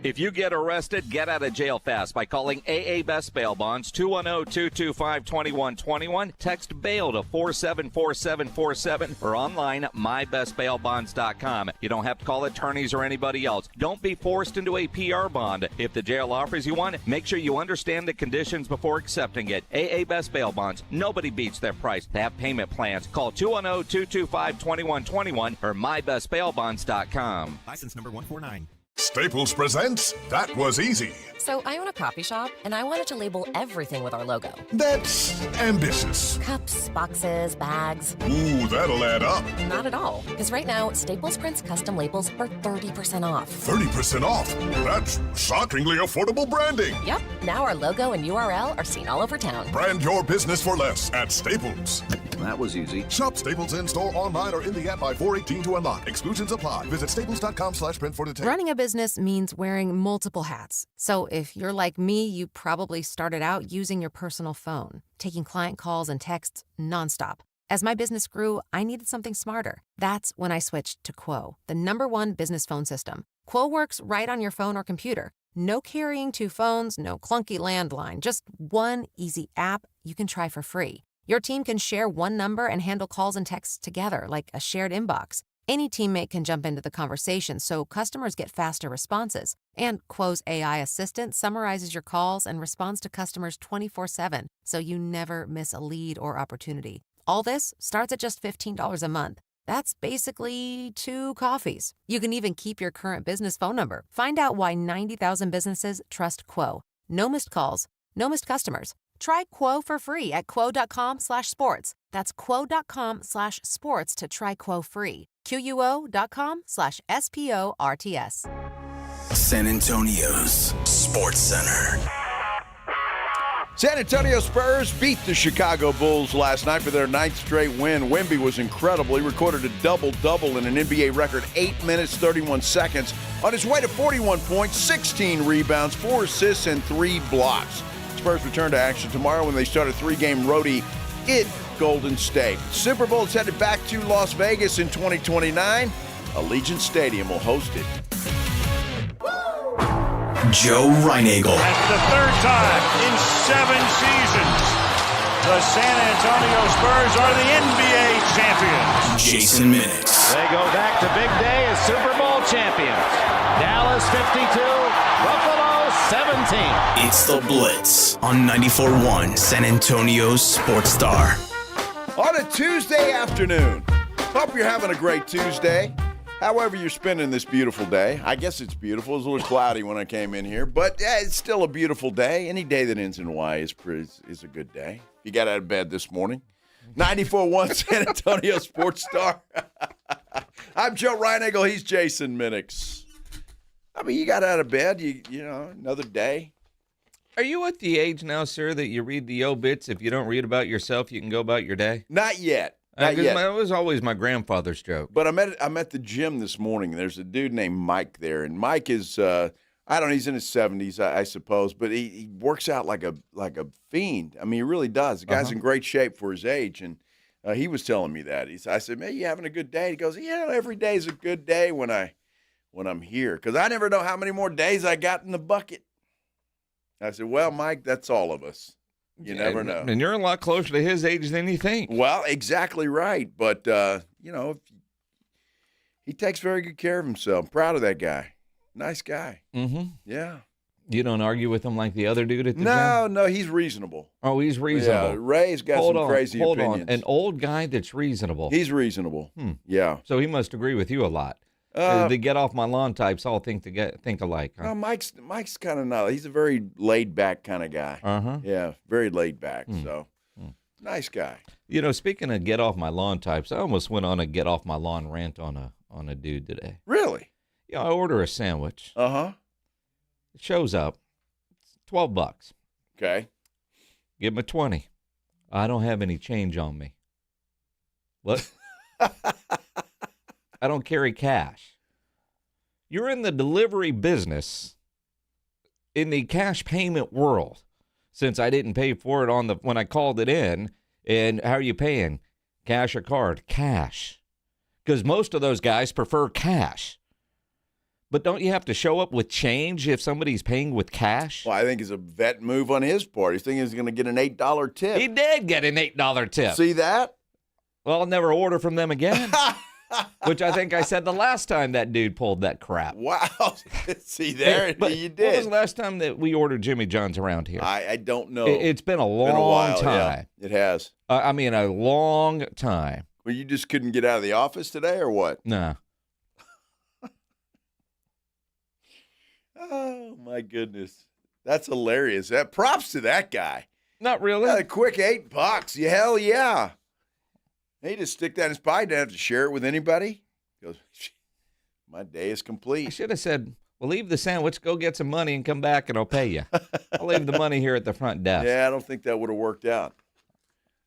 If you get arrested, get out of jail fast by calling AA Best Bail Bonds, 210-225-2121. Text bail to 474747 or online mybestbailbonds.com. You don't have to call attorneys or anybody else. Don't be forced into a PR bond. If the jail offers you one, make sure you understand the conditions before accepting it. AA Best Bail Bonds. Nobody beats their price. They have payment plans. Call 210-225-2121 or mybestbailbonds.com. License number 149. Staples presents That Was Easy. So I own a coffee shop, and I wanted to label everything with our logo. That's ambitious. Cups, boxes, bags. Ooh, that'll add up. Not at all, because right now, Staples prints custom labels for 30% off. 30% off? That's shockingly affordable branding. Yep, now our logo and URL are seen all over town. Brand your business for less at Staples. That was easy. Shop Staples in-store, online, or in the app by 4/18 to unlock. Exclusions apply. Visit staples.com/print for details. Running a business means wearing multiple hats. So if you're like me, you probably started out using your personal phone, taking client calls and texts nonstop. As my business grew, I needed something smarter. That's when I switched to Quo, the #1 business phone system. Quo works right on your phone or computer. No carrying 2 phones, no clunky landline, just one easy app you can try for free. Your team can share one number and handle calls and texts together like a shared inbox. Any teammate can jump into the conversation, so customers get faster responses. And Quo's AI assistant summarizes your calls and responds to customers 24/7, so you never miss a lead or opportunity. All this starts at just $15 a month. That's basically 2 coffees. You can even keep your current business phone number. Find out why 90,000 businesses trust Quo. No missed calls, no missed customers. Try Quo for free at quo.com/sports. That's quo.com/sports to try Quo free. QUO.com/SPORTS. San Antonio's Sports Center. San Antonio Spurs beat the Chicago Bulls last night for their 9th straight win. Wemby was incredible. He recorded a double-double in an NBA record 8 minutes, 31 seconds. On his way to 41 points, 16 rebounds, 4 assists, and 3 blocks. Spurs return to action tomorrow when they start a 3-game roadie in Golden State. Super Bowl is headed back to Las Vegas in 2029. Allegiant Stadium will host it. Joe Reinagel. That's the 3rd time in 7 seasons the San Antonio Spurs are the NBA champions. Jason Minix. They go back to big day as Super Bowl champions. Dallas 52, Buffalo 17. It's the Blitz on 94.1 San Antonio's Sports Star. On a Tuesday afternoon. Hope you're having a great Tuesday. However you're spending this beautiful day. I guess it's beautiful. It was a little cloudy when I came in here, but yeah, it's still a beautiful day. Any day that ends in Y is a good day. If you got out of bed this morning. 94.1 San Antonio Sports Star. I'm Joe Reinagel. He's Jason Minix. I mean, you got out of bed, you know, another day. Are you at the age now, sir, that you read the obits? If you don't read about yourself, you can go about your day? Not yet. Not yet. That was always my grandfather's joke. But I'm at the gym this morning. There's a dude named Mike there, and Mike is I don't know, he's in his 70s, I suppose, but he works out like a fiend. I mean, he really does. The guy's in great shape for his age, and he was telling me that. I said, "Man, you having a good day?" He goes, "Yeah, every day is a good day when I'm here, because I never know how many more days I got in the bucket." I said, "Well, Mike, that's all of us. You never know." And you're a lot closer to his age than you think. Well, exactly right. But, you know, he takes very good care of himself. I'm proud of that guy. Nice guy. Mm-hmm. Yeah. You don't argue with him like the other dude at the gym? No, he's reasonable. Oh, he's reasonable. Yeah, Ray's got some crazy opinions. An old guy that's reasonable. He's reasonable. Yeah. So he must agree with you a lot. The get off my lawn types all think alike. Huh? No, Mike's kind of not. He's a very laid back kind of guy. Yeah, very laid back. So nice guy. You know, speaking of get off my lawn types, I almost went on a get off my lawn rant on a dude today. Really? Yeah, I order a sandwich. It shows up. It's $12. Okay. Give him a 20. I don't have any change on me. What? I don't carry cash. You're in the delivery business, in the cash payment world, since I didn't pay for it when I called it in. And how are you paying? Cash or card? Cash. Because most of those guys prefer cash. But don't you have to show up with change if somebody's paying with cash? Well, I think it's a vet move on his part. He's thinking he's going to get an $8 tip. He did get an $8 tip. See that? Well, I'll never order from them again. Which I think I said the last time that dude pulled that crap. Wow. See there, but you did. When was the last time that we ordered Jimmy John's around here? I don't know. It's been a long time. Yeah, it has. I mean, a long time. Well, you just couldn't get out of the office today or what? Nah. Oh, my goodness. That's hilarious. Props to that guy. Not really. A quick $8. Yeah, hell yeah. He just stick that in his pocket. Didn't have to share it with anybody. He goes, my day is complete. I should have said, well, leave the sandwich, go get some money, and come back, and I'll pay you. I'll leave the money here at the front desk. Yeah, I don't think that would have worked out.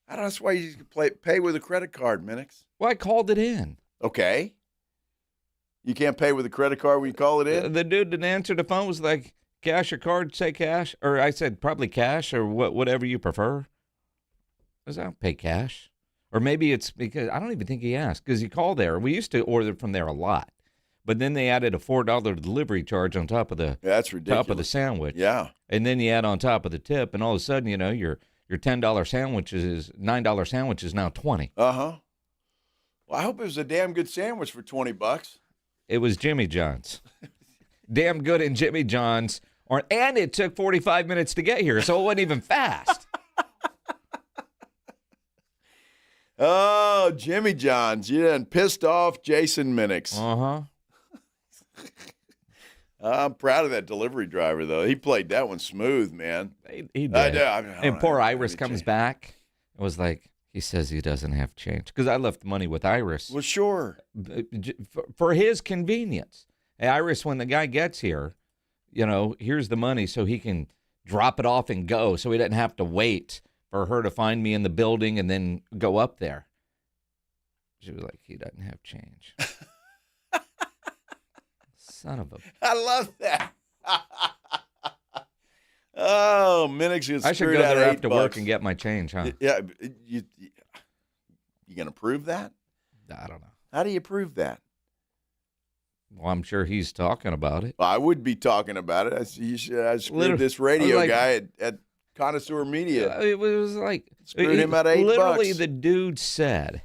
I don't know. That's why you can pay with a credit card, Minix. Well, I called it in. Okay. You can't pay with a credit card when you call it in? The dude didn't answer the phone. Was like, cash or card? Say cash. Or I said probably cash or whatever you prefer. I said, I'll pay cash. Or maybe it's because I don't even think he asked because he called there. We used to order from there a lot, but then they added a $4 delivery charge on top of the that's ridiculous. top of the sandwich. Yeah, and then you add on top of the tip, and all of a sudden, your $10 sandwich is $9 sandwich is now $20. Well, I hope it was a damn good sandwich for $20. It was Jimmy John's. Damn good in Jimmy John's, and it took 45 minutes to get here, so it wasn't even fast. Oh, Jimmy John's. You done pissed off Jason Minix. I'm proud of that delivery driver, though. He played that one smooth, man. He did. And poor Iris comes back. It was like, he says he doesn't have change. Because I left money with Iris. Well, sure. For his convenience. Hey, Iris, when the guy gets here, here's the money so he can drop it off and go so he doesn't have to wait for her to find me in the building and then go up there. She was like, he doesn't have change. Son of a... I love that. Oh, Minix is I should go there after work and get my change, huh? Yeah. You going to prove that? I don't know. How do you prove that? Well, I'm sure he's talking about it. Well, I would be talking about it. I screwed this radio guy at Connoisseur Media. It was like screwed him out of $8. Literally, the dude said,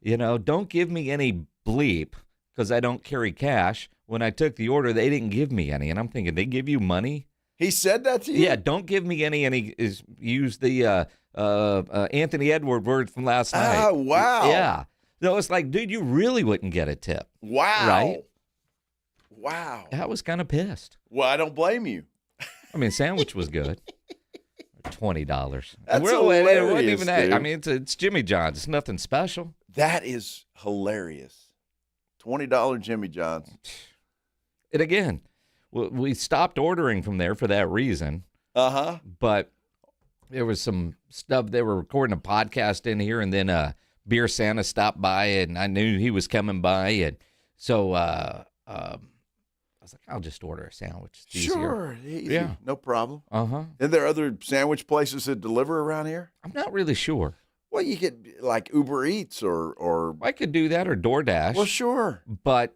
don't give me any bleep because I don't carry cash. When I took the order, they didn't give me any, and I'm thinking, they give you money? He said that to you? Yeah, don't give me any, and he used the Anthony Edward word from last night. Oh, wow. Yeah. So it's like, dude, you really wouldn't get a tip. Wow. Right? Wow. I was kind of pissed. Well, I don't blame you. I mean, sandwich was good. $20. That's hilarious, it wasn't even that. dude. I mean, it's Jimmy John's. It's nothing special. That is hilarious. $20 Jimmy John's. And again, we stopped ordering from there for that reason. But there was some stuff. They were recording a podcast in here, and then Beer Santa stopped by, and I knew he was coming by. And so I was like, I'll just order a sandwich. It's Sure. easier. Easy. Yeah. No problem. Uh-huh. Are there other sandwich places that deliver around here? I'm not really sure. Well, you get like Uber Eats or I could do that or DoorDash. Well, sure. But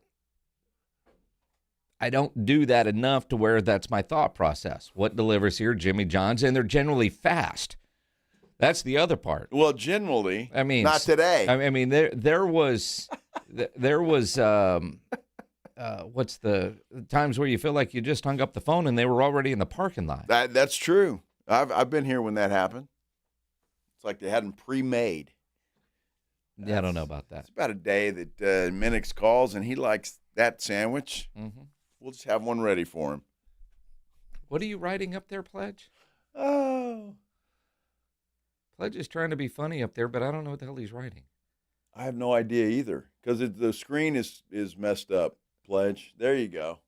I don't do that enough to where that's my thought process. What delivers here? Jimmy John's, and they're generally fast. That's the other part. Well, generally, I mean, not today. I mean, there was what's the times where you feel like you just hung up the phone and they were already in the parking lot. That's true. I've been here when that happened. It's like they had them pre-made. Yeah, I don't know about that. It's about a day that Minix calls and he likes that sandwich. Mm-hmm. We'll just have one ready for him. What are you writing up there, Pledge? Oh. Pledge is trying to be funny up there, but I don't know what the hell he's writing. I have no idea either because the screen is messed up, Pledge. There you go.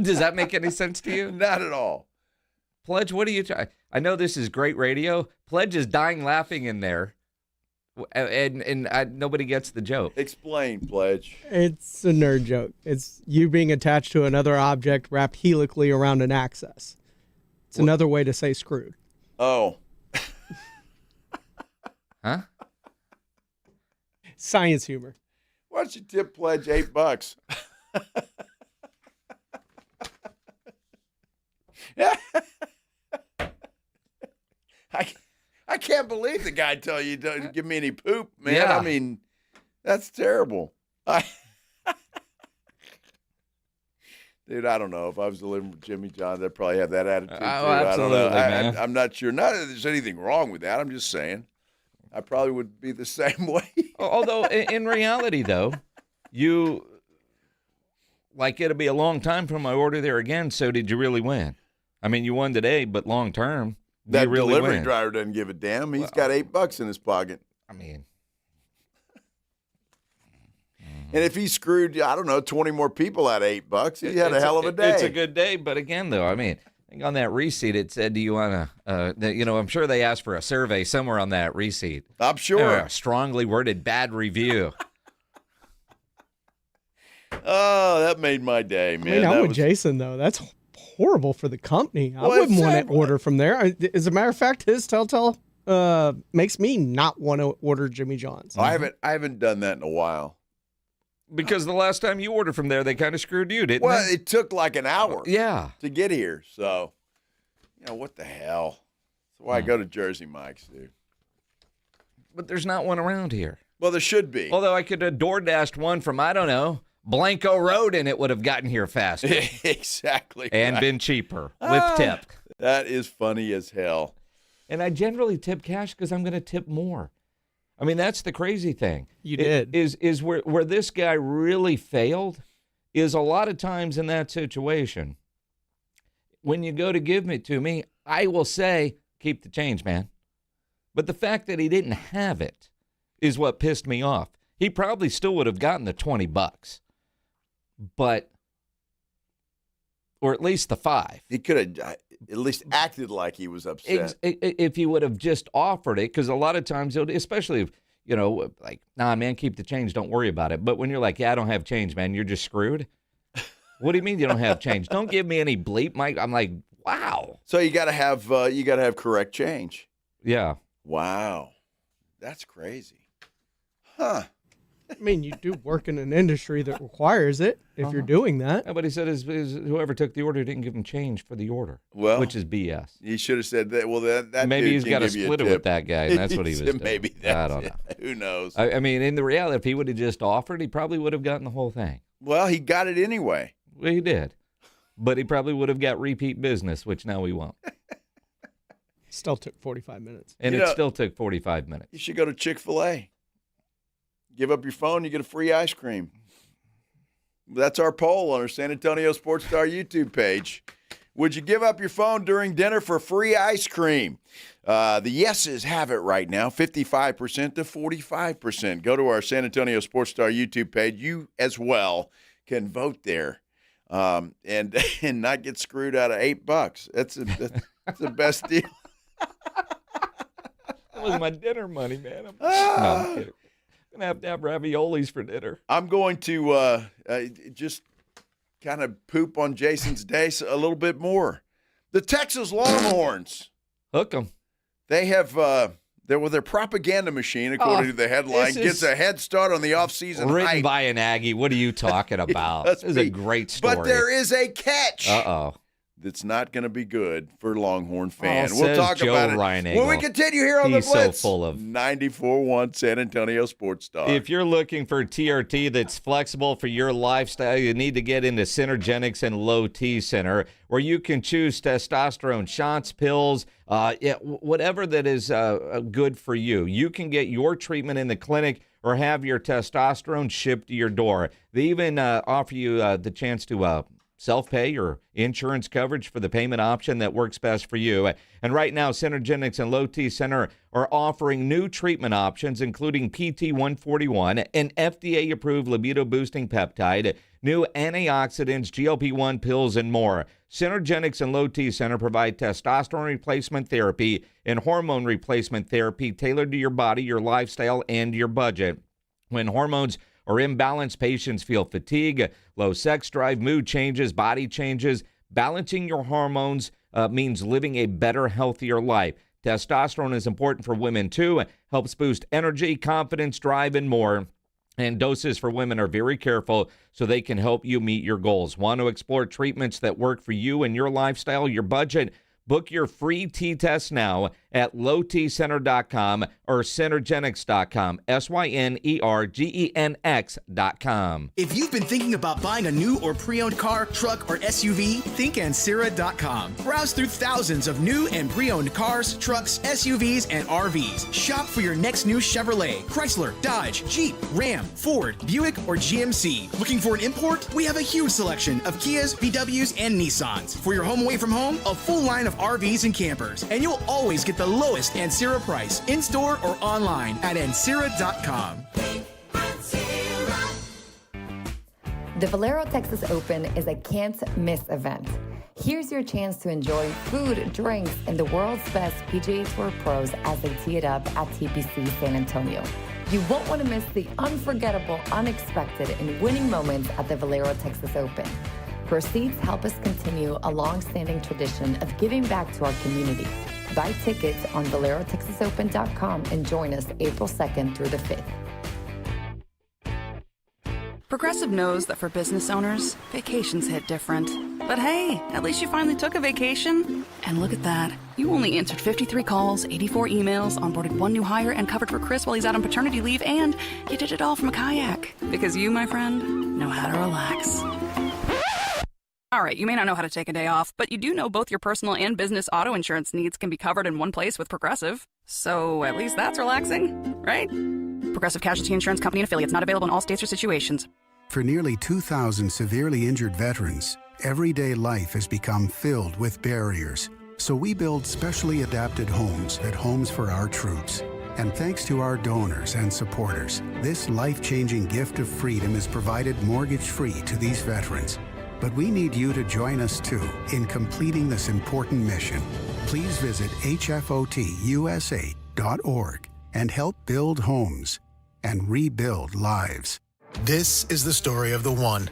Does that make any sense to you? Not at all. Pledge, what are you trying? I know this is great radio. Pledge is dying laughing in there, and nobody gets the joke. Explain, Pledge. It's a nerd joke. It's you being attached to another object wrapped helically around an axis. It's another way to say screwed. Oh. Huh? Science humor. Why don't you tip Pledge $8? I can't believe the guy tell you don't give me any poop, man. Yeah. I mean, that's terrible. Dude, I don't know. If I was delivering with Jimmy John's, I'd probably have that attitude too. Absolutely, I don't know. man. I'm not sure. Not that there's anything wrong with that. I'm just saying. I probably would be the same way. Although, in reality, though, you like it'll be a long time from my order there again. So did you really win? I mean, you won today, but long term, that you really delivery win. driver doesn't give a damn. He's got $8 in his pocket. I mean, and if he screwed, I don't know, 20 more people out of $8, he had a hell of a day. It's a good day, but again, though, I mean, I think on that receipt it said, "Do you want to?" I'm sure they asked for a survey somewhere on that receipt. I'm sure. A strongly worded bad review. Oh, that made my day, man. I mean, I'm with Jason though. That's horrible for the company. I wouldn't want to order from there. As a matter of fact, his telltale makes me not want to order Jimmy John's. I haven't done that in a while. Because the last time you ordered from there, they kind of screwed you, didn't they? Well, it took like an hour to get here. So, what the hell? That's why I go to Jersey Mike's, dude. But there's not one around here. Well, there should be. Although I could have DoorDashed one from, I don't know, Blanco Road, and it would have gotten here faster. Exactly. And been cheaper with tip. That is funny as hell. And I generally tip cash because I'm going to tip more. I mean, that's the crazy thing. You did. Is where this guy really failed is a lot of times in that situation. When you go to give it to me, I will say, keep the change, man. But the fact that he didn't have it is what pissed me off. He probably still would have gotten the $20, but, or at least the $5. He could have at least acted like he was upset. If he would have just offered it, because a lot of times, especially if, like, nah, man, keep the change, don't worry about it. But when you're like, yeah, I don't have change, man, you're just screwed. What do you mean you don't have change? Don't give me any bleep, Mike. I'm like, wow. So you got to have correct change. Yeah. Wow. That's crazy. Huh. I mean, you do work in an industry that requires it if you're doing that. Yeah, but he said whoever took the order didn't give him change for the order, which is BS. He should have said that. Well, that maybe he's got to split it with that guy, and that's what he was doing. Maybe that's I don't know. Who knows? I mean, in the reality, if he would have just offered, he probably would have gotten the whole thing. Well, he got it anyway. Well, he did. But he probably would have got repeat business, which now we won't. Still took 45 minutes. And it still took 45 minutes. You should go to Chick-fil-A. Give up your phone, you get a free ice cream. That's our poll on our San Antonio Sports Star YouTube page. Would you give up your phone during dinner for free ice cream? The yeses have it right now, 55% to 45%. Go to our San Antonio Sports Star YouTube page. You as well can vote there and not get screwed out of $8. That's the best deal. That was my dinner money, man. I'm kidding. I'm going to have raviolis for dinner. I'm going to just kind of poop on Jason's day a little bit more. The Texas Longhorns. Hook them. They have their propaganda machine, according to the headline, gets a head start on the offseason written hype. by an Aggie. What are you talking about? This is a great story. But there is a catch. Uh-oh. That's not going to be good for Longhorn fan. We'll talk about it when we continue here on the Blitz. So full of 94.1 San Antonio Sports Star. If you're looking for TRT that's flexible for your lifestyle, you need to get into Synergenics and Low T Center, where you can choose testosterone shots, pills, whatever that is good for you. You can get your treatment in the clinic or have your testosterone shipped to your door. They even offer you the chance to self-pay your insurance coverage for the payment option that works best for you. And right now, Synergenics and Low T Center are offering new treatment options, including PT-141, an FDA-approved libido-boosting peptide, new antioxidants, GLP-1 pills, and more. Synergenics and Low T Center provide testosterone replacement therapy and hormone replacement therapy tailored to your body, your lifestyle, and your budget. When hormones or imbalanced, patients feel fatigue, low sex drive, mood changes, body changes. Balancing your hormones means living a better, healthier life. Testosterone is important for women, too. Helps boost energy, confidence, drive, and more. And doses for women are very careful so they can help you meet your goals. Want to explore treatments that work for you and your lifestyle, your budget? Book your free T-test now at lowtcenter.com or Synergenics.com, Synergenx.com. If you've been thinking about buying a new or pre-owned car, truck, or SUV, think Ancira.com. Browse through thousands of new and pre-owned cars, trucks, SUVs, and RVs. Shop for your next new Chevrolet, Chrysler, Dodge, Jeep, Ram, Ford, Buick, or GMC. Looking for an import? We have a huge selection of Kias, VWs, and Nissans. For your home away from home, a full line of RVs and campers. And you'll always get the lowest Ancira price in-store or online at Ancira.com. The Valero Texas Open is a can't-miss event. Here's your chance to enjoy food, drinks, and the world's best PGA Tour pros as they tee it up at TPC San Antonio. You won't want to miss the unforgettable, unexpected, and winning moments at the Valero Texas Open. Proceeds help us continue a long-standing tradition of giving back to our community. Buy tickets on ValeroTexasOpen.com and join us April 2nd through the 5th. Progressive knows that for business owners, vacations hit different. But hey, at least you finally took a vacation. And look at that. You only answered 53 calls, 84 emails, onboarded one new hire, and covered for Chris while he's out on paternity leave, and you did it all from a kayak. Because you, my friend, know how to relax. All right, you may not know how to take a day off, but you do know both your personal and business auto insurance needs can be covered in one place with Progressive. So at least that's relaxing, right? Progressive Casualty Insurance Company and Affiliates, not available in all states or situations. For nearly 2,000 severely injured veterans, everyday life has become filled with barriers. So we build specially adapted homes at Homes for Our Troops. And thanks to our donors and supporters, this life-changing gift of freedom is provided mortgage-free to these veterans. But we need you to join us too in completing this important mission. Please visit hfotusa.org and help build homes and rebuild lives. This is the story of the one.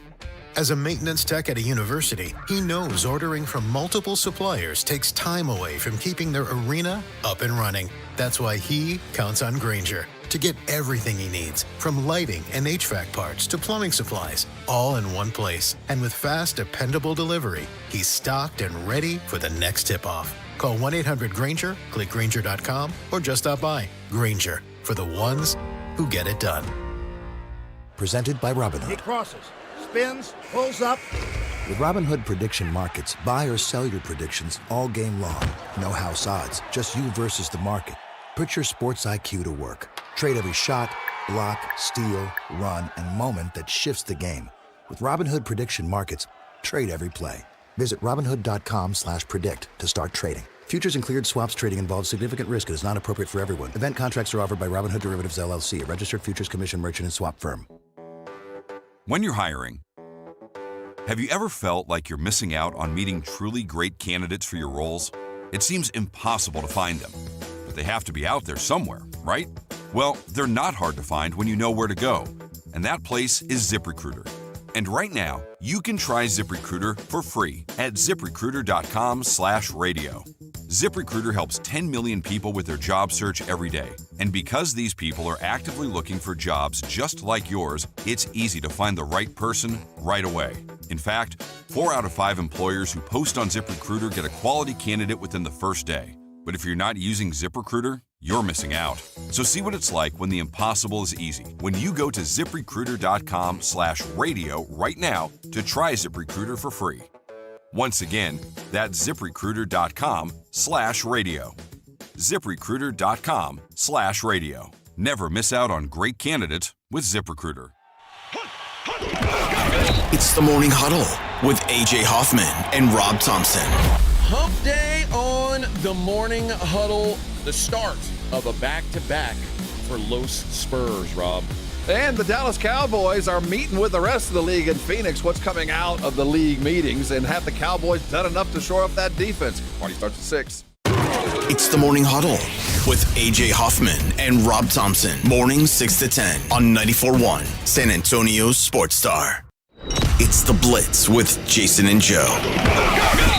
As a maintenance tech at a university, he knows ordering from multiple suppliers takes time away from keeping their arena up and running. That's why he counts on Grainger to get everything he needs, from lighting and HVAC parts to plumbing supplies, all in one place. And with fast, dependable delivery, he's stocked and ready for the next tip-off. Call 1-800-GRAINGER, click Grainger.com, or just stop by. Grainger, for the ones who get it done. Presented by Robinhood. He crosses, spins, pulls up. With Robinhood Prediction Markets, buy or sell your predictions all game long. No house odds, just you versus the market. Put your sports IQ to work. Trade every shot, block, steal, run, and moment that shifts the game. With Robinhood Prediction Markets, trade every play. Visit Robinhood.com/predict to start trading. Futures and cleared swaps trading involves significant risk and is not appropriate for everyone. Event contracts are offered by Robinhood Derivatives LLC, a registered futures commission merchant and swap firm. When you're hiring, have you ever felt like you're missing out on meeting truly great candidates for your roles? It seems impossible to find them, but they have to be out there somewhere, right? Well, they're not hard to find when you know where to go, and that place is ZipRecruiter. And right now, you can try ZipRecruiter for free at ZipRecruiter.com/radio. ZipRecruiter helps 10 million people with their job search every day. And because these people are actively looking for jobs just like yours, it's easy to find the right person right away. In fact, 4 out of 5 employers who post on ZipRecruiter get a quality candidate within the first day. But if you're not using ZipRecruiter, you're missing out. So see what it's like when the impossible is easy. When you go to ZipRecruiter.com/radio right now to try ZipRecruiter for free. Once again, that's ZipRecruiter.com/radio. ZipRecruiter.com/radio. Never miss out on great candidates with ZipRecruiter. It's the Morning Huddle with A.J. Hoffman and Rob Thompson. Hump day on the Morning Huddle, the start of a back-to-back for Los Spurs, Rob. And the Dallas Cowboys are meeting with the rest of the league in Phoenix. What's coming out of the league meetings? And have the Cowboys done enough to shore up that defense? Party starts at 6. It's the Morning Huddle with A.J. Hoffman and Rob Thompson. Mornings 6 to 10 on 94.1 San Antonio's Sports Star. It's the Blitz with Jason and Joe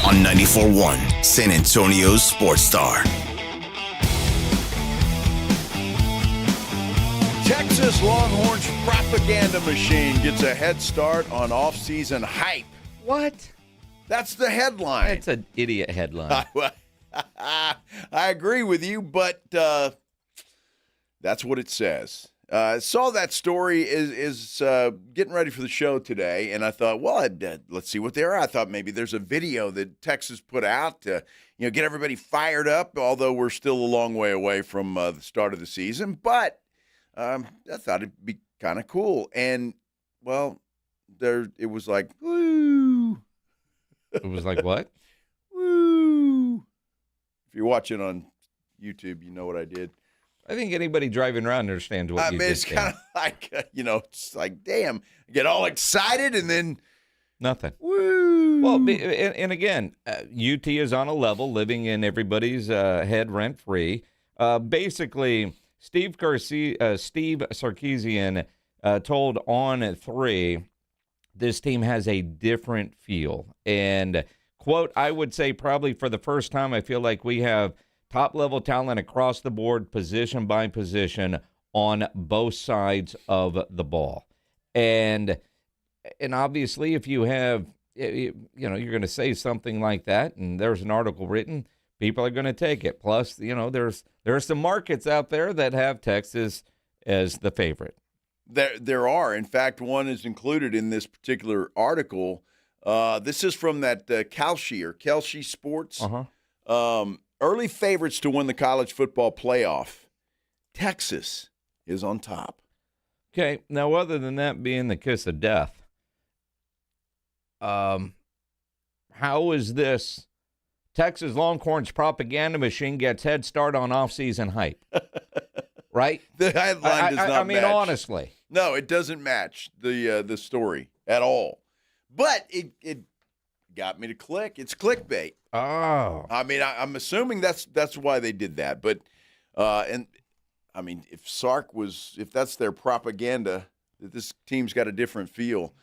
on 94.1 San Antonio's Sports Star. Texas Longhorns propaganda machine gets a head start on off-season hype. What? That's the headline. That's an idiot headline. I agree with you, but that's what it says. Saw that story is getting ready for the show today, and I thought, well, let's see what they are. I thought maybe there's a video that Texas put out to get everybody fired up, although we're still a long way away from the start of the season. But I thought it'd be kind of cool. And, well, it was like, woo. It was like what? Woo. If you're watching on YouTube, you know what I did. I think anybody driving around understands what you did. It's kind of like, it's like, damn, I get all excited and then nothing. Woo. Well, and again, UT is on a level, living in everybody's head rent-free. Basically, Steve Sarkisian told On 3 this team has a different feel. And, quote, I would say probably for the first time, I feel like we have top-level talent across the board, position by position, on both sides of the ball. And obviously, if you have, you're going to say something like that, and there's an article written, people are going to take it. Plus, there are some markets out there that have Texas as the favorite. There are. In fact, one is included in this particular article. This is from that Kelsey Sports. Early favorites to win the college football playoff. Texas is on top. Okay, now other than that being the kiss of death, how is this Texas Longhorns propaganda machine gets head start on offseason hype? Right? The headline does not match. Honestly. No, it doesn't match the story at all. But it got me to click. It's clickbait. Oh. I mean, I'm assuming that's why they did that. But if that's their propaganda, that this team's got a different feel.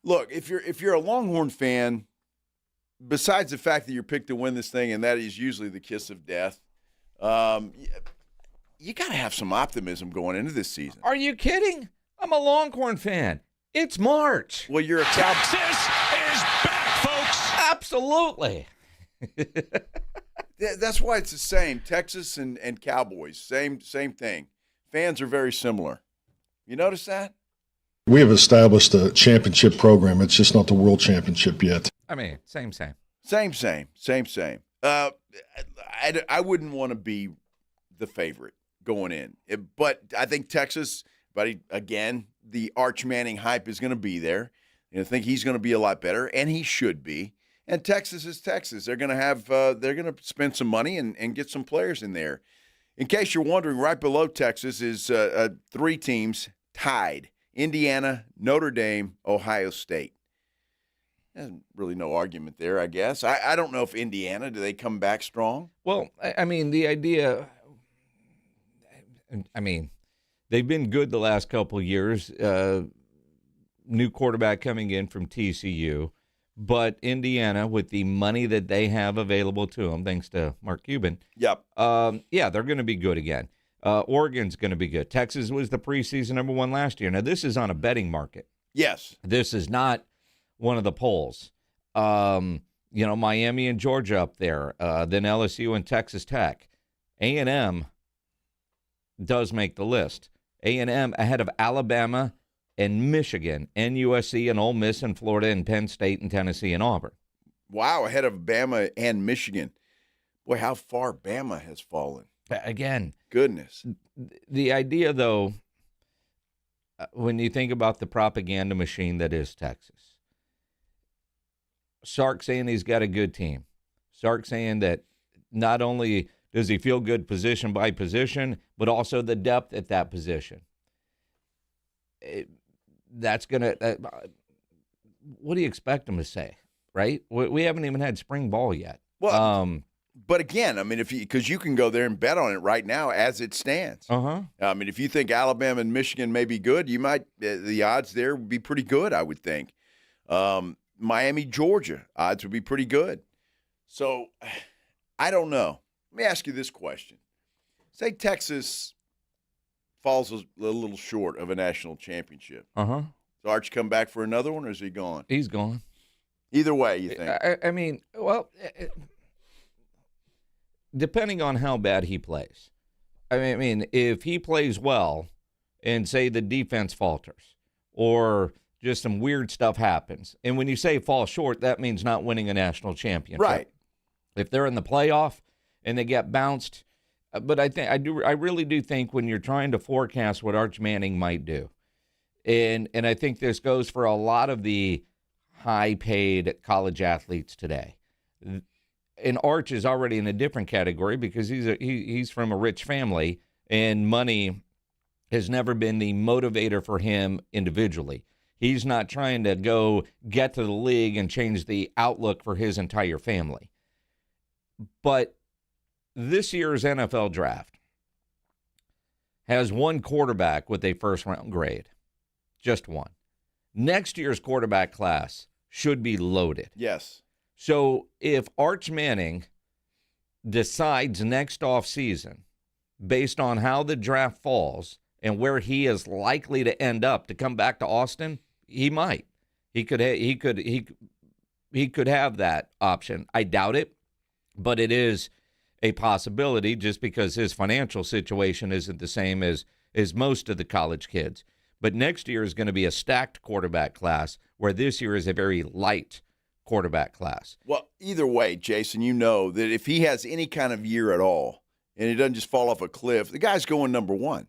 Look, if you're a Longhorn fan, besides the fact that you're picked to win this thing, and that is usually the kiss of death, you got to have some optimism going into this season. Are you kidding? I'm a Longhorn fan. It's March. Well, you're a Texas is back, folks. Absolutely. That's why it's the same. Texas and Cowboys, same thing. Fans are very similar. You notice that? We have established a championship program. It's just not the world championship yet. I mean, same. Same. I wouldn't want to be the favorite going in. But I think Texas, again, the Arch Manning hype is going to be there. And I think he's going to be a lot better, and he should be. And Texas is Texas. They're going to spend some money and get some players in there. In case you're wondering, right below Texas is three teams tied: Indiana, Notre Dame, Ohio State. There's really no argument there, I guess. I don't know if Indiana, do they come back strong? Well, I mean, the idea, they've been good the last couple of years. New quarterback coming in from TCU. But Indiana, with the money that they have available to them, thanks to Mark Cuban, yep, they're going to be good again. Oregon's going to be good. Texas was the preseason number one last year. Now, this is on a betting market. Yes. This is not one of the polls. Miami and Georgia up there, then LSU and Texas Tech. A&M does make the list. A&M ahead of Alabama and Michigan, and USC and Ole Miss and Florida and Penn State and Tennessee and Auburn. Wow, ahead of Bama and Michigan. Boy, how far Bama has fallen. Again. Goodness. The idea, though, when you think about the propaganda machine that is Texas, Sark saying he's got a good team. Sark saying that not only does he feel good position by position, but also the depth at that position. That's going to what do you expect him to say, right? We haven't even had spring ball yet. Well, but again, I mean, because you can go there and bet on it right now as it stands. Uh-huh. I mean, if you think Alabama and Michigan may be good, you might the odds there would be pretty good, I would think. Miami, Georgia, odds would be pretty good. So I don't know. Let me ask you this question. Say Texas falls a little short of a national championship. Uh-huh. Does Arch come back for another one, or is he gone? He's gone. Either way, you think? Depending on how bad he plays. I mean, if he plays well and, say, the defense falters or just some weird stuff happens, and when you say fall short, that means not winning a national championship. Right. If they're in the playoff and they get bounced, but I really do think when you're trying to forecast what Arch Manning might do, and I think this goes for a lot of the high-paid college athletes today. And Arch is already in a different category because he's from a rich family, and money has never been the motivator for him individually. He's not trying to go get to the league and change the outlook for his entire family. But this year's NFL draft has one quarterback with a first-round grade, just one. Next year's quarterback class should be loaded. Yes. So if Arch Manning decides next offseason, based on how the draft falls and where he is likely to end up to come back to Austin, he might. He could have that option. I doubt it, but it is a possibility just because his financial situation isn't the same as most of the college kids. But next year is going to be a stacked quarterback class, where this year is a very light quarterback class. Well, either way, Jason, you know that if he has any kind of year at all and he doesn't just fall off a cliff, the guy's going number one.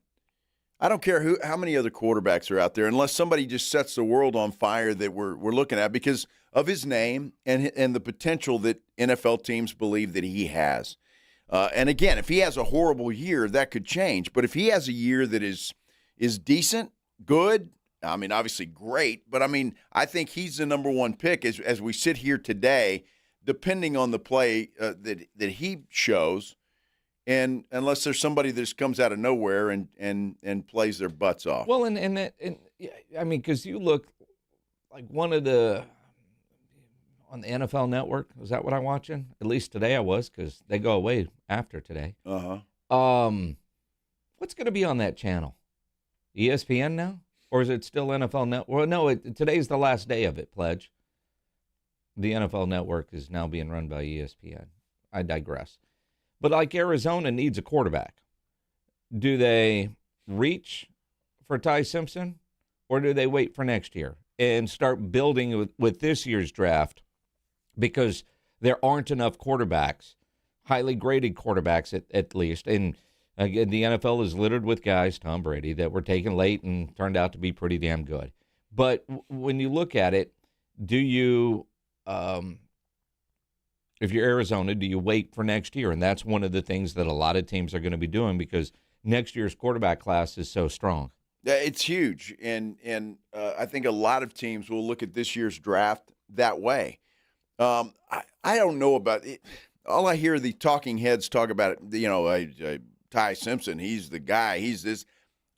I don't care how many other quarterbacks are out there, unless somebody just sets the world on fire that we're looking at because of his name and the potential that NFL teams believe that he has. And again, if he has a horrible year, that could change. But if he has a year that is decent, good, I mean, obviously great, but I mean, I think he's the number one pick as we sit here today, depending on the play that he shows, and unless there's somebody that just comes out of nowhere and plays their butts off. Well, and I mean, because you look like one of the on the NFL Network. Was that what I'm watching? At least today I was, because they go away after today. What's going to be on that channel? ESPN now? Or is it still NFL Network? Well, no, today's the last day of it, Pledge. The NFL Network is now being run by ESPN. I digress. But like Arizona needs a quarterback. Do they reach for Ty Simpson, or do they wait for next year and start building with this year's draft? Because there aren't enough quarterbacks, highly graded quarterbacks at least. And again, the NFL is littered with guys, Tom Brady, that were taken late and turned out to be pretty damn good. But when you look at it, do you, if you're Arizona, do you wait for next year? And that's one of the things that a lot of teams are going to be doing, because next year's quarterback class is so strong. It's huge. And I think a lot of teams will look at this year's draft that way. I don't know about it. All I hear the talking heads talk about it, Ty Simpson, he's the guy. He's this.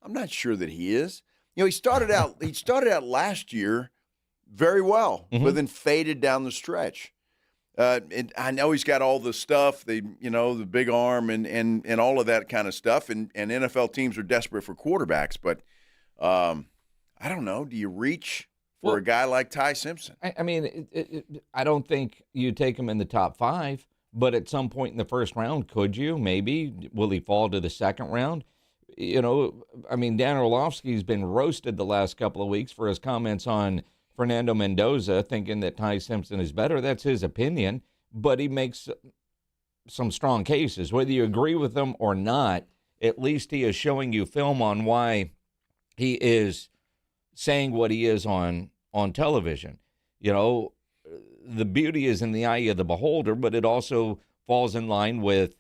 I'm not sure that he is. He started out last year very well, but then faded down the stretch. And I know he's got all the stuff, the big arm and all of that kind of stuff. And NFL teams are desperate for quarterbacks, but I don't know. Do you reach for a guy like Ty Simpson? I mean, I don't think you take him in the top 5. But at some point in the first round, could you? Maybe. Will he fall to the second round? I mean, Dan Orlovsky's been roasted the last couple of weeks for his comments on Fernando Mendoza, thinking that Ty Simpson is better. That's his opinion, but he makes some strong cases. Whether you agree with them or not, at least he is showing you film on why he is saying what he is on television. The beauty is in the eye of the beholder, but it also falls in line with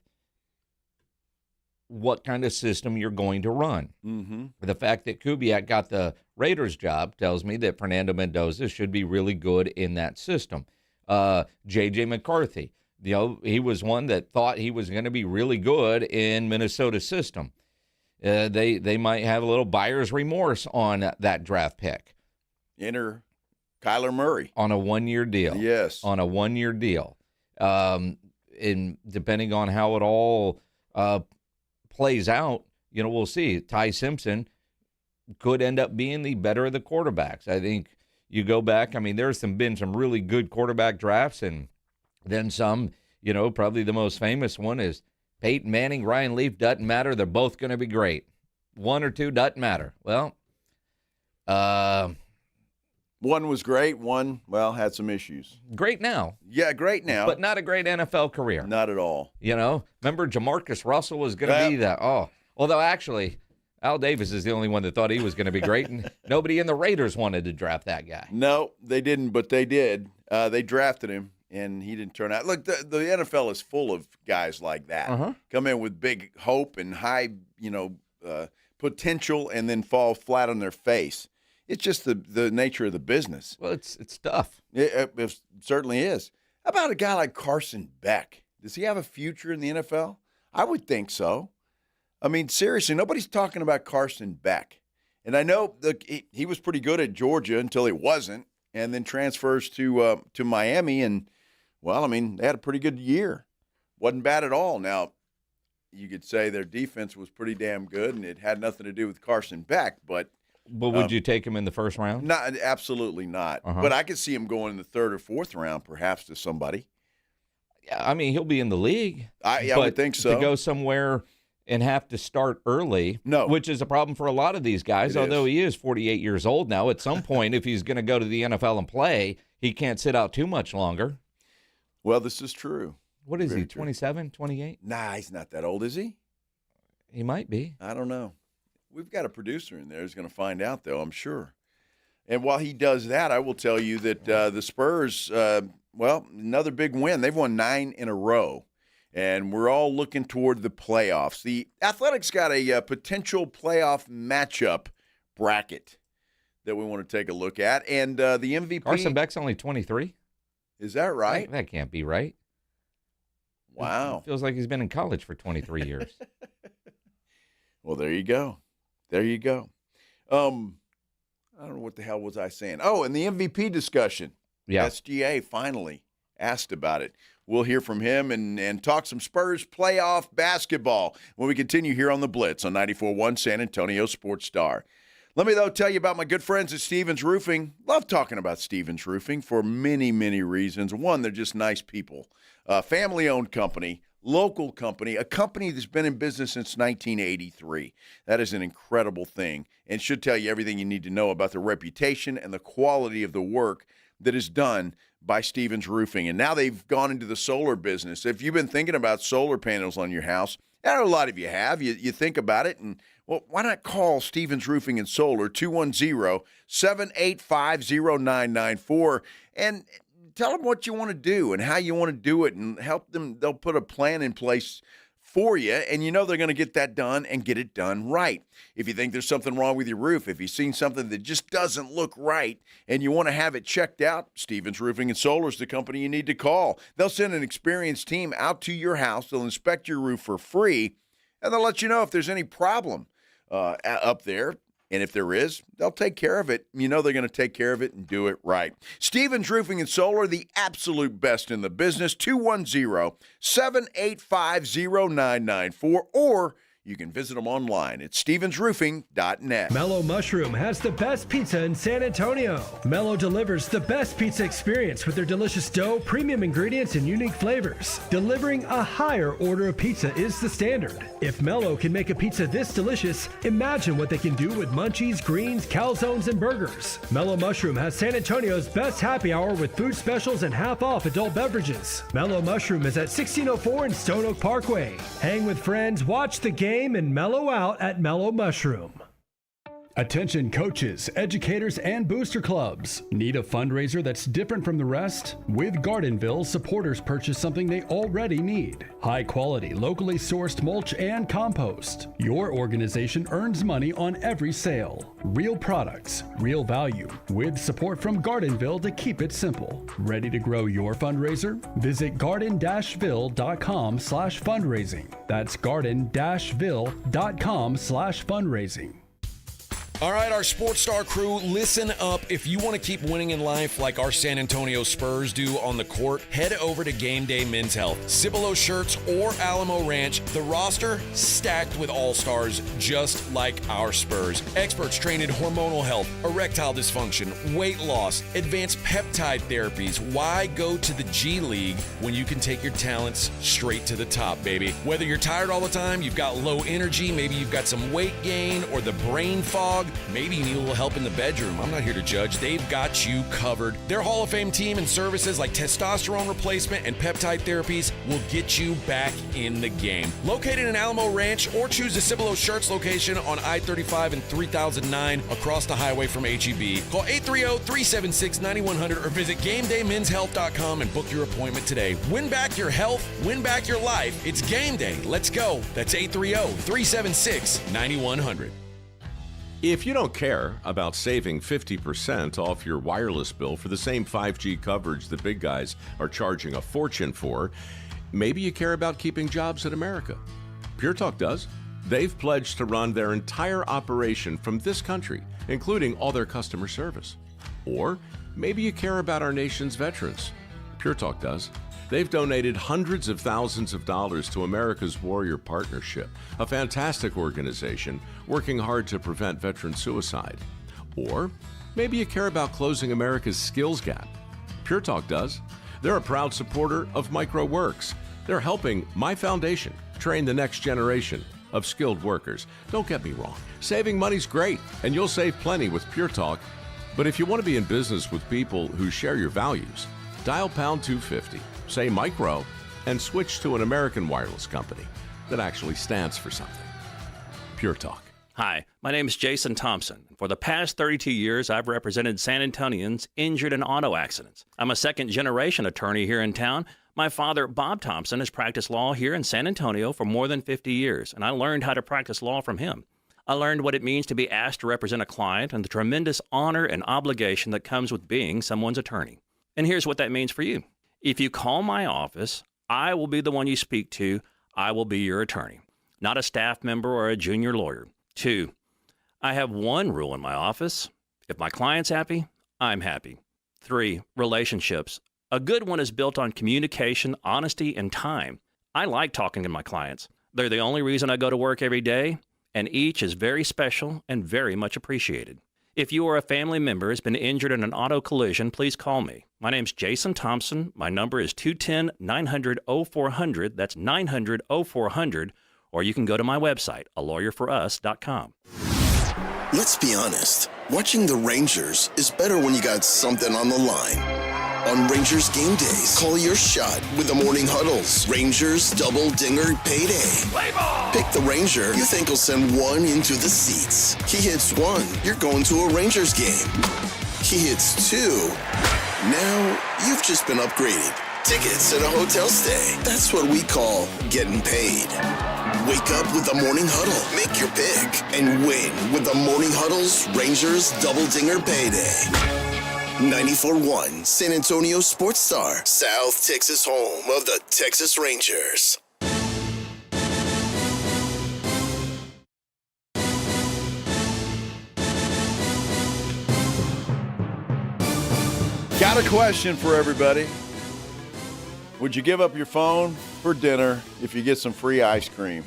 what kind of system you're going to run. Mm-hmm. The fact that Kubiak got the Raiders job tells me that Fernando Mendoza should be really good in that system. J.J. McCarthy, he was one that thought he was going to be really good in Minnesota's system. They might have a little buyer's remorse on that draft pick. Enter Kyler Murray. On a one-year deal. Yes. On a one-year deal. And depending on how it all plays out, we'll see. Ty Simpson could end up being the better of the quarterbacks. I think you go back, I mean, there's been some really good quarterback drafts, and then some, probably the most famous one is Peyton Manning, Ryan Leaf, doesn't matter. They're both going to be great. One or two doesn't matter. Well, one was great. One, had some issues. Great now. Yeah, great now. But not a great NFL career. Not at all. Remember Jamarcus Russell was going to be that. Oh, although actually, Al Davis is the only one that thought he was going to be great, and nobody in the Raiders wanted to draft that guy. No, they didn't, but they did. They drafted him, and he didn't turn out. Look, the NFL is full of guys like that. Come in with big hope and high, potential, and then fall flat on their face. It's just the nature of the business. Well, it's tough. It certainly is. How about a guy like Carson Beck? Does he have a future in the NFL? I would think so. I mean, seriously, nobody's talking about Carson Beck. And I know he was pretty good at Georgia until he wasn't, and then transfers to Miami. And, well, I mean, they had a pretty good year. Wasn't bad at all. Now, you could say their defense was pretty damn good, and it had nothing to do with Carson Beck. But would you take him in the first round? Not, absolutely not. But I could see him going in the third or fourth round, perhaps, to somebody. Yeah, I mean, he'll be in the league. I would think so. To go somewhere and have to start early, which is a problem for a lot of these guys, although he is 48 years old now. At some point, if he's going to go to the NFL and play, he can't sit out too much longer. Well, this is true. What is he, 27, 28? Nah, he's not that old, is he? He might be. I don't know. We've got a producer in there who's going to find out, though, I'm sure. And while he does that, I will tell you that the Spurs, another big win. They've won 9 in a row. And we're all looking toward the playoffs. The Athletics got a potential playoff matchup bracket that we want to take a look at. And the MVP. Carson Beck's only 23. Is that right? That can't be right. Wow. It feels like he's been in college for 23 years. Well, there you go. There you go. I don't know what the hell was I saying. Oh, and the MVP discussion. Yeah. SGA finally asked about it. We'll hear from him and talk some Spurs playoff basketball when we continue here on the Blitz on 94.1 San Antonio Sports Star. Let me, though, tell you about my good friends at Stevens Roofing. Love talking about Stevens Roofing for many, many reasons. One, they're just nice people. Family-owned company, local company, a company that's been in business since 1983. That is an incredible thing and should tell you everything you need to know about the reputation and the quality of the work that is done by Stevens Roofing. And now they've gone into the solar business. If you've been thinking about solar panels on your house, I know a lot of you have. You think about it, and, well, why not call Stevens Roofing and Solar, 210-785-0994, and tell them what you want to do and how you want to do it and help them. They'll put a plan in place for you, and you know they're going to get that done and get it done right. If you think there's something wrong with your roof, if you've seen something that just doesn't look right and you want to have it checked out, Stevens Roofing and Solar is the company you need to call. They'll send an experienced team out to your house. They'll inspect your roof for free, and they'll let you know if there's any problem up there. And if there is, they'll take care of it. You know they're going to take care of it and do it right. Stevens Roofing and Solar, the absolute best in the business, 210-785-0994, or you can visit them online at stevensroofing.net. Mellow Mushroom has the best pizza in San Antonio. Mellow delivers the best pizza experience with their delicious dough, premium ingredients, and unique flavors. Delivering a higher order of pizza is the standard. If Mellow can make a pizza this delicious, imagine what they can do with munchies, greens, calzones, and burgers. Mellow Mushroom has San Antonio's best happy hour with food specials and half-off adult beverages. Mellow Mushroom is at 1604 in Stone Oak Parkway. Hang with friends, watch the game, and mellow out at Mellow Mushroom. Attention coaches, educators, and booster clubs. Need a fundraiser that's different from the rest? With Gardenville, supporters purchase something they already need. High quality, locally sourced mulch and compost. Your organization earns money on every sale. Real products, real value, with support from Gardenville to keep it simple. Ready to grow your fundraiser? Visit garden-ville.com/fundraising. That's garden-ville.com/fundraising. All right, our Sports Star crew, listen up. If you want to keep winning in life like our San Antonio Spurs do on the court, head over to Game Day Men's Health. Cibolo Shirts or Alamo Ranch, the roster stacked with all-stars just like our Spurs. Experts trained in hormonal health, erectile dysfunction, weight loss, advanced peptide therapies. Why go to the G League when you can take your talents straight to the top, baby? Whether you're tired all the time, you've got low energy, maybe you've got some weight gain or the brain fog, maybe you need a little help in the bedroom. I'm not here to judge. They've got you covered. Their Hall of Fame team and services like testosterone replacement and peptide therapies will get you back in the game. Located in Alamo Ranch, or choose the Cibolo Shirts location on I-35 and 3009 across the highway from HEB. Call 830-376-9100 or visit GameDayMen'sHealth.com and book your appointment today. Win back your health, win back your life. It's game day. Let's go. That's 830-376-9100. If you don't care about saving 50% off your wireless bill for the same 5G coverage the big guys are charging a fortune for, maybe you care about keeping jobs in America. Pure Talk does. They've pledged to run their entire operation from this country, including all their customer service. Or maybe you care about our nation's veterans. Pure Talk does. They've donated hundreds of thousands of dollars to America's Warrior Partnership, a fantastic organization working hard to prevent veteran suicide. Or maybe you care about closing America's skills gap. Pure Talk does. They're a proud supporter of MicroWorks. They're helping my foundation train the next generation of skilled workers. Don't get me wrong, saving money's great, and you'll save plenty with Pure Talk. But if you want to be in business with people who share your values, dial pound 250, say micro, and switch to an American wireless company that actually stands for something. Pure Talk. Hi, my name is Jason Thompson. For the past 32 years, I've represented San Antonians injured in auto accidents. I'm a second-generation attorney here in town. My father, Bob Thompson, has practiced law here in San Antonio for more than 50 years, and I learned how to practice law from him. I learned what it means to be asked to represent a client and the tremendous honor and obligation that comes with being someone's attorney. And here's what that means for you. If you call my office, I will be the one you speak to. I will be your attorney, not a staff member or a junior lawyer. 2, I have one rule in my office. If my client's happy, I'm happy. 3, relationships. A good one is built on communication, honesty, and time. I like talking to my clients. They're the only reason I go to work every day, and each is very special and very much appreciated. If you or a family member has been injured in an auto collision, please call me. My name's Jason Thompson. My number is 210-900-0400. That's 900-0400. Or you can go to my website, alawyerforus.com. Let's be honest. Watching the Rangers is better when you got something on the line. On Rangers game days, call your shot with the Morning Huddles. Rangers Double Dinger Payday. Play ball! Pick the Ranger you think will send one into the seats. He hits 1, you're going to a Rangers game. He hits 2. Now you've just been upgraded. Tickets and a hotel stay. That's what we call getting paid. Wake up with the Morning Huddle. Make your pick and win with the Morning Huddle's Rangers Double Dinger Payday. 94.1 San Antonio Sports Star, South Texas home of the Texas Rangers. Got a question for everybody. Would you give up your phone for dinner if you get some free ice cream?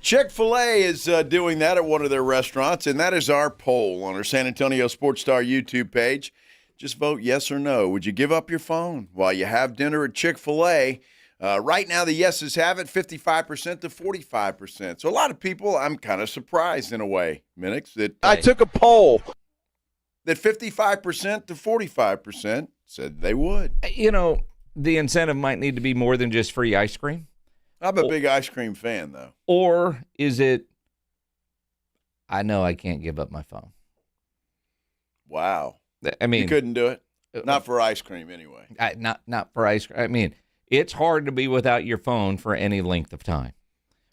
Chick-fil-A is doing that at one of their restaurants, and that is our poll on our San Antonio Sports Star YouTube page. Just vote yes or no. Would you give up your phone while you have dinner at Chick-fil-A? Right now, the yeses have it 55% to 45%. So a lot of people, I'm kind of surprised in a way, Minix, that I took a poll that 55% to 45% said they would. You know, the incentive might need to be more than just free ice cream. I'm a big ice cream fan, though. Or is it, I know I can't give up my phone. Wow. I mean, you couldn't do it? Not for ice cream, anyway. Not for ice cream. I mean, it's hard to be without your phone for any length of time.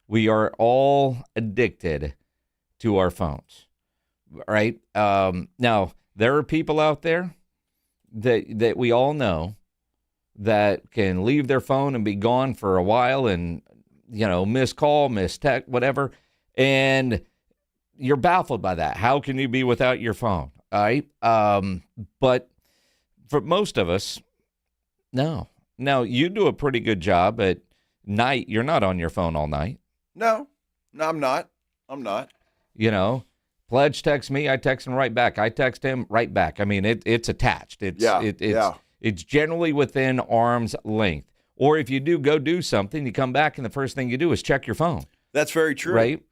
We are all addicted to our phones, right? Now, there are people out there that we all know that can leave their phone and be gone for a while and, you know, miss call, miss text, whatever. And you're baffled by that. How can you be without your phone? All right. But for most of us, no. Now, you do a pretty good job at night. You're not on your phone all night. No, I'm not. You know, Pledge texts me, I text him right back. I text him right back. I mean, it's attached. It's generally within arm's length. Or if you do go do something, you come back and the first thing you do is check your phone. That's very true. Right?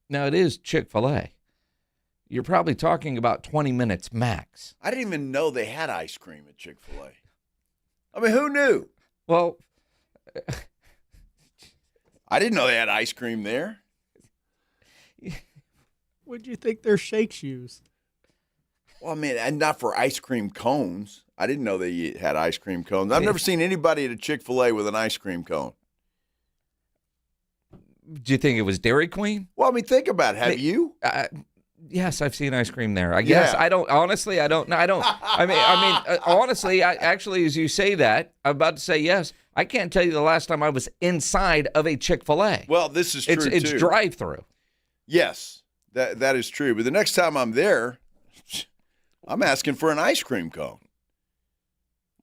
Now, it is Chick-fil-A. You're probably talking about 20 minutes max. I didn't even know they had ice cream at Chick-fil-A. I mean, who knew? Well, I didn't know they had ice cream there. What'd you think their shakes use? Well, I mean, and not for ice cream cones. I didn't know they had ice cream cones. I've never seen anybody at a Chick-fil-A with an ice cream cone. Do you think it was Dairy Queen? Well, I mean, think about it. Have you? Yes, I've seen ice cream there. I guess I don't. Honestly, I don't. I don't. Honestly, actually, as you say that, I'm about to say yes. I can't tell you the last time I was inside of a Chick-fil-A. Well, this is true too. It's drive-through. Yes, that is true. But the next time I'm there, I'm asking for an ice cream cone.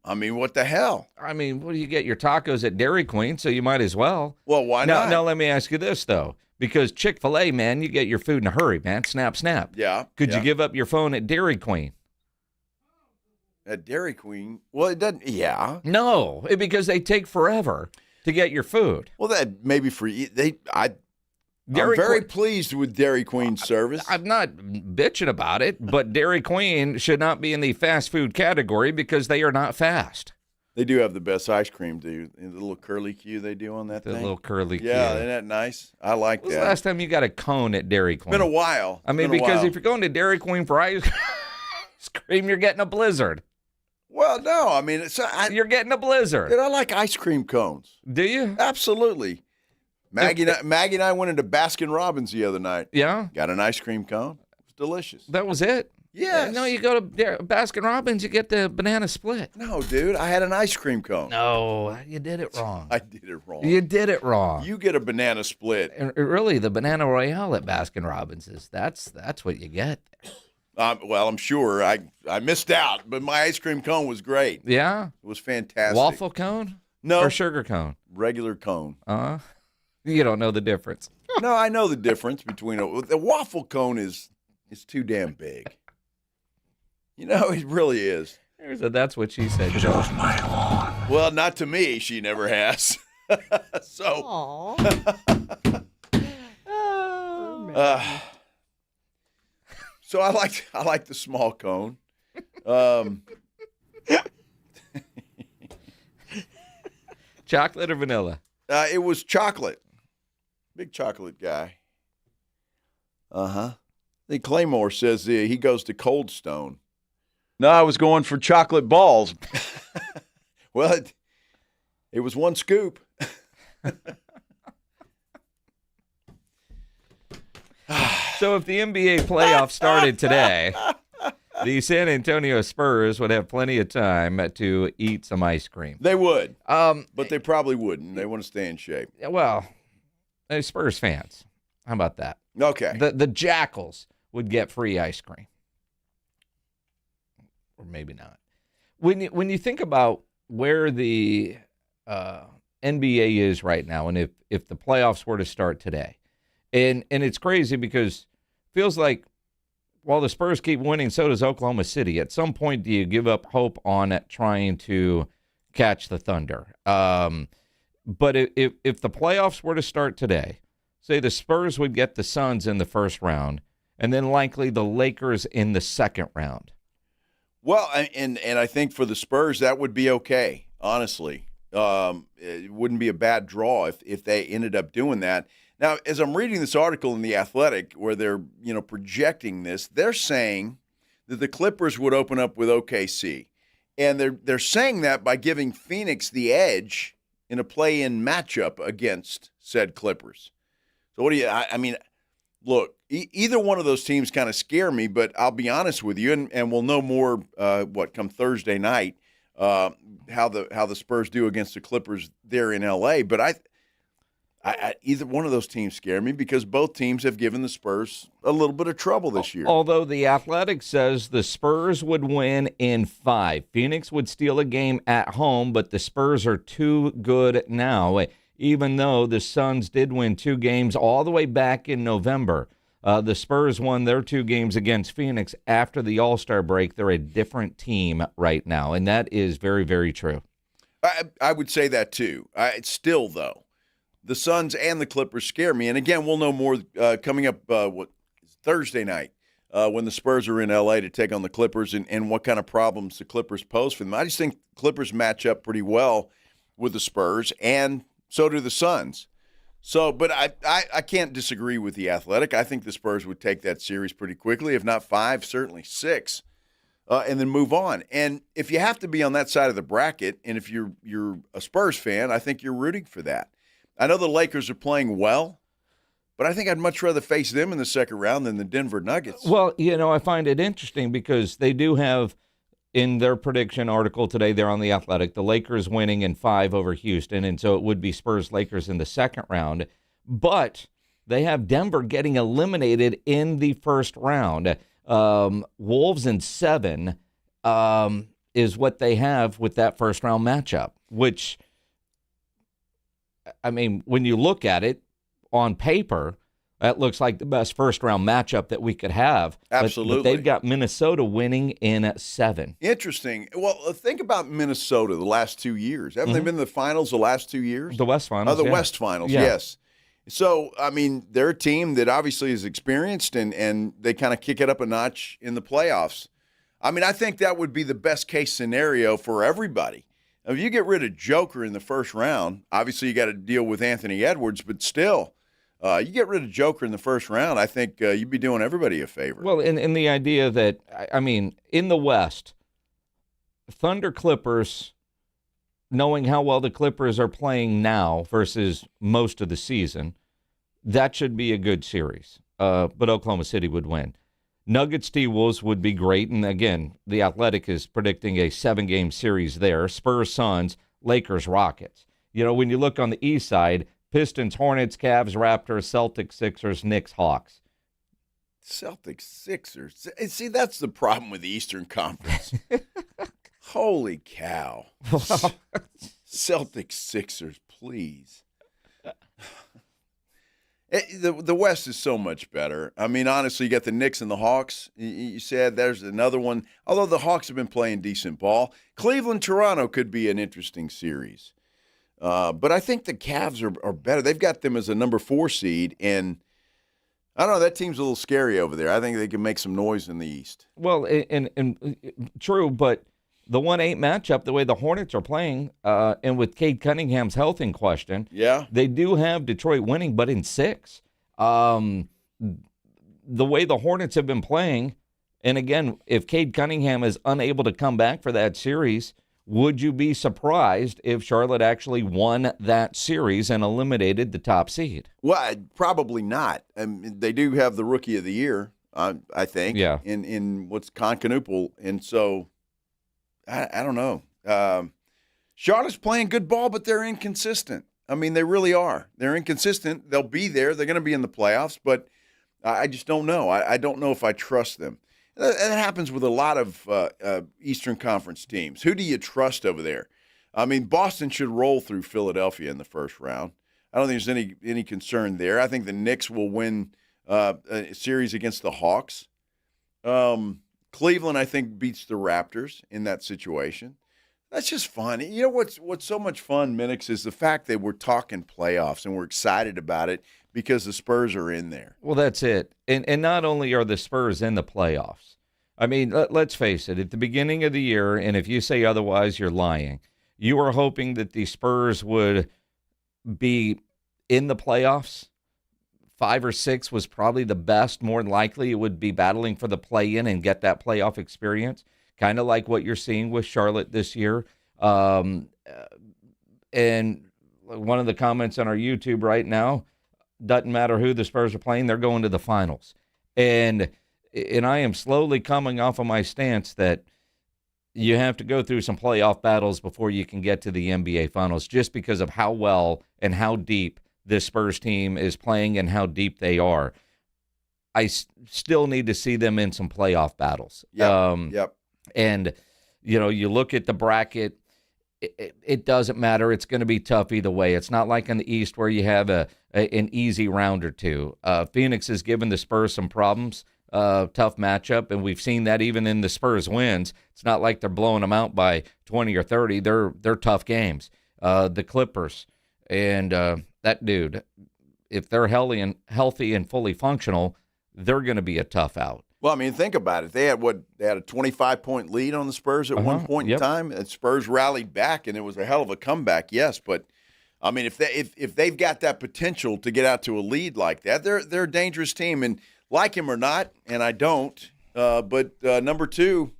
I mean, what the hell? I mean, what do you get? Your tacos at Dairy Queen, so you might as well. Well, why not? Now, let me ask you this, though. Because Chick-fil-A, man, you get your food in a hurry, man. Snap, snap. Yeah. Could you give up your phone at Dairy Queen? At Dairy Queen? Well, it doesn't. Yeah. No, because they take forever to get your food. Well, that maybe for you. I'm very pleased with Dairy Queen's service. I'm not bitching about it, but Dairy Queen should not be in the fast food category because they are not fast. They do have the best ice cream, dude. The little curly Q they do on that thing. The little curly Q. Yeah, isn't that nice? I like that. When's the last time you got a cone at Dairy Queen? It's been a while. I mean, because if you're going to Dairy Queen for ice cream, you're getting a blizzard. Well, no, I mean, you're getting a blizzard. Dude, I like ice cream cones. Do you? Absolutely. Maggie and I went into Baskin Robbins the other night. Yeah? Got an ice cream cone. It was delicious. That was it? Yes. No, you go to Baskin Robbins, you get the banana split. No, dude, I had an ice cream cone. No, you did it wrong. I did it wrong. You did it wrong. You get a banana split. And really, the Banana Royale at Baskin Robbins that's what you get. Well, I'm sure I missed out, but my ice cream cone was great. Yeah? It was fantastic. Waffle cone? No. Or sugar cone? Regular cone. You don't know the difference. No, I know the difference between the waffle cone is too damn big. You know, it really is. That's what she said. Get off my lawn. Well, not to me. She never has. So. So I like the small cone. Chocolate or vanilla? It was chocolate. Big chocolate guy. I think Claymore says he goes to Cold Stone. No, I was going for chocolate balls. Well, it was one scoop. So if the NBA playoffs started today, the San Antonio Spurs would have plenty of time to eat some ice cream. They would, but they probably wouldn't. They want to stay in shape. Well, they're Spurs fans. How about that? Okay. The Jackals would get free ice cream. Or maybe not. When you think about where the NBA is right now, and if the playoffs were to start today, and it's crazy because it feels like while the Spurs keep winning, so does Oklahoma City. At some point, do you give up hope on trying to catch the Thunder? But if the playoffs were to start today, say the Spurs would get the Suns in the first round, and then likely the Lakers in the second round. Well, and I think for the Spurs, that would be okay, honestly. It wouldn't be a bad draw if they ended up doing that. Now, as I'm reading this article in The Athletic where they're, projecting this, they're saying that the Clippers would open up with OKC. And they're saying that by giving Phoenix the edge in a play-in matchup against said Clippers. So what do you I mean, look, either one of those teams kind of scare me, but I'll be honest with you, and we'll know more come Thursday night, how the Spurs do against the Clippers there in LA. But I either one of those teams scare me because both teams have given the Spurs a little bit of trouble this year. Although The Athletic says the Spurs would win in 5. Phoenix would steal a game at home, but the Spurs are too good now. Even though the Suns did win 2 games all the way back in November, the Spurs won their 2 games against Phoenix after the All-Star break. They're a different team right now, and that is very, very true. I would say that too. Still, though, the Suns and the Clippers scare me. And again, we'll know more coming up Thursday night when the Spurs are in L.A. to take on the Clippers and what kind of problems the Clippers pose for them. I just think Clippers match up pretty well with the Spurs, and so do the Suns. So, but I can't disagree with The Athletic. I think the Spurs would take that series pretty quickly, if not 5, certainly 6, and then move on. And if you have to be on that side of the bracket, and if you're a Spurs fan, I think you're rooting for that. I know the Lakers are playing well, But I think I'd much rather face them in the second round than the Denver Nuggets. Well, I find it interesting because they do have, in their prediction article today, they're on The Athletic, the Lakers winning in 5 over Houston, and so it would be Spurs-Lakers in the second round. But they have Denver getting eliminated in the first round. Wolves in 7 is what they have with that first-round matchup, which, I mean, when you look at it on paper, that looks like the best first-round matchup that we could have. Absolutely. But they've got Minnesota winning in 7. Interesting. Well, think about Minnesota the last 2 years. Haven't they been in the finals the last 2 years? The West Finals, the West Finals, yes. So, I mean, they're a team that obviously is experienced, and they kind of kick it up a notch in the playoffs. I mean, I think that would be the best-case scenario for everybody. If you get rid of Joker in the first round, obviously you got to deal with Anthony Edwards, but still, you get rid of Joker in the first round, I think you'd be doing everybody a favor. Well, in the idea that, I mean, in the West, Thunder Clippers, knowing how well the Clippers are playing now versus most of the season, that should be a good series. But Oklahoma City would win. Nuggets T-Wolves would be great. And again, The Athletic is predicting a 7-game series there. Spurs Suns, Lakers Rockets. When you look on the east side, Pistons, Hornets, Cavs, Raptors, Celtics, Sixers, Knicks, Hawks. Celtics, Sixers. See, that's the problem with the Eastern Conference. Holy cow. Celtics, Sixers, please. The West is so much better. I mean, honestly, you got the Knicks and the Hawks. You said there's another one. Although the Hawks have been playing decent ball. Cleveland-Toronto could be an interesting series. But I think the Cavs are better. They've got them as a number 4 seed, and I don't know, that team's a little scary over there. I think they can make some noise in the East. Well, and true, but the 1-8 matchup, the way the Hornets are playing, and with Cade Cunningham's health in question, they do have Detroit winning, but in 6. The way the Hornets have been playing, and again, if Cade Cunningham is unable to come back for that series, would you be surprised if Charlotte actually won that series and eliminated the top seed? Well, probably not. They do have the Rookie of the Year, I think, in what's Concanoople, and so I don't know. Charlotte's playing good ball, but they're inconsistent. I mean, they really are. They're inconsistent. They'll be there. They're going to be in the playoffs, but I just don't know. I don't know if I trust them. That happens with a lot of Eastern Conference teams. Who do you trust over there? I mean, Boston should roll through Philadelphia in the first round. I don't think there's any concern there. I think the Knicks will win a series against the Hawks. Cleveland, I think, beats the Raptors in that situation. That's just fun. You know what's so much fun, Minix, is the fact that we're talking playoffs and we're excited about it because the Spurs are in there. Well, that's it. And not only are the Spurs in the playoffs. I mean, let's face it, at the beginning of the year, and if you say otherwise, you're lying. You were hoping that the Spurs would be in the playoffs. 5 or 6 was probably the best. More than likely, it would be battling for the play-in and get that playoff experience, kind of like what you're seeing with Charlotte this year. And one of the comments on our YouTube right now, doesn't matter who the Spurs are playing, they're going to the finals. And I am slowly coming off of my stance that you have to go through some playoff battles before you can get to the NBA Finals, just because of how well and how deep this Spurs team is playing and how deep they are. I still need to see them in some playoff battles. Yep. And, you look at the bracket, it doesn't matter. It's going to be tough either way. It's not like in the East where you have an easy round or two. Phoenix has given the Spurs some problems. Tough matchup, and we've seen that even in the Spurs wins. It's not like they're blowing them out by 20 or 30. They're tough games. The Clippers and that dude, if they're healthy and fully functional, they're going to be a tough out. Well, I mean, think about it. They had a 25-point lead on the Spurs at one point in time, and Spurs rallied back, and it was a hell of a comeback. Yes, but I mean, if they've got that potential to get out to a lead like that, they're a dangerous team. And like him or not, and I don't, but number 2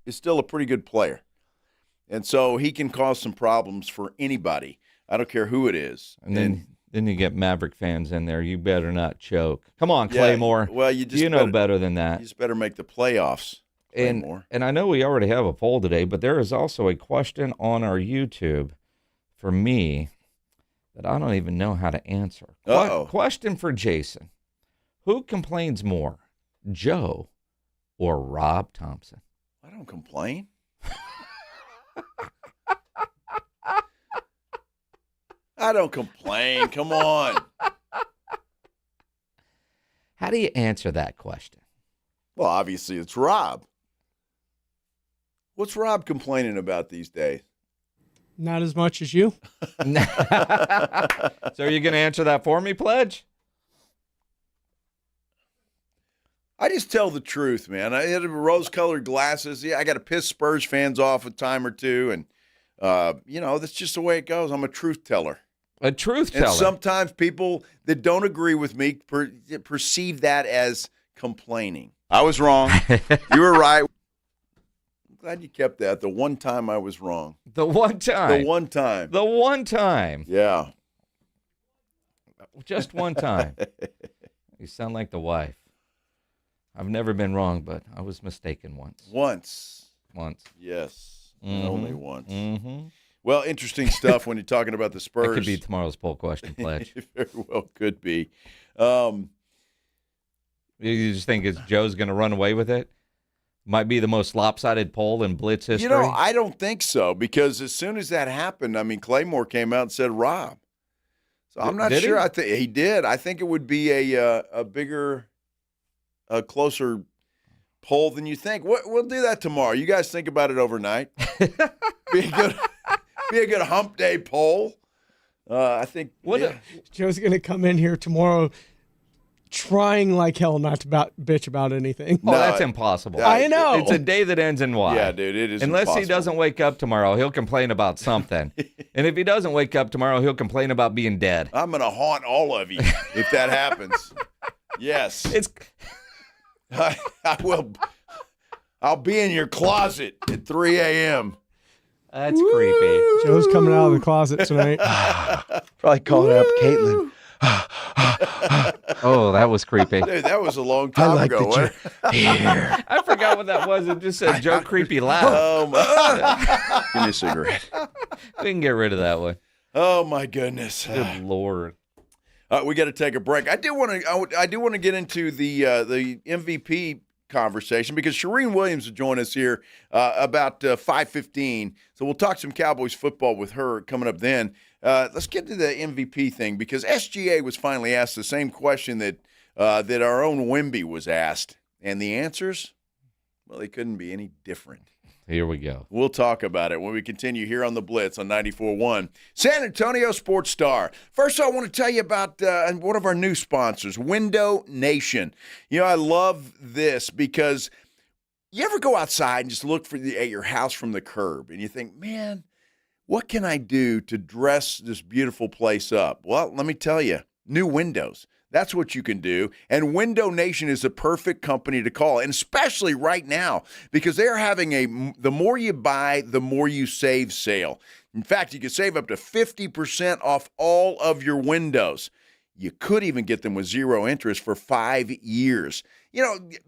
is still a pretty good player. And so he can cause some problems for anybody. I don't care who it is. And then Then you get Maverick fans in there. You better not choke. Come on, Claymore. Well, you know better than that. You just better make the playoffs, Claymore. And I know we already have a poll today, but there is also a question on our YouTube for me that I don't even know how to answer. Question for Jason. Who complains more, Joe or Rob Thompson? I don't complain. I don't complain. Come on. How do you answer that question? Well, obviously it's Rob. What's Rob complaining about these days? Not as much as you. So are you going to answer that for me, Pledge? I just tell the truth, man. I had rose-colored glasses. Yeah, I got to piss Spurs fans off a time or two, and that's just the way it goes. I'm a truth teller. A truth teller. And sometimes people that don't agree with me perceive that as complaining. I was wrong. You were right. I'm glad you kept that. The one time I was wrong. The one time. The one time. The one time. Yeah. Just one time. You sound like the wife. I've never been wrong, but I was mistaken once. Once. Yes. Mm-hmm. Only once. Mm-hmm. Well, interesting stuff when you're talking about the Spurs. That could be tomorrow's poll question, Pledge. It very well could be. You just think Joe's going to run away with it? Might be the most lopsided poll in Blitz history? I don't think so, because as soon as that happened, Claymore came out and said Rob. So I'm not sure. I think he did. I think it would be a bigger, closer poll than you think. We'll do that tomorrow. You guys think about it overnight. Be a good hump day poll. I think Joe's going to come in here tomorrow trying like hell not to bitch about anything. No, that's impossible. I know. It's a day that ends in Y. Yeah, dude, it is Unless impossible. he doesn't wake up tomorrow, he'll complain about something. And if he doesn't wake up tomorrow, he'll complain about being dead. I'm going to haunt all of you if that happens. Yes. I will. I'll be in your closet at 3 a.m. That's creepy. Joe's coming out of the closet tonight. Probably calling out Caitlin. Oh, that was creepy. Dude, that was a long time ago. Here. I forgot what that was. It just said Joe Creepy Loud. Oh, my. Give me a cigarette. We can get rid of that one. Oh, my goodness. Good Lord. We got to take a break. I do want to get into the MVP conversation because Shireen Williams will join us here about 5:15. So we'll talk some Cowboys football with her coming up then. Let's get to the MVP thing because SGA was finally asked the same question that our own Wemby was asked, and the answers, well, they couldn't be any different. Here we go. We'll talk about it when we continue here on the Blitz on 94.1 San Antonio Sports Star. First, I want to tell you about one of our new sponsors, Window Nation. I love this because you ever go outside and just look at your house from the curb and you think, man, what can I do to dress this beautiful place up? Well, let me tell you, new windows. That's what you can do. And Window Nation is the perfect company to call, and especially right now because they are having the more you buy, the more you save sale. In fact, you can save up to 50% off all of your windows. You could even get them with zero interest for 5 years.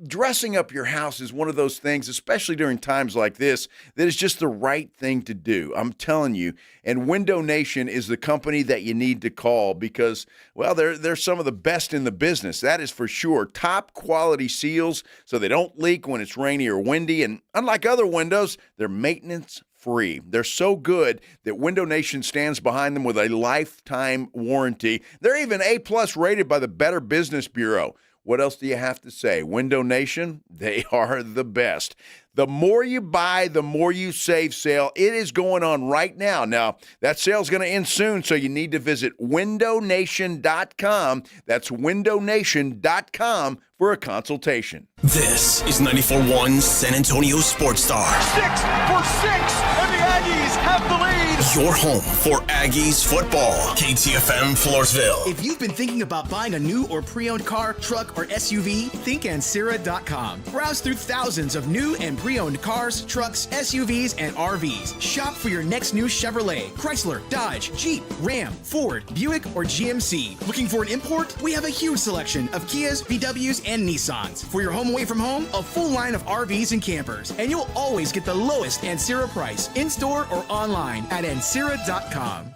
Dressing up your house is one of those things, especially during times like this, that is just the right thing to do. I'm telling you. And Window Nation is the company that you need to call because, well, they're some of the best in the business. That is for sure. Top quality seals so they don't leak when it's rainy or windy. And unlike other windows, they're maintenance free. They're so good that Window Nation stands behind them with a lifetime warranty. They're even A+ rated by the Better Business Bureau. What else do you have to say? Window Nation, they are the best. The more you buy, the more you save sale. It is going on right now. Now, that sale is going to end soon, so you need to visit windownation.com. That's windownation.com for a consultation. This is 94.1 San Antonio Sports Star. 6 for 6, and the Aggies have the lead. Your home for Aggies football. KTFM Floresville. If you've been thinking about buying a new or pre-owned car, truck, or SUV, think Ansira.com. Browse through thousands of new and pre-owned cars, trucks, SUVs, and RVs. Shop for your next new Chevrolet, Chrysler, Dodge, Jeep, Ram, Ford, Buick, or GMC. Looking for an import? We have a huge selection of Kias, VWs, and Nissans. For your home away from home, a full line of RVs and campers. And you'll always get the lowest Ancira price, in-store or online at Ancira.com.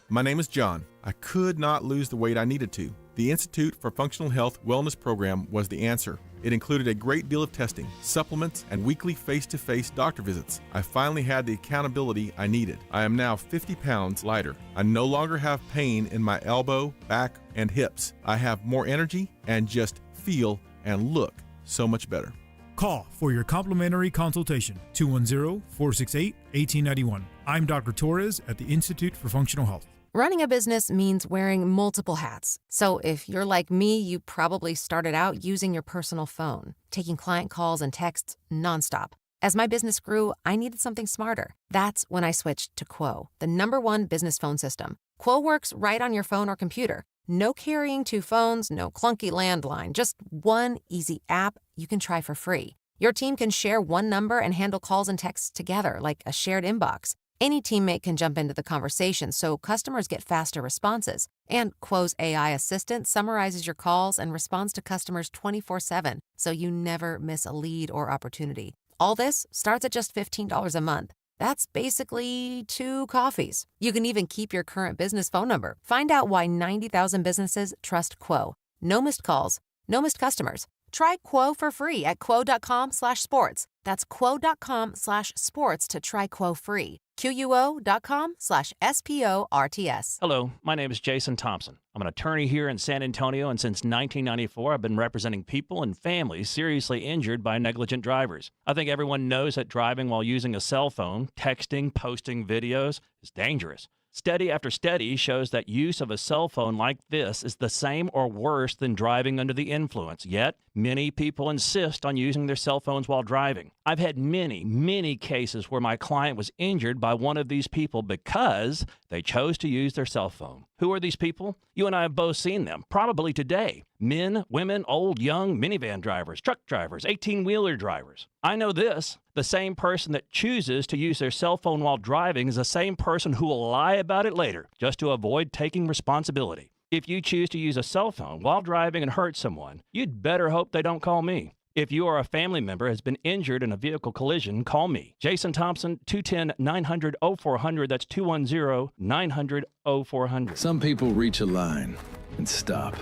My name is John. I could not lose the weight I needed to. The Institute for Functional Health Wellness program was the answer. It included a great deal of testing, supplements, and weekly face-to-face doctor visits. I finally had the accountability I needed. I am now 50 pounds lighter. I no longer have pain in my elbow, back, and hips. I have more energy and just feel and look so much better. Call for your complimentary consultation, 210-468-1891. I'm Dr. Torres at the Institute for Functional Health. Running a business means wearing multiple hats. So if you're like me, you probably started out using your personal phone, taking client calls and texts nonstop. As my business grew, I needed something smarter. That's when I switched to Quo, the #1 business phone system. Quo works right on your phone or computer. No carrying 2 phones, no clunky landline, just one easy app you can try for free. Your team can share one number and handle calls and texts together like a shared inbox. Any teammate can jump into the conversation so customers get faster responses. And Quo's AI assistant summarizes your calls and responds to customers 24/7, so you never miss a lead or opportunity. All this starts at just $15 a month. That's basically 2 coffees. You can even keep your current business phone number. Find out why 90,000 businesses trust Quo. No missed calls, no missed customers. Try Quo for free at quo.com/sports. That's quo.com/sports to try Quo free. QUO.com/SPORTS. Hello, my name is Jason Thompson. I'm an attorney here in San Antonio, and since 1994, I've been representing people and families seriously injured by negligent drivers. I think everyone knows that driving while using a cell phone, texting, posting videos is dangerous. Study after study shows that use of a cell phone like this is the same or worse than driving under the influence. Yet, many people insist on using their cell phones while driving. I've had many cases where my client was injured by one of these people because they chose to use their cell phone. Who are these people? You and I have both seen them, probably today. Men, women, old, young, minivan drivers, truck drivers, 18-wheeler drivers. I know this. The same person that chooses to use their cell phone while driving is the same person who will lie about it later just to avoid taking responsibility. If you choose to use a cell phone while driving and hurt someone, you'd better hope they don't call me. If you or a family member has been injured in a vehicle collision, call me. Jason Thompson, 210-900-0400. That's 210-900-0400. Some people reach a line and stop.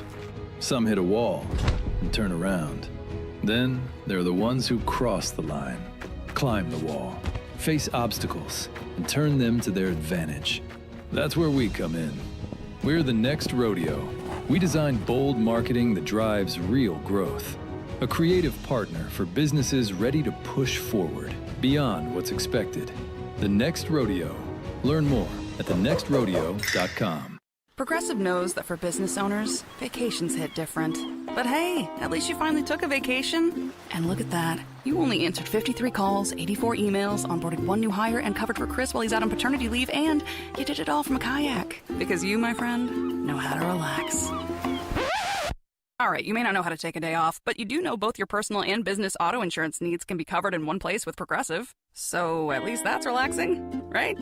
Some hit a wall and turn around. Then there are the ones who cross the line, climb the wall, face obstacles, and turn them to their advantage. That's where we come in. We're the next rodeo. We design bold marketing that drives real growth. A creative partner for businesses ready to push forward beyond what's expected. The Next Rodeo. Learn more at thenextrodeo.com. Progressive knows that for business owners, vacations hit different. But hey, at least you finally took a vacation. And look at that. You only answered 53 calls, 84 emails, onboarded 1 new hire, and covered for Chris while he's out on paternity leave, and you did it all from a kayak. Because you, my friend, know how to relax. All right, you may not know how to take a day off, but you do know both your personal and business auto insurance needs can be covered in one place with Progressive. So at least that's relaxing, right?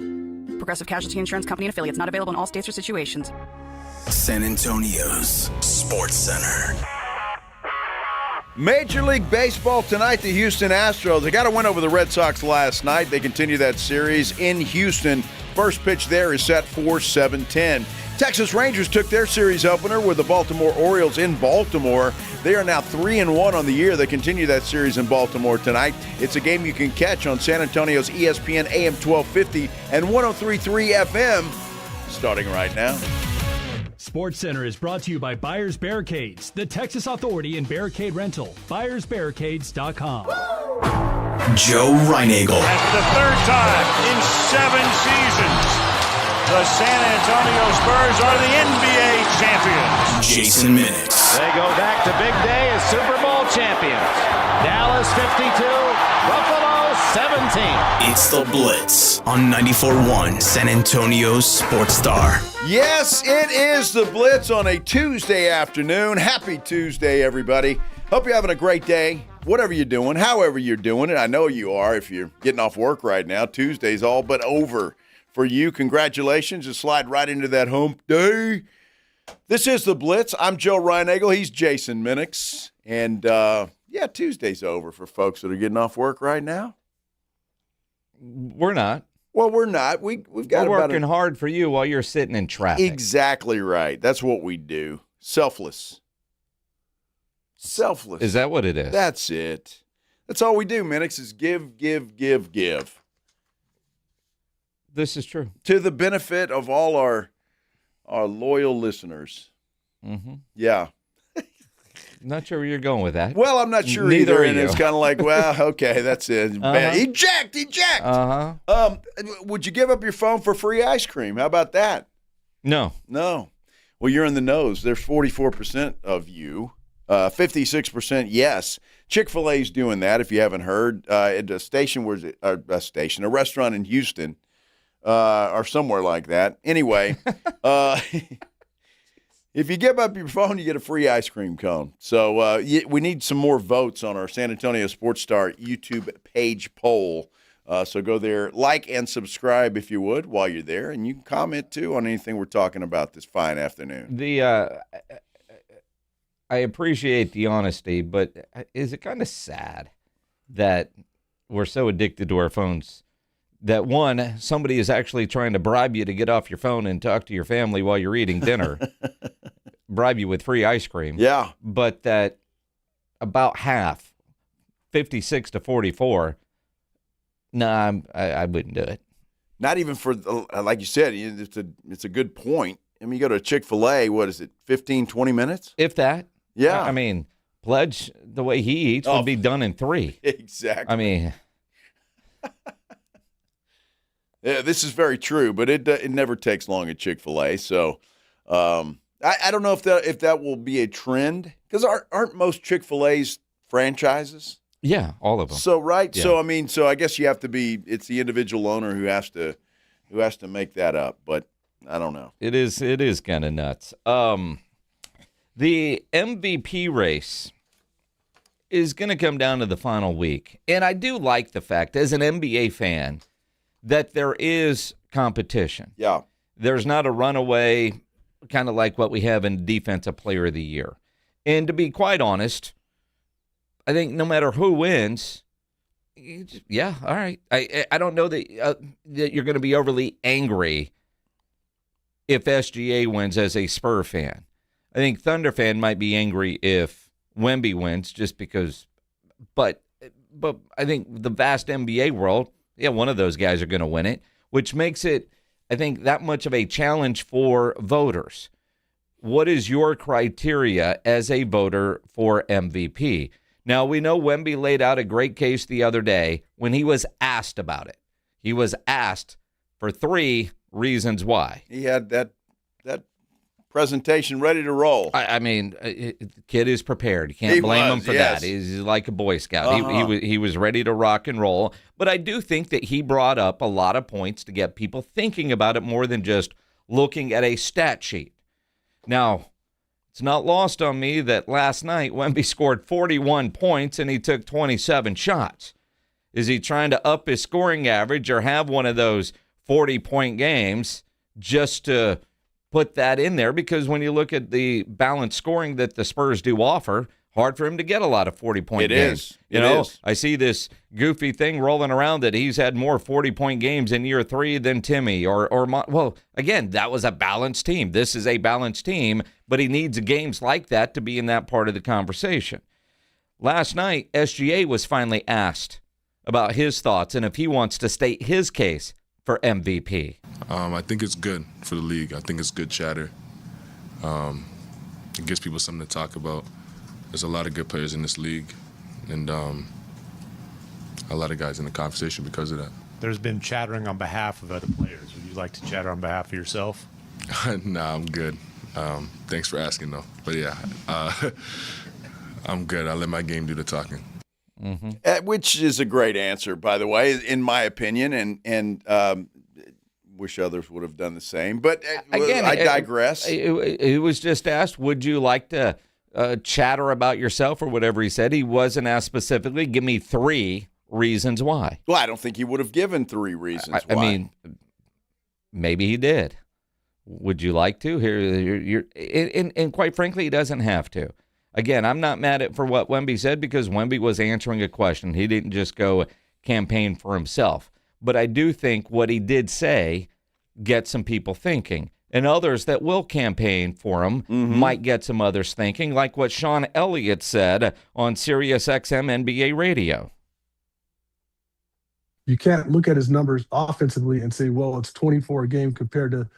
Progressive Casualty Insurance Company and Affiliates, not available in all states or situations. San Antonio's Sports Center. Major League Baseball tonight, the Houston Astros. They got a win over the Red Sox last night. They continue that series in Houston. First pitch there is set for 7:10. Texas Rangers took their series opener with the Baltimore Orioles in Baltimore. They are now 3-1 on the year. They continue that series in Baltimore tonight. It's a game you can catch on San Antonio's ESPN AM 1250 and 103.3 FM starting right now. Sports Center is brought to you by Buyers Barricades, the Texas authority in barricade rental. BuyersBarricades.com. Joe Reinagle. That's the 3rd time in 7 seasons. The San Antonio Spurs are the NBA champions. Jason Minix. They go back to big day as Super Bowl champions. Dallas 52, Buffalo 17. It's the Blitz on 94.1 San Antonio's Sports Star. Yes, it is the Blitz on a Tuesday afternoon. Happy Tuesday, everybody. Hope you're having a great day. whatever you're doing, however you're doing it. I know you are if you're getting off work right now. Tuesday's all but over for you. Congratulations. Just slide right into that hump day. This is The Blitz. I'm Joe Reinagel. He's Jason Minix. And, Tuesday's over for folks that are getting off work right now. We're not. Well, we're not. We're working hard for you while you're sitting in traffic. Exactly right. That's what we do. Selfless. Is that what it is? That's it. That's all we do, Minix, is give, give, give, give. This is true. To the benefit of all our loyal listeners. Mm-hmm. Yeah. Not sure where you're going with that. Well, I'm not sure Neither either, are and you. it's kind of like, well, okay, that's it. Eject! Uh-huh. Would you give up your phone for free ice cream? How about that? No. Well, you're in the nose. There's 44% of you, 56% yes. Chick-fil-A's doing that, if you haven't heard. At a station, a restaurant in Houston, or somewhere like that. Anyway, if you give up your phone, you get a free ice cream cone. So we need some more votes on our San Antonio Sports Star YouTube page poll. So go there, like and subscribe if you would while you're there, and you can comment too on anything we're talking about this fine afternoon. I appreciate the honesty, but is it kind of sad that we're so addicted to our phones that, one, somebody is actually trying to bribe you to get off your phone and talk to your family while you're eating dinner, bribe you with free ice cream. Yeah. But that about half, 56 to 44, I wouldn't do it. Not even for, like you said, it's a good point. I mean, you go to a Chick-fil-A, what is it, 15, 20 minutes? If that. Yeah. I mean, Pledge, the way he eats, would be done in 3. Exactly. I mean. Yeah, this is very true, but it never takes long at Chick-fil-A. So I don't know if that will be a trend, because aren't most Chick-fil-A's franchises? Yeah, all of them. So right, Yeah. So I guess you have to be. It's the individual owner who has to make that up. But I don't know. It is kind of nuts. The MVP race is going to come down to the final week, and I do like the fact, as an NBA fan, that there is competition. Yeah. There's not a runaway, kind of like what we have in Defensive Player of the Year. And to be quite honest, I think no matter who wins, all right. I don't know that you're going to be overly angry if SGA wins as a Spur fan. I think Thunder fan might be angry if Wemby wins just because, but I think the vast NBA world, one of those guys are going to win it, which makes it, I think, that much of a challenge for voters. What is your criteria as a voter for MVP? Now, we know Wemby laid out a great case the other day when he was asked about it. He was asked for 3 reasons why. He had that presentation ready to roll. I mean, the kid is prepared. You can't blame him for that. He's like a Boy Scout. Uh-huh. He was ready to rock and roll. But I do think that he brought up a lot of points to get people thinking about it more than just looking at a stat sheet. Now, it's not lost on me that last night Wemby scored 41 points and he took 27 shots. Is he trying to up his scoring average or have one of those 40-point games just to put that in there? Because when you look at the balanced scoring that the Spurs do offer, hard for him to get a lot of 40-point games. It is. I see this goofy thing rolling around that he's had more 40-point games in year 3 than Timmy well, again, that was a balanced team. This is a balanced team, but he needs games like that to be in that part of the conversation. Last night, SGA was finally asked about his thoughts and if he wants to state his case for MVP. I think it's good for the league. I think it's good chatter. It gives people something to talk about. There's a lot of good players in this league, and a lot of guys in the conversation because of that. There's been chattering on behalf of other players. Would you like to chatter on behalf of yourself? Nah, I'm good. Thanks for asking, though. But yeah, I'm good. I let my game do the talking. Mm-hmm. Which is a great answer, by the way, in my opinion, and wish others would have done the same. But again, I digress. It was just asked, would you like to chatter about yourself or whatever he said. He wasn't asked specifically. Give me 3 reasons why. Well, I don't think he would have given 3 reasons why. I mean, maybe he did. Would you like to? And quite frankly, he doesn't have to. Again, I'm not mad at for what Wemby said because Wemby was answering a question. He didn't just go campaign for himself. But I do think what he did say gets some people thinking. And others that will campaign for him might get some others thinking, like what Sean Elliott said on Sirius XM NBA radio. You can't look at his numbers offensively and say, well, it's 24 a game compared to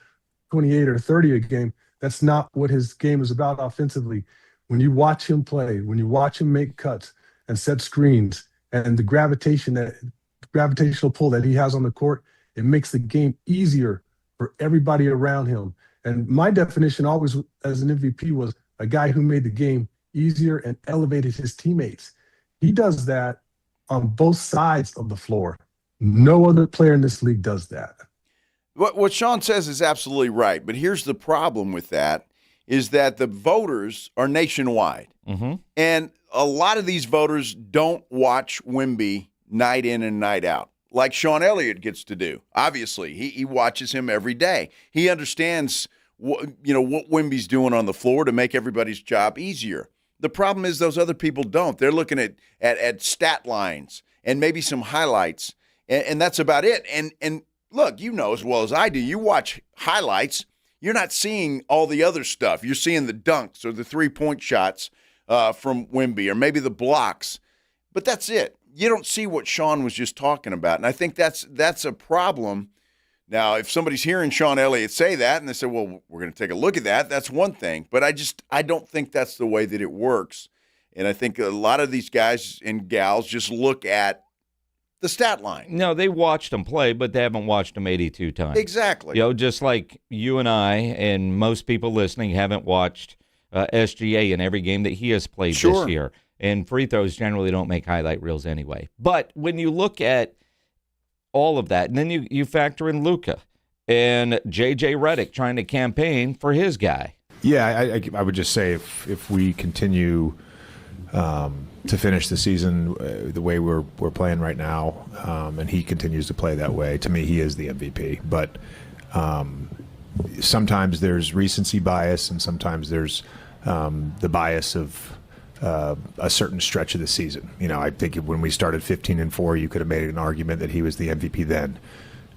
28 or 30 a game. That's not what his game is about offensively. When you watch him play, when you watch him make cuts and set screens and the gravitational pull that he has on the court, it makes the game easier for everybody around him. And my definition always as an MVP was a guy who made the game easier and elevated his teammates. He does that on both sides of the floor. No other player in this league does that. What Sean says is absolutely right, but here's the problem with that is that the voters are nationwide. And a lot of these voters don't watch Wemby night in and night out, like Sean Elliott gets to do. Obviously, he watches him every day. He understands what Wemby's doing on the floor to make everybody's job easier. The problem is those other people don't. They're looking at stat lines and maybe some highlights, and that's about it. And look, you know as well as I do, you watch highlights, you're not seeing all the other stuff. You're seeing the dunks or the three-point shots from Wemby or maybe the blocks, but that's it. You don't see what Sean was just talking about, and I think that's a problem. Now, if somebody's hearing Sean Elliott say that and they say, well, we're going to take a look at that, that's one thing. But I don't think that's the way that it works. And I think a lot of these guys and gals just look at the stat line. No, they watched him play, but they haven't watched him 82 times. Exactly. Just like you and I and most people listening haven't watched SGA in every game that he has played this year. And free throws generally don't make highlight reels anyway. But when you look at all of that, and then you factor in Luka and J.J. Redick trying to campaign for his guy. Yeah, I would just say if we continue to finish the season the way we're playing right now, and he continues to play that way, to me he is the MVP. But sometimes there's recency bias, and sometimes there's the bias of a certain stretch of the season. I think when we started 15-4, you could have made an argument that he was the MVP then.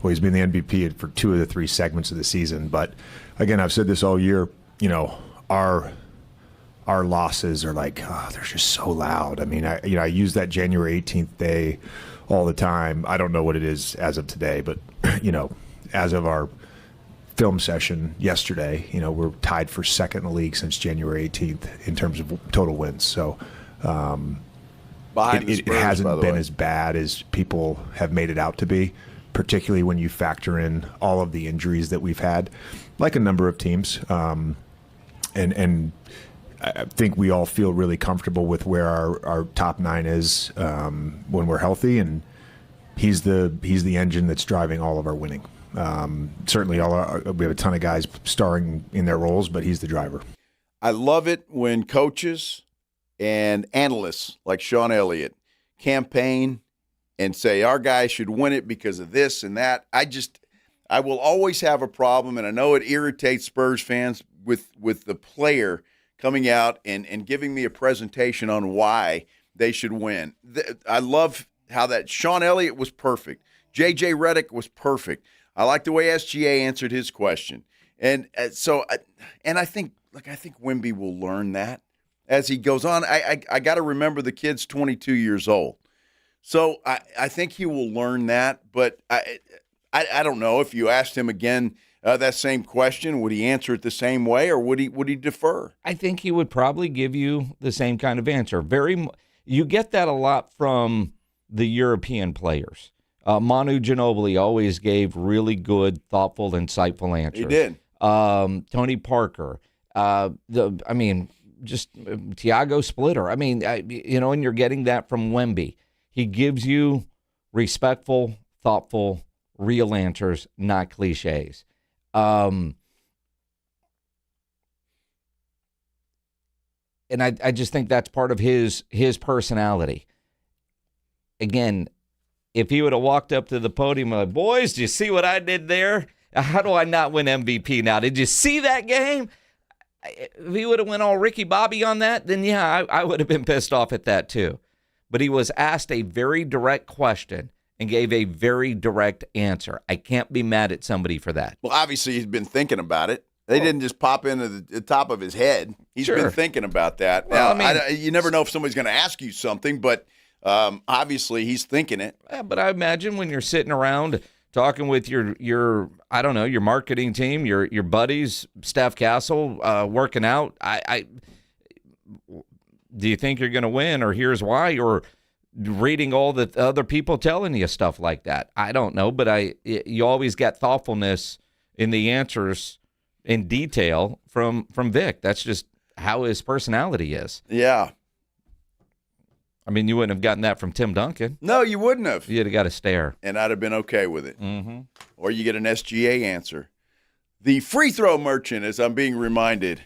Well, he's been the MVP for 2 of the 3 segments of the season. But again, I've said this all year. Our losses are like, they're just so loud. I mean, I use that January 18th day all the time. I don't know what it is as of today, but as of our film session yesterday, we're tied for second in the league since January 18th in terms of total wins. So it hasn't been as bad as people have made it out to be, particularly when you factor in all of the injuries that we've had, like a number of teams. And I think we all feel really comfortable with where our top 9 is when we're healthy, and he's the engine that's driving all of our winning. Certainly we have a ton of guys starring in their roles, but he's the driver. I love it when coaches and analysts like Sean Elliott campaign and say our guy should win it because of this and that. I will always have a problem, and I know it irritates Spurs fans with the player coming out and giving me a presentation on why they should win. I love how that Sean Elliott was perfect. J.J. Redick was perfect. I like the way SGA answered his question. And so I think Wemby will learn that as he goes on. I got to remember the kid's 22 years old. So I think he will learn that, but I don't know if you asked him again that same question, would he answer it the same way, or would he defer? I think he would probably give you the same kind of answer. You get that a lot from the European players. Manu Ginobili always gave really good, thoughtful, insightful answers. He did. Tony Parker. Just Tiago Splitter. And you're getting that from Wemby. He gives you respectful, thoughtful, real answers, not cliches. And I just think that's part of his personality. Again, if he would have walked up to the podium like, boys, do you see what I did there? How do I not win MVP now? Did you see that game? If he would have went all Ricky Bobby on that, then yeah, I would have been pissed off at that too. But he was asked a very direct question and gave a very direct answer. I can't be mad at somebody for that. Well, obviously he's been thinking about it. They didn't just pop into the top of his head. He's been thinking about that. Well, now, you never know if somebody's going to ask you something, but obviously he's thinking it. Yeah, but I imagine when you're sitting around talking with your I don't know, your marketing team, your buddies, Steph Castle, working out, do you think you're going to win, or here's why, or reading all the other people telling you stuff like that? I don't know, but you always get thoughtfulness in the answers in detail from Vic. That's just how his personality is. Yeah. I mean, you wouldn't have gotten that from Tim Duncan. No, you wouldn't have. You'd have got a stare. And I'd have been okay with it. Mm-hmm. Or you get an SGA answer. The free throw merchant, as I'm being reminded.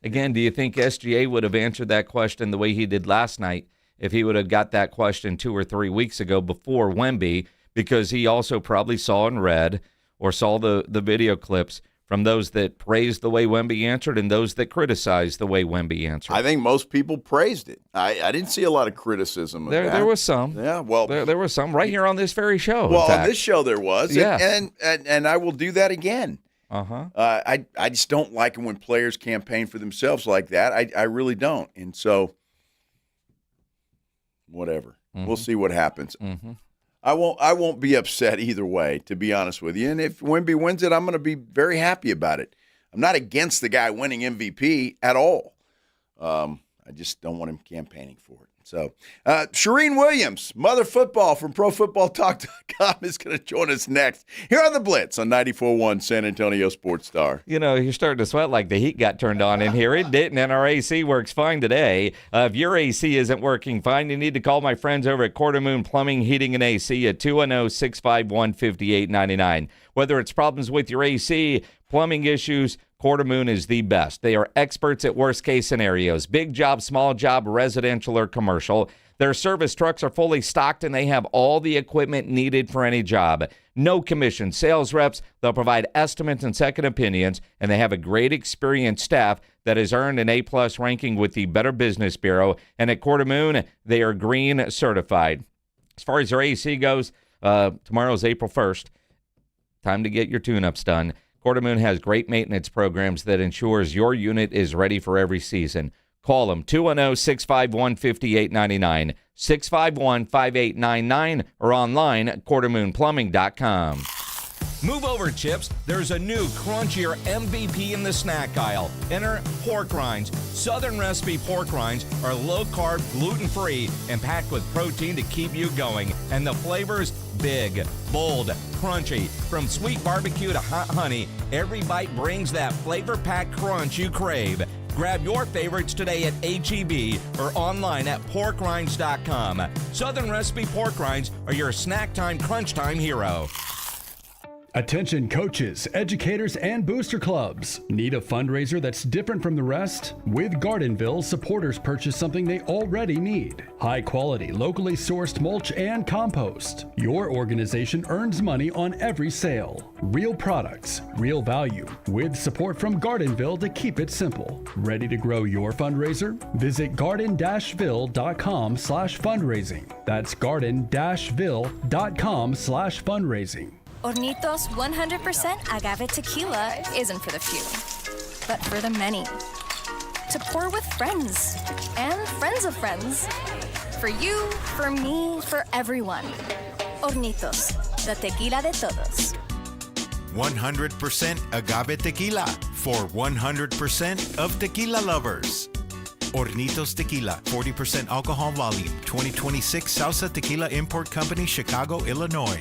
Again, do you think SGA would have answered that question the way he did last night if he would have got that question 2 or 3 weeks ago before Wemby, because he also probably saw and read or saw the video clips from those that praised the way Wemby answered and those that criticized the way Wemby answered? I think most people praised it. I didn't see a lot of criticism of that. There was some. Yeah, well. There was some right here on this very show. Well, on this show there was. Yeah. And I will do that again. Uh-huh. I just don't like it when players campaign for themselves like that. I really don't. And so, whatever. Mm-hmm. We'll see what happens. Mm-hmm. I won't be upset either way, to be honest with you. And if Wemby wins it, I'm going to be very happy about it. I'm not against the guy winning MVP at all. I just don't want him campaigning for it. So, Shireen Williams, Mother Football from ProFootballTalk.com is going to join us next here on The Blitz on 94.1 San Antonio Sports Star. You know, you're starting to sweat like the heat got turned on in here. It didn't, and our AC works fine today. If your AC isn't working fine, you need to call my friends over at Quarter Moon Plumbing, Heating, and AC at 210-651-5899. Whether it's problems with your AC, plumbing issues, Quarter Moon is the best. They are experts at worst-case scenarios, big job, small job, residential or commercial. Their service trucks are fully stocked, and they have all the equipment needed for any job. No commission sales reps. They'll provide estimates and second opinions, and they have a great experienced staff that has earned an A-plus ranking with the Better Business Bureau. And at Quarter Moon, they are green certified. As far as their AC goes, tomorrow's April 1st. Time to get your tune-ups done. Quarter Moon has great maintenance programs that ensures your unit is ready for every season. Call them 210-651-5899, 651-5899, or online at quartermoonplumbing.com. Move over, Chips. There's a new crunchier MVP in the snack aisle. Enter pork rinds. Southern recipe pork rinds are low-carb, gluten-free, and packed with protein to keep you going. And the flavors, big, bold, crunchy. From sweet barbecue to hot honey, every bite brings that flavor-packed crunch you crave. Grab your favorites today at H-E-B or online at porkrinds.com. Southern recipe pork rinds are your snack time, crunch time hero. Attention coaches, educators, and booster clubs. Need a fundraiser that's different from the rest? With Gardenville, supporters purchase something they already need. High quality, locally sourced mulch and compost. Your organization earns money on every sale. Real products, real value, with support from Gardenville to keep it simple. Ready to grow your fundraiser? Visit garden-ville.com/fundraising. That's garden-ville.com/fundraising. Hornitos 100% agave tequila isn't for the few, but for the many. To pour with friends and friends of friends. For you, for me, for everyone. Hornitos, the tequila de todos. 100% agave tequila for 100% of tequila lovers. Hornitos Tequila, 40% alcohol volume, 2026 Salsa Tequila Import Company, Chicago, Illinois.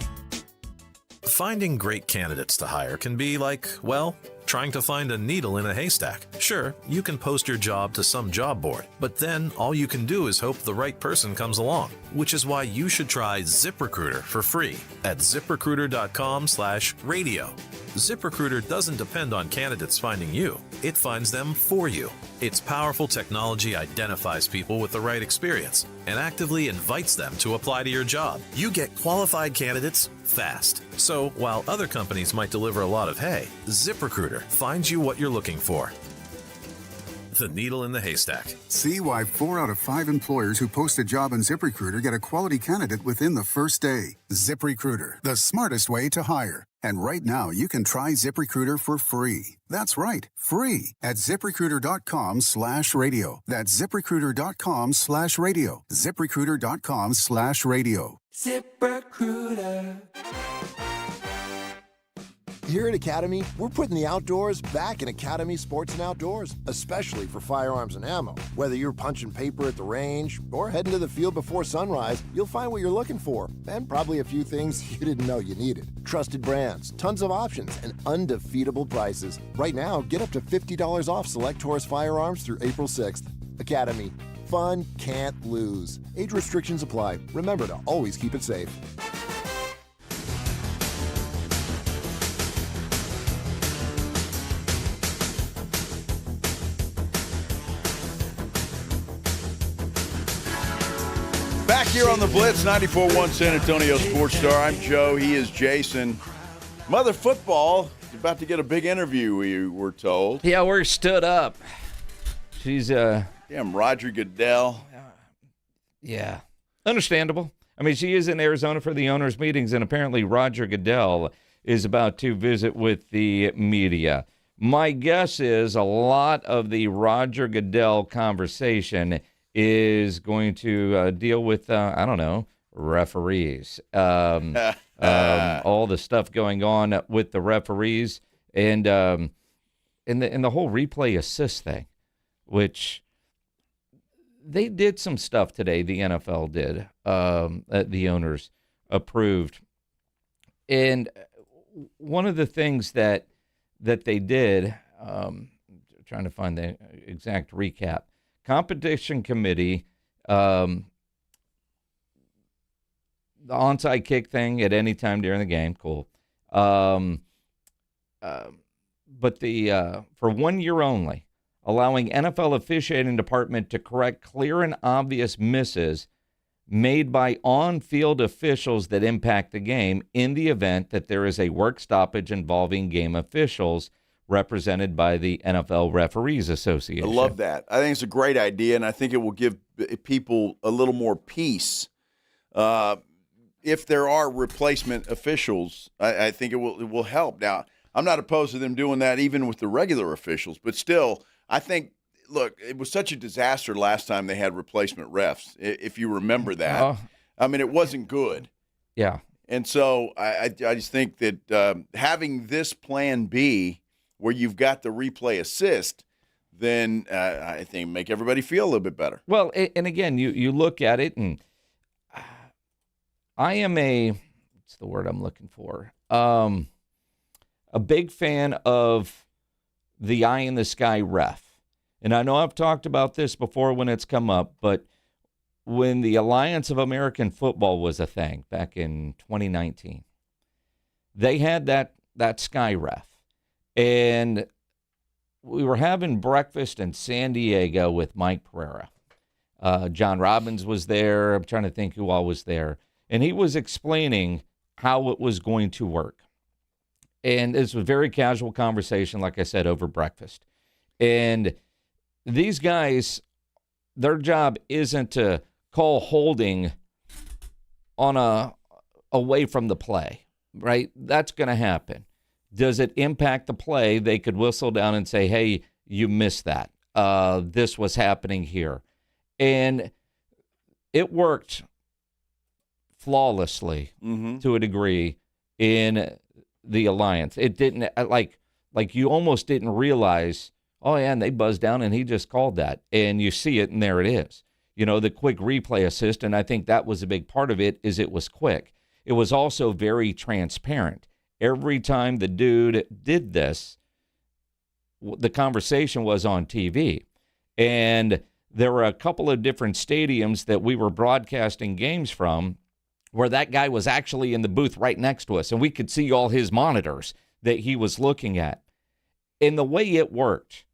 Finding great candidates to hire can be like, well, trying to find a needle in a haystack. Sure, you can post your job to some job board, but then all you can do is hope the right person comes along, which is why you should try ZipRecruiter for free at ziprecruiter.com/radio. ZipRecruiter doesn't depend on candidates finding you. It finds them for you. Its powerful technology identifies people with the right experience and actively invites them to apply to your job. You get qualified candidates fast. So while other companies might deliver a lot of hay, ZipRecruiter finds you what you're looking for. The needle in the haystack. See why 4 out of 5 employers who post a job on ZipRecruiter get a quality candidate within the first day. ZipRecruiter, the smartest way to hire. And right now, you can try ZipRecruiter for free. That's right, free at ZipRecruiter.com/radio. That's ZipRecruiter.com/radio. ZipRecruiter.com/radio. ZipRecruiter. Here at Academy, we're putting the outdoors back in Academy Sports and Outdoors, especially for firearms and ammo. Whether you're punching paper at the range or heading to the field before sunrise, you'll find what you're looking for, and probably a few things you didn't know you needed. Trusted brands, tons of options, and undefeatable prices. Right now, get up to $50 off select Taurus firearms through April 6th. Academy. Fun can't lose. Age restrictions apply. Remember to always keep it safe. Back here on the Blitz, 94.1 San Antonio Sports Star. I'm Joe. He is Jason. Mother Football is about to get a big interview, we were told. Yeah, we're stood up. She's damn Roger Goodell. Yeah, understandable. I mean, she is in Arizona for the owners' meetings, and apparently Roger Goodell is about to visit with the media. My guess is a lot of the Roger Goodell conversation is going to deal with, referees. All the stuff going on with the referees and the whole replay assist thing, which they did some stuff today, the NFL did, the owners approved. And one of the things that they did, trying to find the exact recap, competition committee, the onside kick thing at any time during the game, cool. But for 1 year only, allowing NFL officiating department to correct clear and obvious misses made by on-field officials that impact the game in the event that there is a work stoppage involving game officials represented by the NFL Referees Association. I love that. I think it's a great idea, and I think it will give people a little more peace. If there are replacement officials, I think it will help. Now, I'm not opposed to them doing that even with the regular officials, but still, I think, look, it was such a disaster last time they had replacement refs, if you remember that. I mean, it wasn't good. Yeah. And so I just think that having this plan B where you've got the replay assist, then I think make everybody feel a little bit better. Well, and again, you look at it, and I am what's the word I'm looking for? A big fan of the eye in the sky ref. And I know I've talked about this before when it's come up, but when the Alliance of American Football was a thing back in 2019, they had that sky ref. And we were having breakfast in San Diego with Mike Pereira. John Robbins was there. I'm trying to think who all was there. And he was explaining how it was going to work. And this was a very casual conversation, like I said, over breakfast. And these guys, their job isn't to call holding on away from the play, right? That's going to happen. Does it impact the play? They could whistle down and say, hey, you missed that. This was happening here. And it worked flawlessly to a degree in the Alliance. It didn't, like you almost didn't realize, oh, yeah, and they buzzed down and he just called that. And you see it, and there it is. You know, the quick replay assist, and I think that was a big part of it, is it was quick. It was also very transparent. Every time the dude did this, the conversation was on TV. And there were a couple of different stadiums that we were broadcasting games from where that guy was actually in the booth right next to us, and we could see all his monitors that he was looking at. And the way it worked,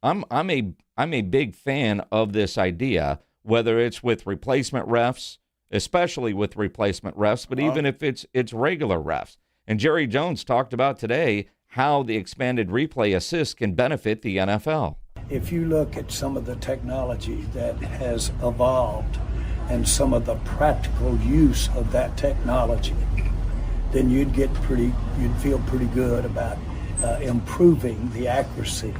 I'm a big fan of this idea, whether it's with replacement refs, especially with replacement refs, but even if it's regular refs. And Jerry Jones talked about today how the expanded replay assist can benefit the NFL. If you look at some of the technology that has evolved and some of the practical use of that technology, then you'd feel pretty good about improving the accuracy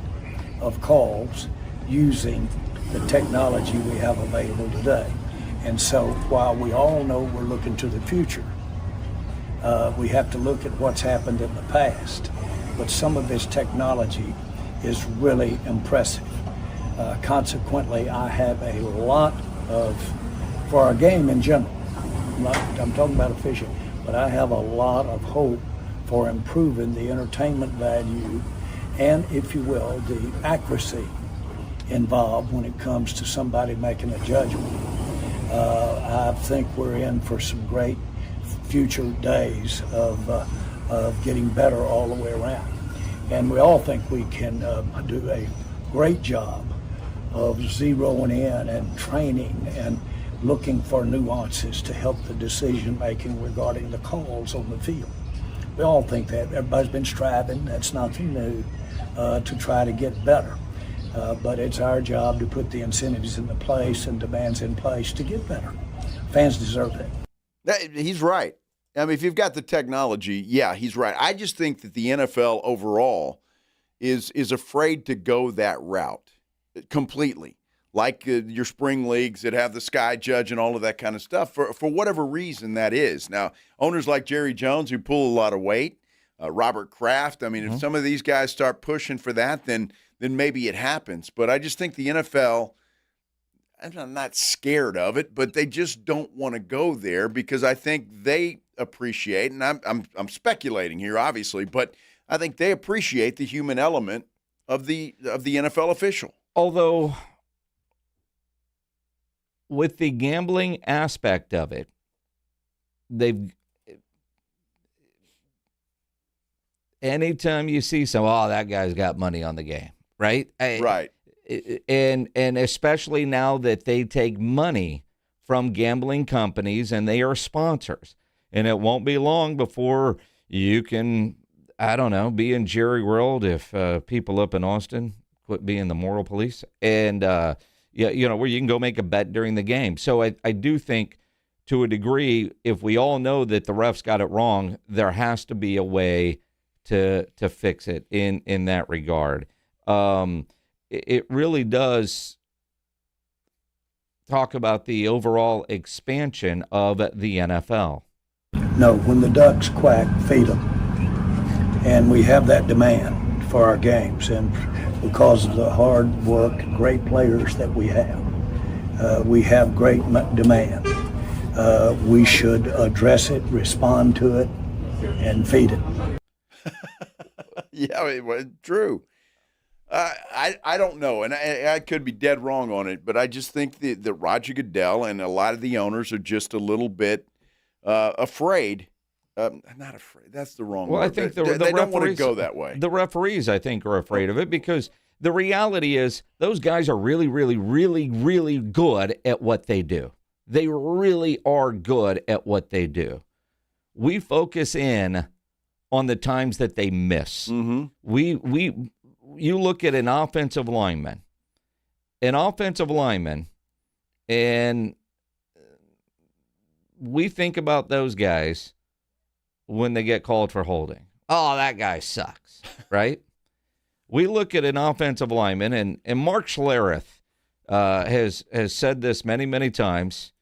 of calls using the technology we have available today. And so while we all know we're looking to the future, we have to look at what's happened in the past. But some of this technology is really impressive. Consequently, I have a lot for our game in general, I'm talking about officiating, but I have a lot of hope for improving the entertainment value and, if you will, the accuracy involved when it comes to somebody making a judgment. I think we're in for some great future days of getting better all the way around. And we all think we can do a great job of zeroing in and training and looking for nuances to help the decision making regarding the calls on the field. We all think that. Everybody's been striving, that's nothing new, to try to get better. But it's our job to put the incentives into place and demands in place to get better. Fans deserve that. He's right. I mean, if you've got the technology, yeah, he's right. I just think that the NFL overall is afraid to go that route completely, like your spring leagues that have the sky judge and all of that kind of stuff, for whatever reason that is. Now, owners like Jerry Jones who pull a lot of weight, Robert Kraft, I mean, if some of these guys start pushing for that, then maybe it happens. But I just think the NFL, I'm not scared of it, but they just don't want to go there because I think they appreciate, and I'm speculating here, obviously, but I think they appreciate the human element of the NFL official. Although, with the gambling aspect of it, anytime you see that guy's got money on the game, right? Right. And especially now that they take money from gambling companies and they are sponsors. And it won't be long before you can, I don't know, be in Jerry World if people up in Austin quit being the moral police. And, where you can go make a bet during the game. So I do think, to a degree, if we all know that the refs got it wrong, there has to be a way to fix it in that regard. It really does talk about the overall expansion of the NFL. No, when the ducks quack, feed them. And we have that demand for our games. And because of the hard work, great players that we have great demand. We should address it, respond to it, and feed it. Yeah, true. I don't know, and I could be dead wrong on it, but I just think that Roger Goodell and a lot of the owners are just a little bit afraid. Not afraid. That's the wrong word. Well, I think they don't want to go that way. The referees, I think, are afraid of it because the reality is those guys are really, really, really, really good at what they do. They really are good at what they do. We focus in on the times that they miss. Mm-hmm. You look at an offensive lineman, and we think about those guys when they get called for holding. Oh, that guy sucks, right? We look at an offensive lineman, and Mark Schlereth has said this many, many times.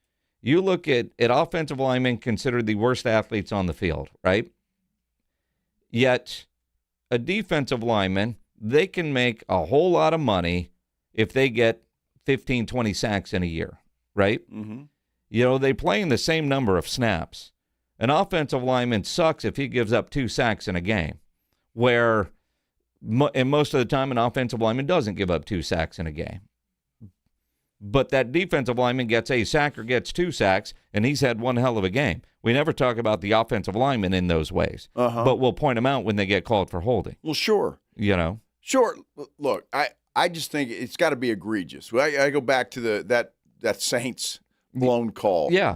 You look at offensive linemen considered the worst athletes on the field, right? Yet a defensive lineman, they can make a whole lot of money if they get 15, 20 sacks in a year, right? Mm-hmm. They play in the same number of snaps. An offensive lineman sucks if he gives up 2 sacks in a game, where and most of the time an offensive lineman doesn't give up 2 sacks in a game. But that defensive lineman gets a sack or gets 2 sacks, and he's had one hell of a game. We never talk about the offensive linemen in those ways, but we'll point them out when they get called for holding. Well, sure. You know? Sure. Look, I just think it's got to be egregious. I go back to that Saints blown call. Yeah.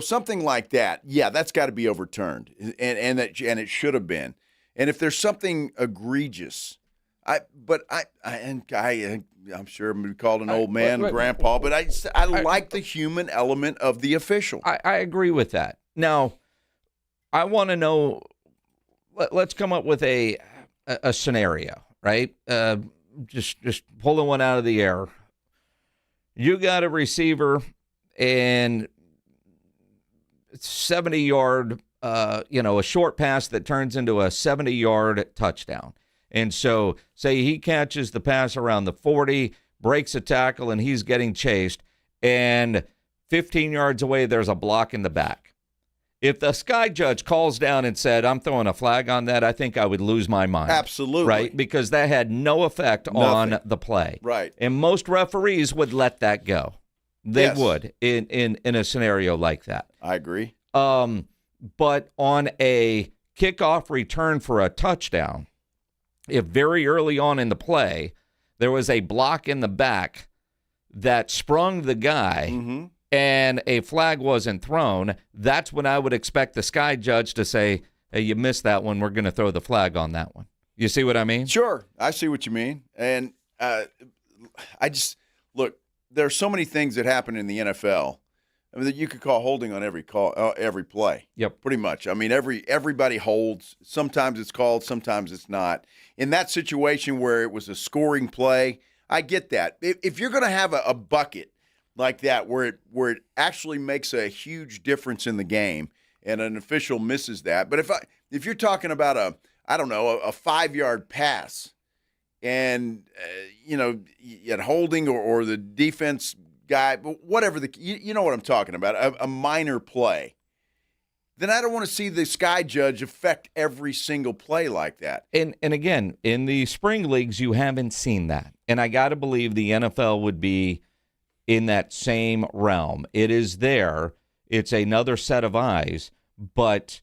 Something like that. Yeah, that's got to be overturned, and it should have been. And if there's something egregious, I'm sure I'm going to be called an old man, grandpa, but I like the human element of the official. I agree with that. Now, I want to know. Let's come up with a scenario, right? Just pulling one out of the air. You got a receiver and 70-yard, a short pass that turns into a 70-yard touchdown. And so, say he catches the pass around the 40, breaks a tackle, and he's getting chased, and 15 yards away, there's a block in the back. If the sky judge calls down and said, I'm throwing a flag on that, I think I would lose my mind. Absolutely. Right? Because that had no effect on the play. Right. And most referees would let that go. They would in a scenario like that. I agree. But on a kickoff return for a touchdown, if very early on in the play there was a block in the back that sprung the guy and a flag wasn't thrown, that's when I would expect the sky judge to say, hey, you missed that one. We're going to throw the flag on that one. You see what I mean? Sure. I see what you mean. And look, there are so many things that happen in the NFL. I mean, that you could call holding on every play. Yep. Pretty much. I mean, everybody holds. Sometimes it's called, sometimes it's not. In that situation where it was a scoring play, I get that. If you're going to have a bucket like that where it actually makes a huge difference in the game and an official misses that, but if you're talking about a 5-yard pass and you had holding or the defense guy, but whatever you know what I'm talking about, a minor play, then I don't want to see the sky judge affect every single play like that. And again, in the spring leagues, you haven't seen that. And I got to believe the NFL would be in that same realm. It is there. It's another set of eyes, but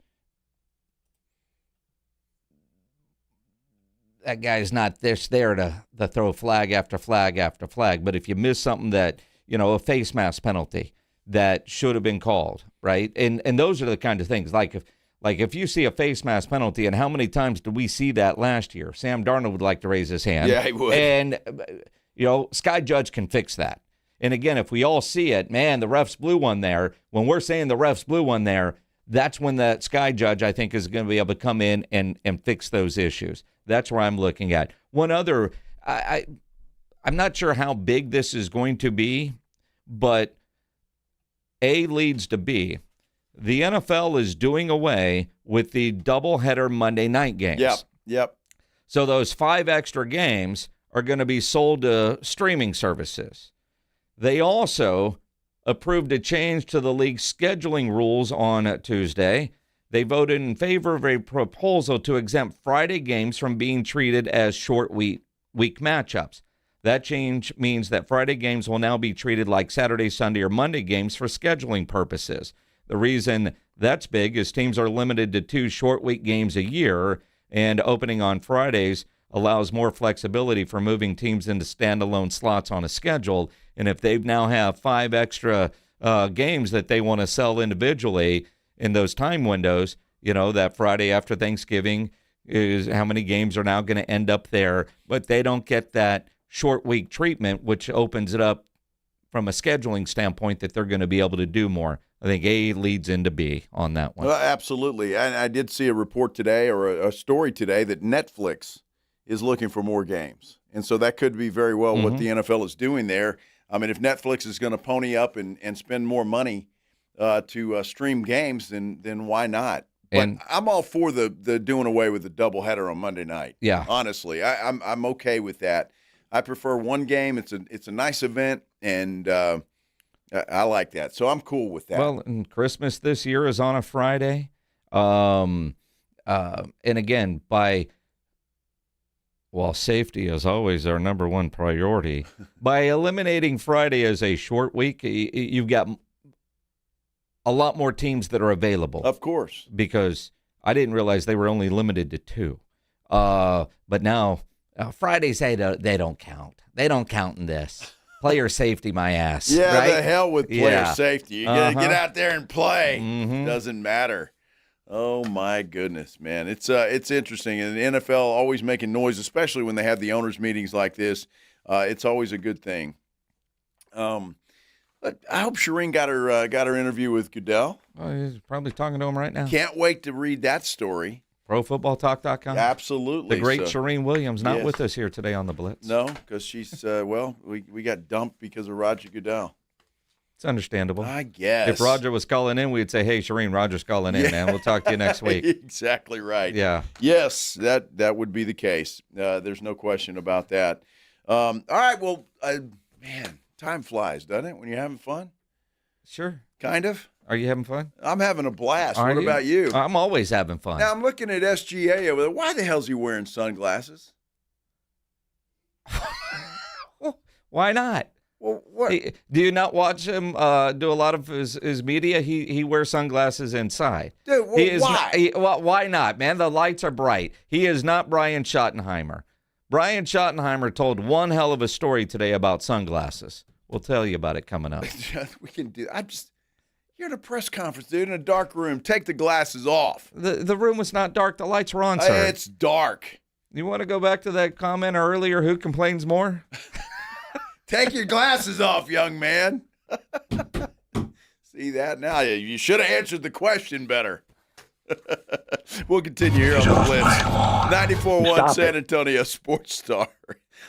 that guy's not there to throw flag after flag after flag. But if you miss something that, a face mask penalty that should have been called, right? And those are the kind of things. Like if you see a face mask penalty, and how many times did we see that last year? Sam Darnold would like to raise his hand. Yeah, he would. And, sky judge can fix that. And again, if we all see it, man, the refs blew one there. When we're saying the refs blew one there, that's when that sky judge, I think, is going to be able to come in and fix those issues. That's where I'm looking at. One other, I'm not sure how big this is going to be, but A leads to B. The NFL is doing away with the doubleheader Monday night games. Yep. So those 5 extra games are going to be sold to streaming services. They also approved a change to the league's scheduling rules on Tuesday. They voted in favor of a proposal to exempt Friday games from being treated as short week matchups. That change means that Friday games will now be treated like Saturday, Sunday, or Monday games for scheduling purposes. The reason that's big is teams are limited to 2 short week games a year, and opening on Fridays allows more flexibility for moving teams into standalone slots on a schedule. And if they now have 5 extra games that they want to sell individually in those time windows, that Friday after Thanksgiving is how many games are now going to end up there, but they don't get that short week treatment, which opens it up from a scheduling standpoint that they're going to be able to do more. I think A leads into B on that one. Well, absolutely. I did see a report today or a story today that Netflix is looking for more games. And so that could be very well what the NFL is doing there. I mean, if Netflix is going to pony up and spend more money to stream games, then why not? But I'm all for the doing away with the doubleheader on Monday night. Yeah. Honestly, I'm okay with that. I prefer one game. It's a nice event, and I like that. So I'm cool with that. Well, and Christmas this year is on a Friday. And again, while safety is always our number one priority, by eliminating Friday as a short week, you've got a lot more teams that are available. Of course. Because I didn't realize they were only limited to 2. But now Fridays, they don't count. They don't count in this. Player safety, my ass. Yeah, right? the hell with player safety. You got to get out there and play. Mm-hmm. Doesn't matter. Oh, my goodness, man. It's interesting. And the NFL always making noise, especially when they have the owners' meetings like this. It's always a good thing. But I hope Shireen got her interview with Goodell. Oh, he's probably talking to him right now. Can't wait to read that story. ProFootballTalk.com. Absolutely. The great Shireen Williams not with us here today on the Blitz. No, because she's, we got dumped because of Roger Goodell. It's understandable. I guess. If Roger was calling in, we'd say, hey, Shireen, Roger's calling in, man. We'll talk to you next week. Exactly right. Yeah. Yes, that would be the case. There's no question about that. All right, well, man, time flies, doesn't it, when you're having fun? Sure. Kind of. Are you having fun? I'm having a blast. What about you? I'm always having fun. Now, I'm looking at SGA over there. Why the hell's he wearing sunglasses? Why not? Well, what? Do you not watch him do a lot of his media? He wears sunglasses inside. Dude, well, why? Why not, man? The lights are bright. He is not Brian Schottenheimer. Brian Schottenheimer told one hell of a story today about sunglasses. We'll tell you about it coming up. We can do. You're in a press conference, dude, in a dark room. Take the glasses off. The room was not dark. The lights were on, sir. It's dark. You want to go back to that comment earlier? Who complains more? Take your glasses off, young man. See that now? You should have answered the question better. We'll continue here on the Blitz. 94.1 San Antonio Sports Star.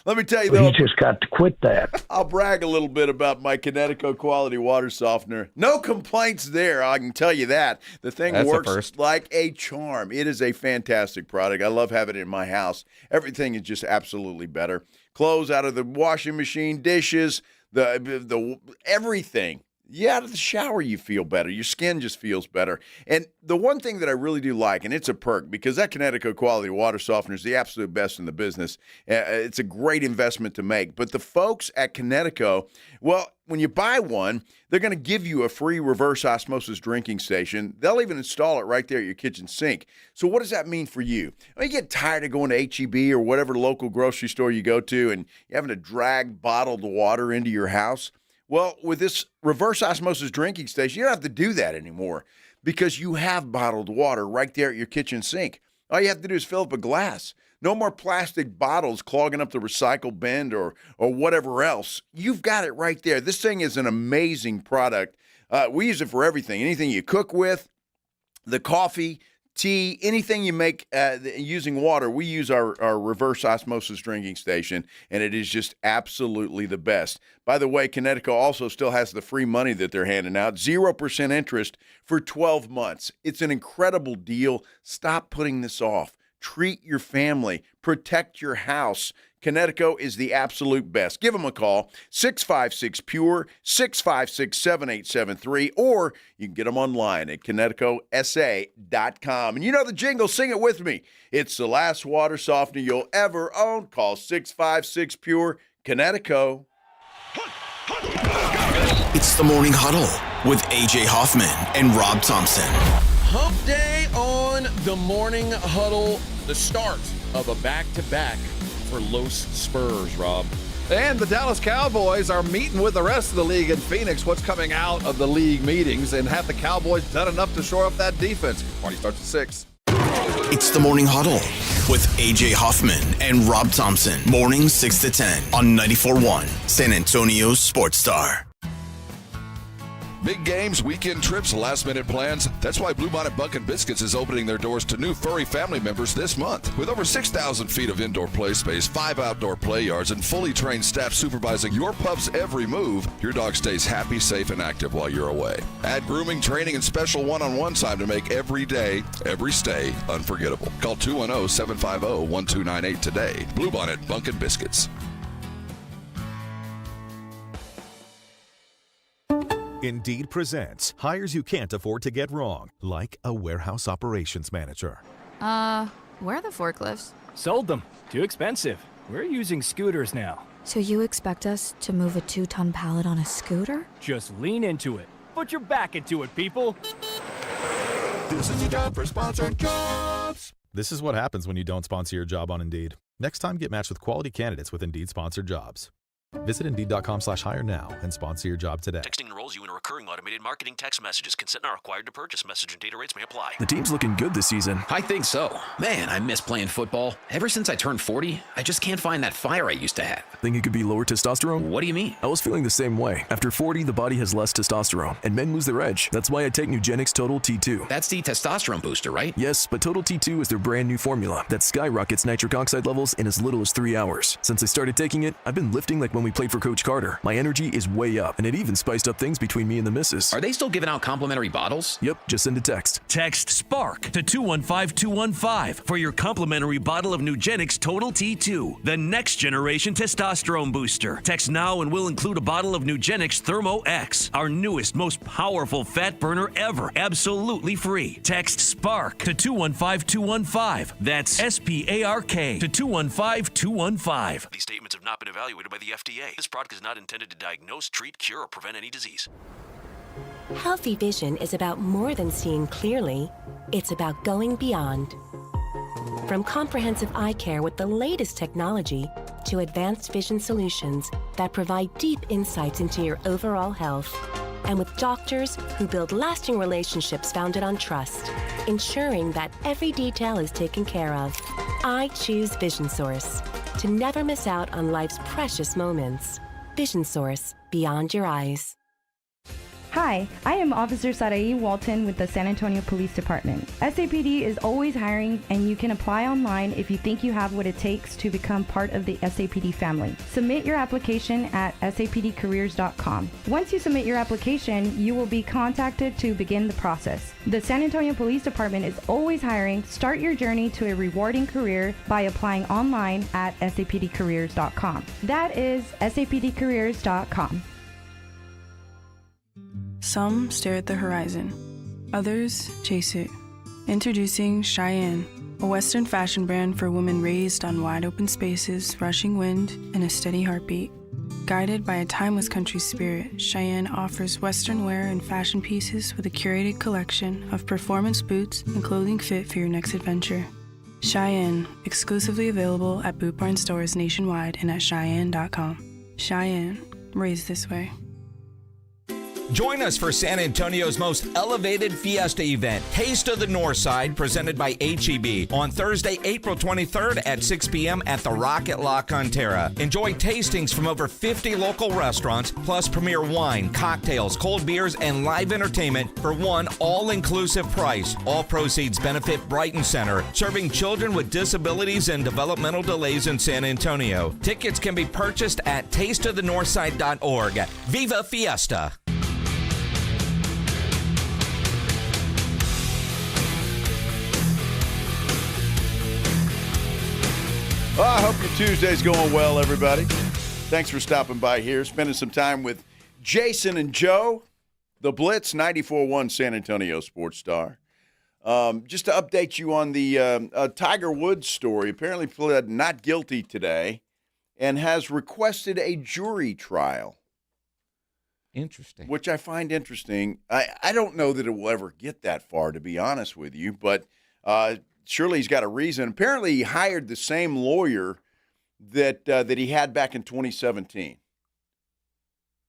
Let me tell you, though. You just got to quit that. I'll brag a little bit about my Kinetico quality water softener. No complaints there, I can tell you that. The thing works like a charm. It is a fantastic product. I love having it in my house. Everything is just absolutely better. Clothes out of the washing machine, dishes, the everything. Yeah, out of the shower you feel better. Your skin just feels better. And the one thing that I really do like, and it's a perk, because that Kinetico quality water softener is the absolute best in the business. It's a great investment to make. But the folks at Kinetico, well, when you buy one, they're going to give you a free reverse osmosis drinking station. They'll even install it right there at your kitchen sink. So what does that mean for you? When you get tired of going to H-E-B or whatever local grocery store you go to and you're having to drag bottled water into your house, well, with this reverse osmosis drinking station, you don't have to do that anymore because you have bottled water right there at your kitchen sink. All you have to do is fill up a glass. No more plastic bottles clogging up the recycle bin or whatever else. You've got it right there. This thing is an amazing product. We use it for everything. Anything you cook with, the coffee, tea, anything you make using water, we use our reverse osmosis drinking station, and it is just absolutely the best. By the way, Kinetico also still has the free money that they're handing out, 0% interest for 12 months. It's an incredible deal. Stop putting this off. Treat your family. Protect your house. Kinetico is the absolute best. Give them a call, 656-PURE, 656-7873, or you can get them online at KineticoSA.com. And you know the jingle, sing it with me. It's the last water softener you'll ever own. Call 656-PURE, Kinetico. It's the Morning Huddle with A.J. Hoffman and Rob Thompson. Hump day on the Morning Huddle, the start of a back-to-back for Los Spurs, Rob. And the Dallas Cowboys are meeting with the rest of the league in Phoenix. What's coming out of the league meetings? And have the Cowboys done enough to shore up that defense? Party starts at 6. It's the Morning Huddle with A.J. Hoffman and Rob Thompson. Mornings 6 to 10 on 94.1 San Antonio Sports Star. Big games, weekend trips, last-minute plans. That's why Bluebonnet Bunkin' Biscuits is opening their doors to new furry family members this month. With over 6,000 feet of indoor play space, 5 outdoor play yards, and fully trained staff supervising your pup's every move, your dog stays happy, safe, and active while you're away. Add grooming, training, and special one-on-one time to make every day, every stay unforgettable. Call 210-750-1298 today. Bluebonnet Bunkin' Biscuits. Indeed presents hires you can't afford to get wrong, like a warehouse operations manager. Where are the forklifts? Sold them. Too expensive. We're using scooters now. So you expect us to move a 2-ton pallet on a scooter? Just lean into it. Put your back into it, people. This is your job for sponsored jobs. This is what happens when you don't sponsor your job on Indeed. Next time, get matched with quality candidates with Indeed sponsored jobs. Visit Indeed.com/hire now and sponsor your job today. Texting enrolls you in a recurring automated marketing text messages. Consent not required to purchase. Message and data rates may apply. The team's looking good this season. I think so. Man, I miss playing football. Ever since I turned 40, I just can't find that fire I used to have. Think it could be lower testosterone? What do you mean? I was feeling the same way. After 40, the body has less testosterone, and men lose their edge. That's why I take Nugenix Total T2. That's the testosterone booster, right? Yes, but Total T2 is their brand new formula that skyrockets nitric oxide levels in as little as 3 hours. Since I started taking it, I've been lifting like when we played for Coach Carter. My energy is way up, and it even spiced up things between me and the missus. Are they still giving out complimentary bottles? Yep, just send a text. Text SPARK to 215-215 for your complimentary bottle of Nugenix Total T2, the next generation testosterone booster. Text now and we'll include a bottle of Nugenix Thermo X, our newest, most powerful fat burner ever, absolutely free. Text SPARK to 215-215. That's SPARK to 215-215. These statements have not been evaluated by the FDA. This product is not intended to diagnose, treat, cure, or prevent any disease. Healthy vision is about more than seeing clearly. It's about going beyond. From comprehensive eye care with the latest technology to advanced vision solutions that provide deep insights into your overall health. And with doctors who build lasting relationships founded on trust, ensuring that every detail is taken care of. I choose Vision Source to never miss out on life's precious moments. Vision Source, beyond your eyes. Hi, I am Officer Sarai Walton with the San Antonio Police Department. SAPD is always hiring, and you can apply online if you think you have what it takes to become part of the SAPD family. Submit your application at sapdcareers.com. Once you submit your application, you will be contacted to begin the process. The San Antonio Police Department is always hiring. Start your journey to a rewarding career by applying online at sapdcareers.com. That is sapdcareers.com. Some stare at the horizon, others chase it. Introducing Cheyenne, a Western fashion brand for women raised on wide open spaces, rushing wind, and a steady heartbeat. Guided by a timeless country spirit, Cheyenne offers Western wear and fashion pieces with a curated collection of performance boots and clothing fit for your next adventure. Cheyenne, exclusively available at Boot Barn stores nationwide and at Cheyenne.com. Cheyenne, raised this way. Join us for San Antonio's most elevated fiesta event, Taste of the Northside, presented by HEB, on Thursday, April 23rd at 6 p.m. at the Rocket La Cantera. Enjoy tastings from over 50 local restaurants, plus premier wine, cocktails, cold beers, and live entertainment for one all-inclusive price. All proceeds benefit Brighton Center, serving children with disabilities and developmental delays in San Antonio. Tickets can be purchased at tasteofthenorthside.org. Viva Fiesta! Well, I hope your Tuesday's going well, everybody. Thanks for stopping by here, spending some time with Jason and Joe, the Blitz, 94.1 San Antonio Sports Star. Just to update you on the Tiger Woods story, apparently pled not guilty today and has requested a jury trial. Interesting. Which I find interesting. I don't know that it will ever get that far, to be honest with you, but surely he's got a reason. Apparently, he hired the same lawyer that he had back in 2017.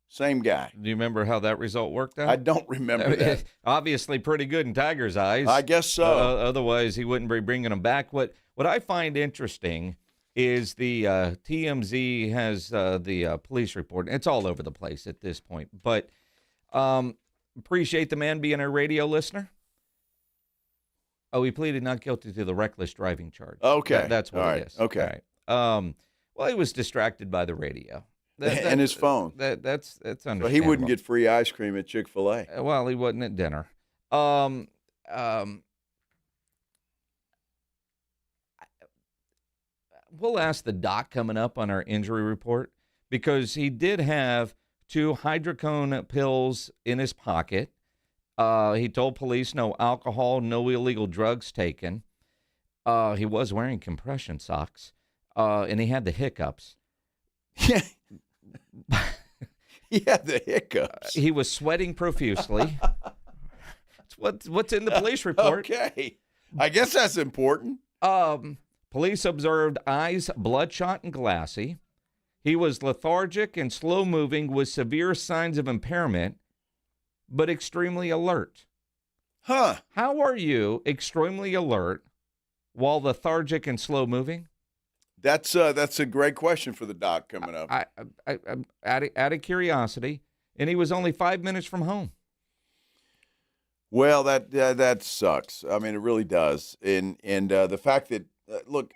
Same guy. Do you remember how that result worked out? I don't remember that. Obviously pretty good in Tiger's eyes. I guess so. Otherwise, he wouldn't be bringing him back. What I find interesting is the TMZ has the police report. It's all over the place at this point. But appreciate the man being a radio listener. Oh, he pleaded not guilty to the reckless driving charge. Okay. That's what it is. Okay. All right. Well, he was distracted by the radio. And his phone. That's understandable. So he wouldn't get free ice cream at Chick-fil-A. Well, he wasn't at dinner. We'll ask the doc coming up on our injury report because he did have 2 hydrocone pills in his pocket. He told police no alcohol, no illegal drugs taken. He was wearing compression socks, and he had the hiccups. Yeah. Yeah, the hiccups. He was sweating profusely. What's in the police report. Okay. I guess that's important. Police observed eyes bloodshot and glassy. He was lethargic and slow-moving with severe signs of impairment, but extremely alert. Huh. How are you extremely alert while lethargic and slow-moving? That's a great question for the doc coming up. Out of curiosity, and he was only 5 minutes from home. Well, that sucks. I mean, it really does. And the fact that look,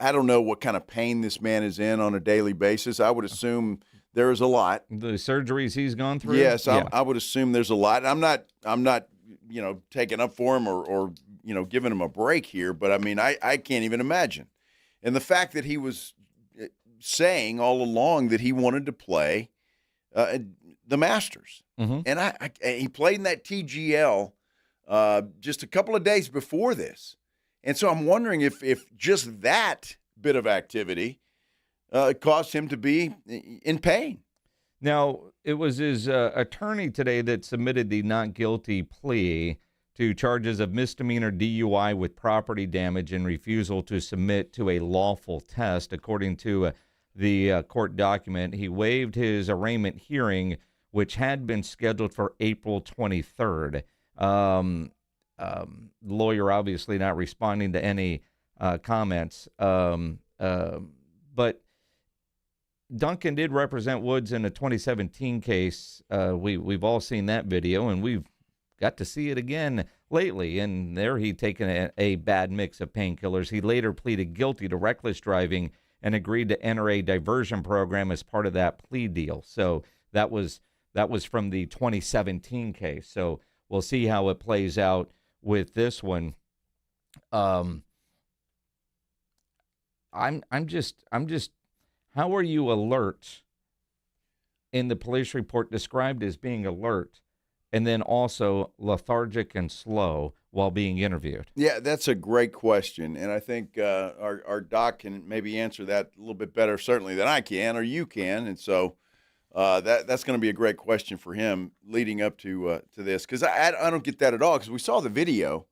I don't know what kind of pain this man is in on a daily basis. I would assume there is a lot. The surgeries he's gone through. Yes, I would assume there's a lot. And I'm not taking up for him or giving him a break here. But I mean, I can't even imagine. And the fact that he was saying all along that he wanted to play the Masters. Mm-hmm. And he played in that TGL just a couple of days before this. And so I'm wondering if just that bit of activity caused him to be in pain. Now, it was his attorney today that submitted the not guilty plea to charges of misdemeanor DUI with property damage and refusal to submit to a lawful test. According to the court document, he waived his arraignment hearing, which had been scheduled for April 23rd. Lawyer obviously not responding to any comments. But Duncan did represent Woods in a 2017 case. We've all seen that video, and we've got to see it again lately. And there he'd taken a bad mix of painkillers. He later pleaded guilty to reckless driving and agreed to enter a diversion program as part of that plea deal. So that was from the 2017 case. So we'll see how it plays out with this one. I'm just. How are you alert? In the police report, described as being alert, and then also lethargic and slow while being interviewed. Yeah, that's a great question, and I think our doc can maybe answer that a little bit better, certainly than I can or you can. And so that's going to be a great question for him leading up to this, because I don't get that at all, because we saw the video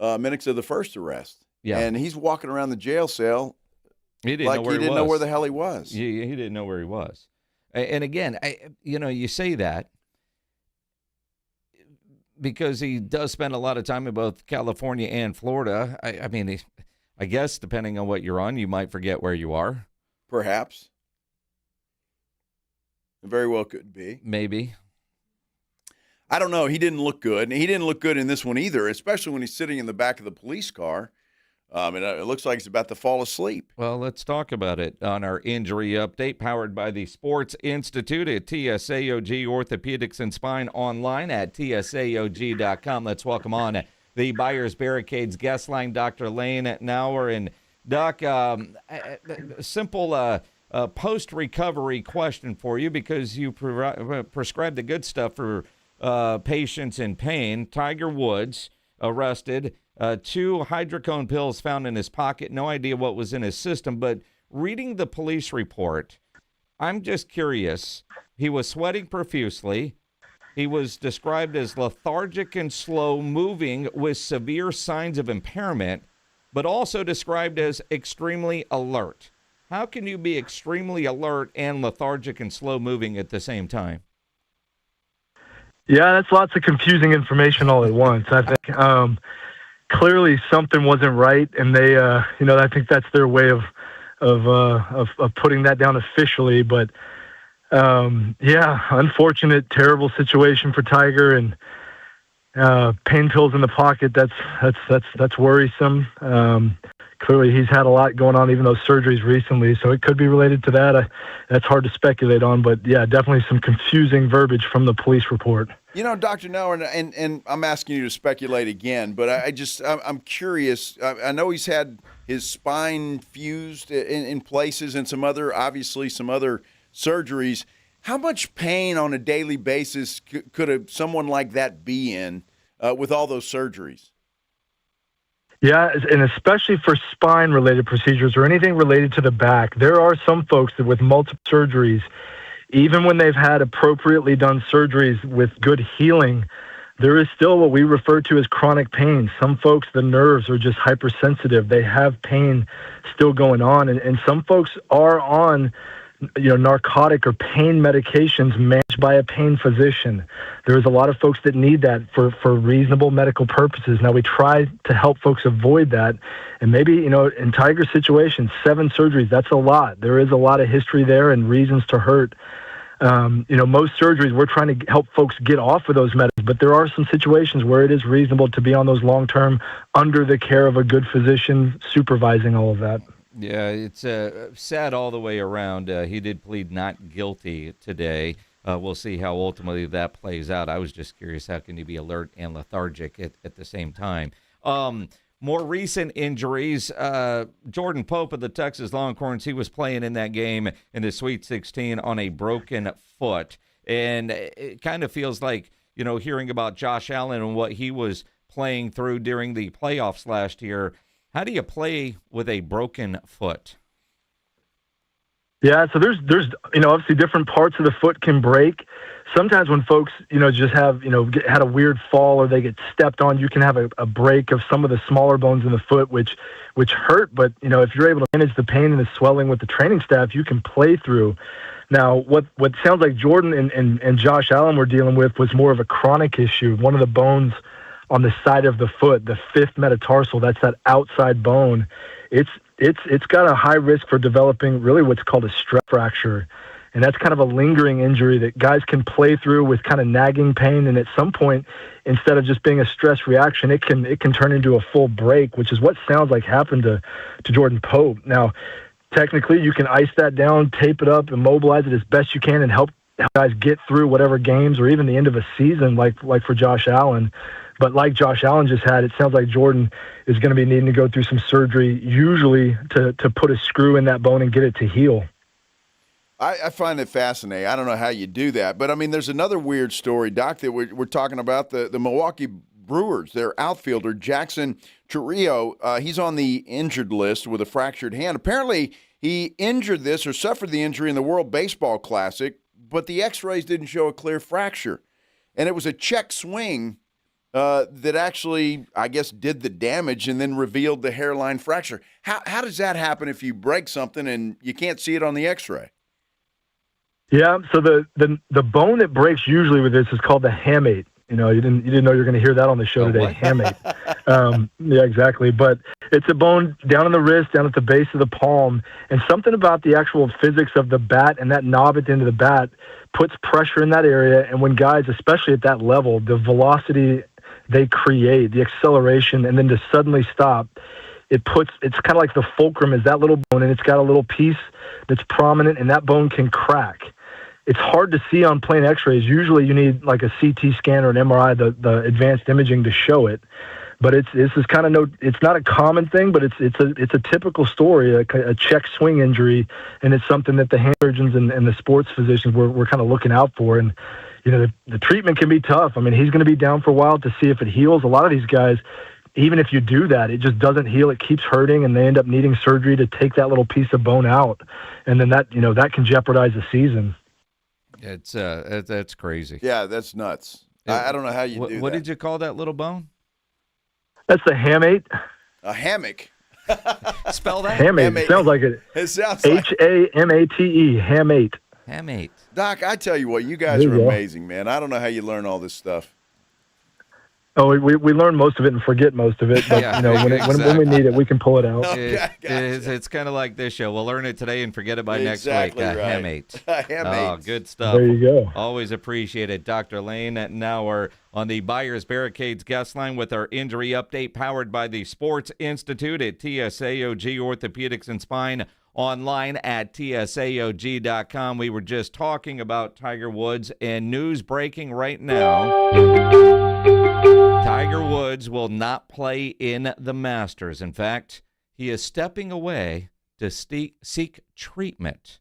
minutes of the first arrest, and he's walking around the jail cell. He didn't know where the hell he was. He didn't know where he was. And again, you say that because he does spend a lot of time in both California and Florida. I mean, I guess depending on what you're on, you might forget where you are. Perhaps. It very well could be. Maybe. I don't know. He didn't look good. And he didn't look good in this one either, especially when he's sitting in the back of the police car. And it looks like he's about to fall asleep. Well, let's talk about it on our injury update, powered by the Sports Institute at TSAOG Orthopedics and Spine, online at TSAOG.com. Let's welcome on the Buyers Barricades guest line, Dr. Lane Nauer. And, Doc, simple post-recovery question for you, because you prescribed the good stuff for patients in pain. Tiger Woods arrested. 2 hydrocone pills found in his pocket. No idea what was in his system, but reading the police report, I'm just curious. He was sweating profusely. He was described as lethargic and slow moving with severe signs of impairment, but also described as extremely alert. How can you be extremely alert and lethargic and slow moving at the same time? Yeah, that's lots of confusing information all at once, I think. Clearly something wasn't right, and they, I think that's their way of putting that down officially. But unfortunate, terrible situation for Tiger, and pain pills in the pocket. That's worrisome. Clearly, he's had a lot going on, even those surgeries recently, so it could be related to that. That's hard to speculate on, but yeah, definitely some confusing verbiage from the police report. Dr. Nauer, and I'm asking you to speculate again, but I'm curious. I know he's had his spine fused in places and some other surgeries. How much pain on a daily basis could someone like that be in with all those surgeries? Yeah, and especially for spine-related procedures or anything related to the back, there are some folks that with multiple surgeries, even when they've had appropriately done surgeries with good healing, there is still what we refer to as chronic pain. Some folks, the nerves are just hypersensitive. They have pain still going on. And some folks are on, narcotic or pain medications managed by a pain physician. There's a lot of folks that need that for reasonable medical purposes. Now, we try to help folks avoid that. And maybe, in Tiger's situation, 7 surgeries, that's a lot. There is a lot of history there and reasons to hurt. Most surgeries, we're trying to help folks get off of those medicines, but there are some situations where it is reasonable to be on those long-term under the care of a good physician supervising all of that. Yeah, it's sad all the way around. He did plead not guilty today. We'll see how ultimately that plays out. I was just curious, how can you be alert and lethargic at the same time? More recent injuries, Jordan Pope of the Texas Longhorns, he was playing in that game in the Sweet 16 on a broken foot. And it kind of feels like, hearing about Josh Allen and what he was playing through during the playoffs last year. How do you play with a broken foot? Yeah, so there's obviously different parts of the foot can break. Sometimes when folks, just have, had a weird fall or they get stepped on, you can have a break of some of the smaller bones in the foot, which hurt. But, if you're able to manage the pain and the swelling with the training staff, you can play through. Now, what sounds like Jordan and Josh Allen were dealing with was more of a chronic issue. One of the bones on the side of the foot, the 5th metatarsal, that's that outside bone. It's got a high risk for developing really what's called a stress fracture. And that's kind of a lingering injury that guys can play through with kind of nagging pain. And at some point, instead of just being a stress reaction, it can turn into a full break, which is what sounds like happened to Jordan Pope. Now, technically, you can ice that down, tape it up, immobilize it as best you can, and help guys get through whatever games or even the end of a season, like for Josh Allen. But like Josh Allen just had, it sounds like Jordan is going to be needing to go through some surgery, usually to put a screw in that bone and get it to heal. I find it fascinating. I don't know how you do that. But, there's another weird story, Doc, that we're talking about, the Milwaukee Brewers, their outfielder, Jackson Chourio. He's on the injured list with a fractured hand. Apparently, he injured this or suffered the injury in the World Baseball Classic, but the x-rays didn't show a clear fracture. And it was a check swing that actually, I guess, did the damage and then revealed the hairline fracture. How does that happen if you break something and you can't see it on the x-ray? Yeah, so the bone that breaks usually with this is called the hamate. You didn't know you were going to hear that on the show today, hamate. Yeah, exactly. But it's a bone down in the wrist, down at the base of the palm, and something about the actual physics of the bat and that knob at the end of the bat puts pressure in that area. And when guys, especially at that level, the velocity they create, the acceleration, and then to suddenly stop, it's kind of like the fulcrum is that little bone, and it's got a little piece that's prominent, and that bone can crack. It's hard to see on plain x-rays. Usually you need like a CT scan or an MRI, the advanced imaging to show it. But this is kind of it's not a common thing, but it's a typical story, a check swing injury, and it's something that the hand surgeons and the sports physicians were kind of looking out for. And, the treatment can be tough. He's going to be down for a while to see if it heals. A lot of these guys, even if you do that, it just doesn't heal. It keeps hurting, and they end up needing surgery to take that little piece of bone out. And then that can jeopardize the season. That's crazy. Yeah, that's nuts. I don't know how you do that. What did you call that little bone? That's the hamate. A hammock. Spell that? Hamate. Sounds like it. It sounds like Hamate. Hamate. Hamate. Doc, I tell you what, you guys are amazing, man. I don't know how you learn all this stuff. Oh, we learn most of it and forget most of it. But, when we need it, we can pull it out. It's kind of like this show. We'll learn it today and forget it by next week. Right. Hamate. Hamate. Oh, good stuff. There you go. Always appreciate it. Dr. Lane Nauer on the Buyers Barricades guest line with our injury update powered by the Sports Institute at TSAOG Orthopedics and Spine. Online at TSAOG.com. We were just talking about Tiger Woods, and news breaking right now. Tiger Woods will not play in the Masters. In fact, he is stepping away to seek treatment.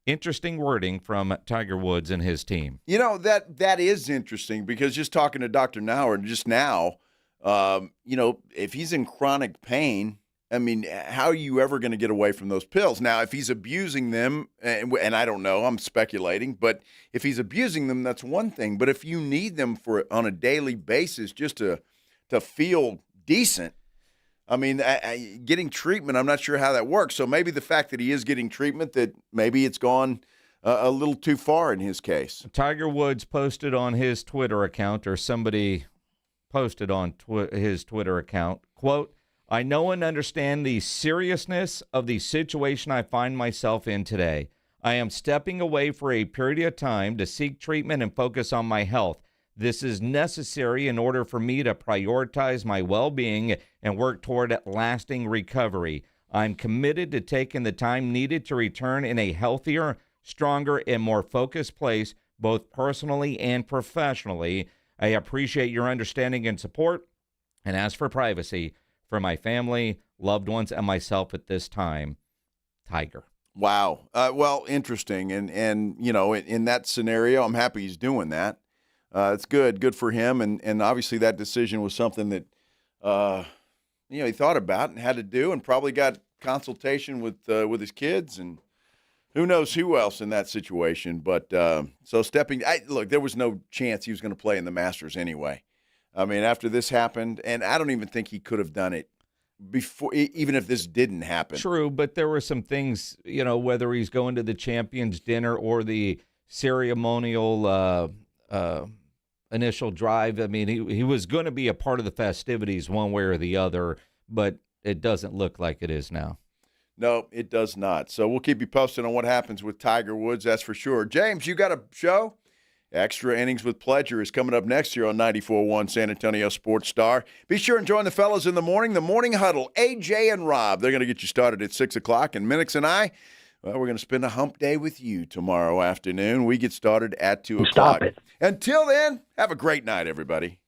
Interesting wording from Tiger Woods and his team. That is interesting because just talking to Dr. Nauer just now, if he's in chronic pain, I mean, how are you ever going to get away from those pills? Now, if he's abusing them, and I don't know, I'm speculating, but if he's abusing them, that's one thing. But if you need them on a daily basis just to feel decent, I mean, getting treatment, I'm not sure how that works. So maybe the fact that he is getting treatment, that maybe it's gone a little too far in his case. Tiger Woods posted on his Twitter account, or somebody posted on his Twitter account, quote, "I know and understand the seriousness of the situation I find myself in today. I am stepping away for a period of time to seek treatment and focus on my health. This is necessary in order for me to prioritize my well-being and work toward lasting recovery. I'm committed to taking the time needed to return in a healthier, stronger, and more focused place, both personally and professionally. I appreciate your understanding and support, and ask for privacy for my family, loved ones, and myself at this time. Tiger." Wow. Well, interesting. And you know, in that scenario, I'm happy he's doing that. It's good for him. And obviously that decision was something that, he thought about and had to do, and probably got consultation with his kids and who knows who else in that situation. But so look, there was no chance he was going to play in the Masters anyway. I mean, after this happened, and I don't even think he could have done it before, even if this didn't happen. True, but there were some things, whether he's going to the Champions Dinner or the ceremonial initial drive. I mean, he was going to be a part of the festivities one way or the other, but it doesn't look like it is now. No, it does not. So we'll keep you posted on what happens with Tiger Woods, that's for sure. James, you got a show? Extra Innings with Pledger is coming up next year on 94.1 San Antonio Sports Star. Be sure and join the fellas in the morning, the Morning Huddle. AJ and Rob, they're going to get you started at 6 o'clock. And Minix and I, well, we're going to spend a hump day with you tomorrow afternoon. We get started at 2 o'clock. Stop it. Until then, have a great night, everybody.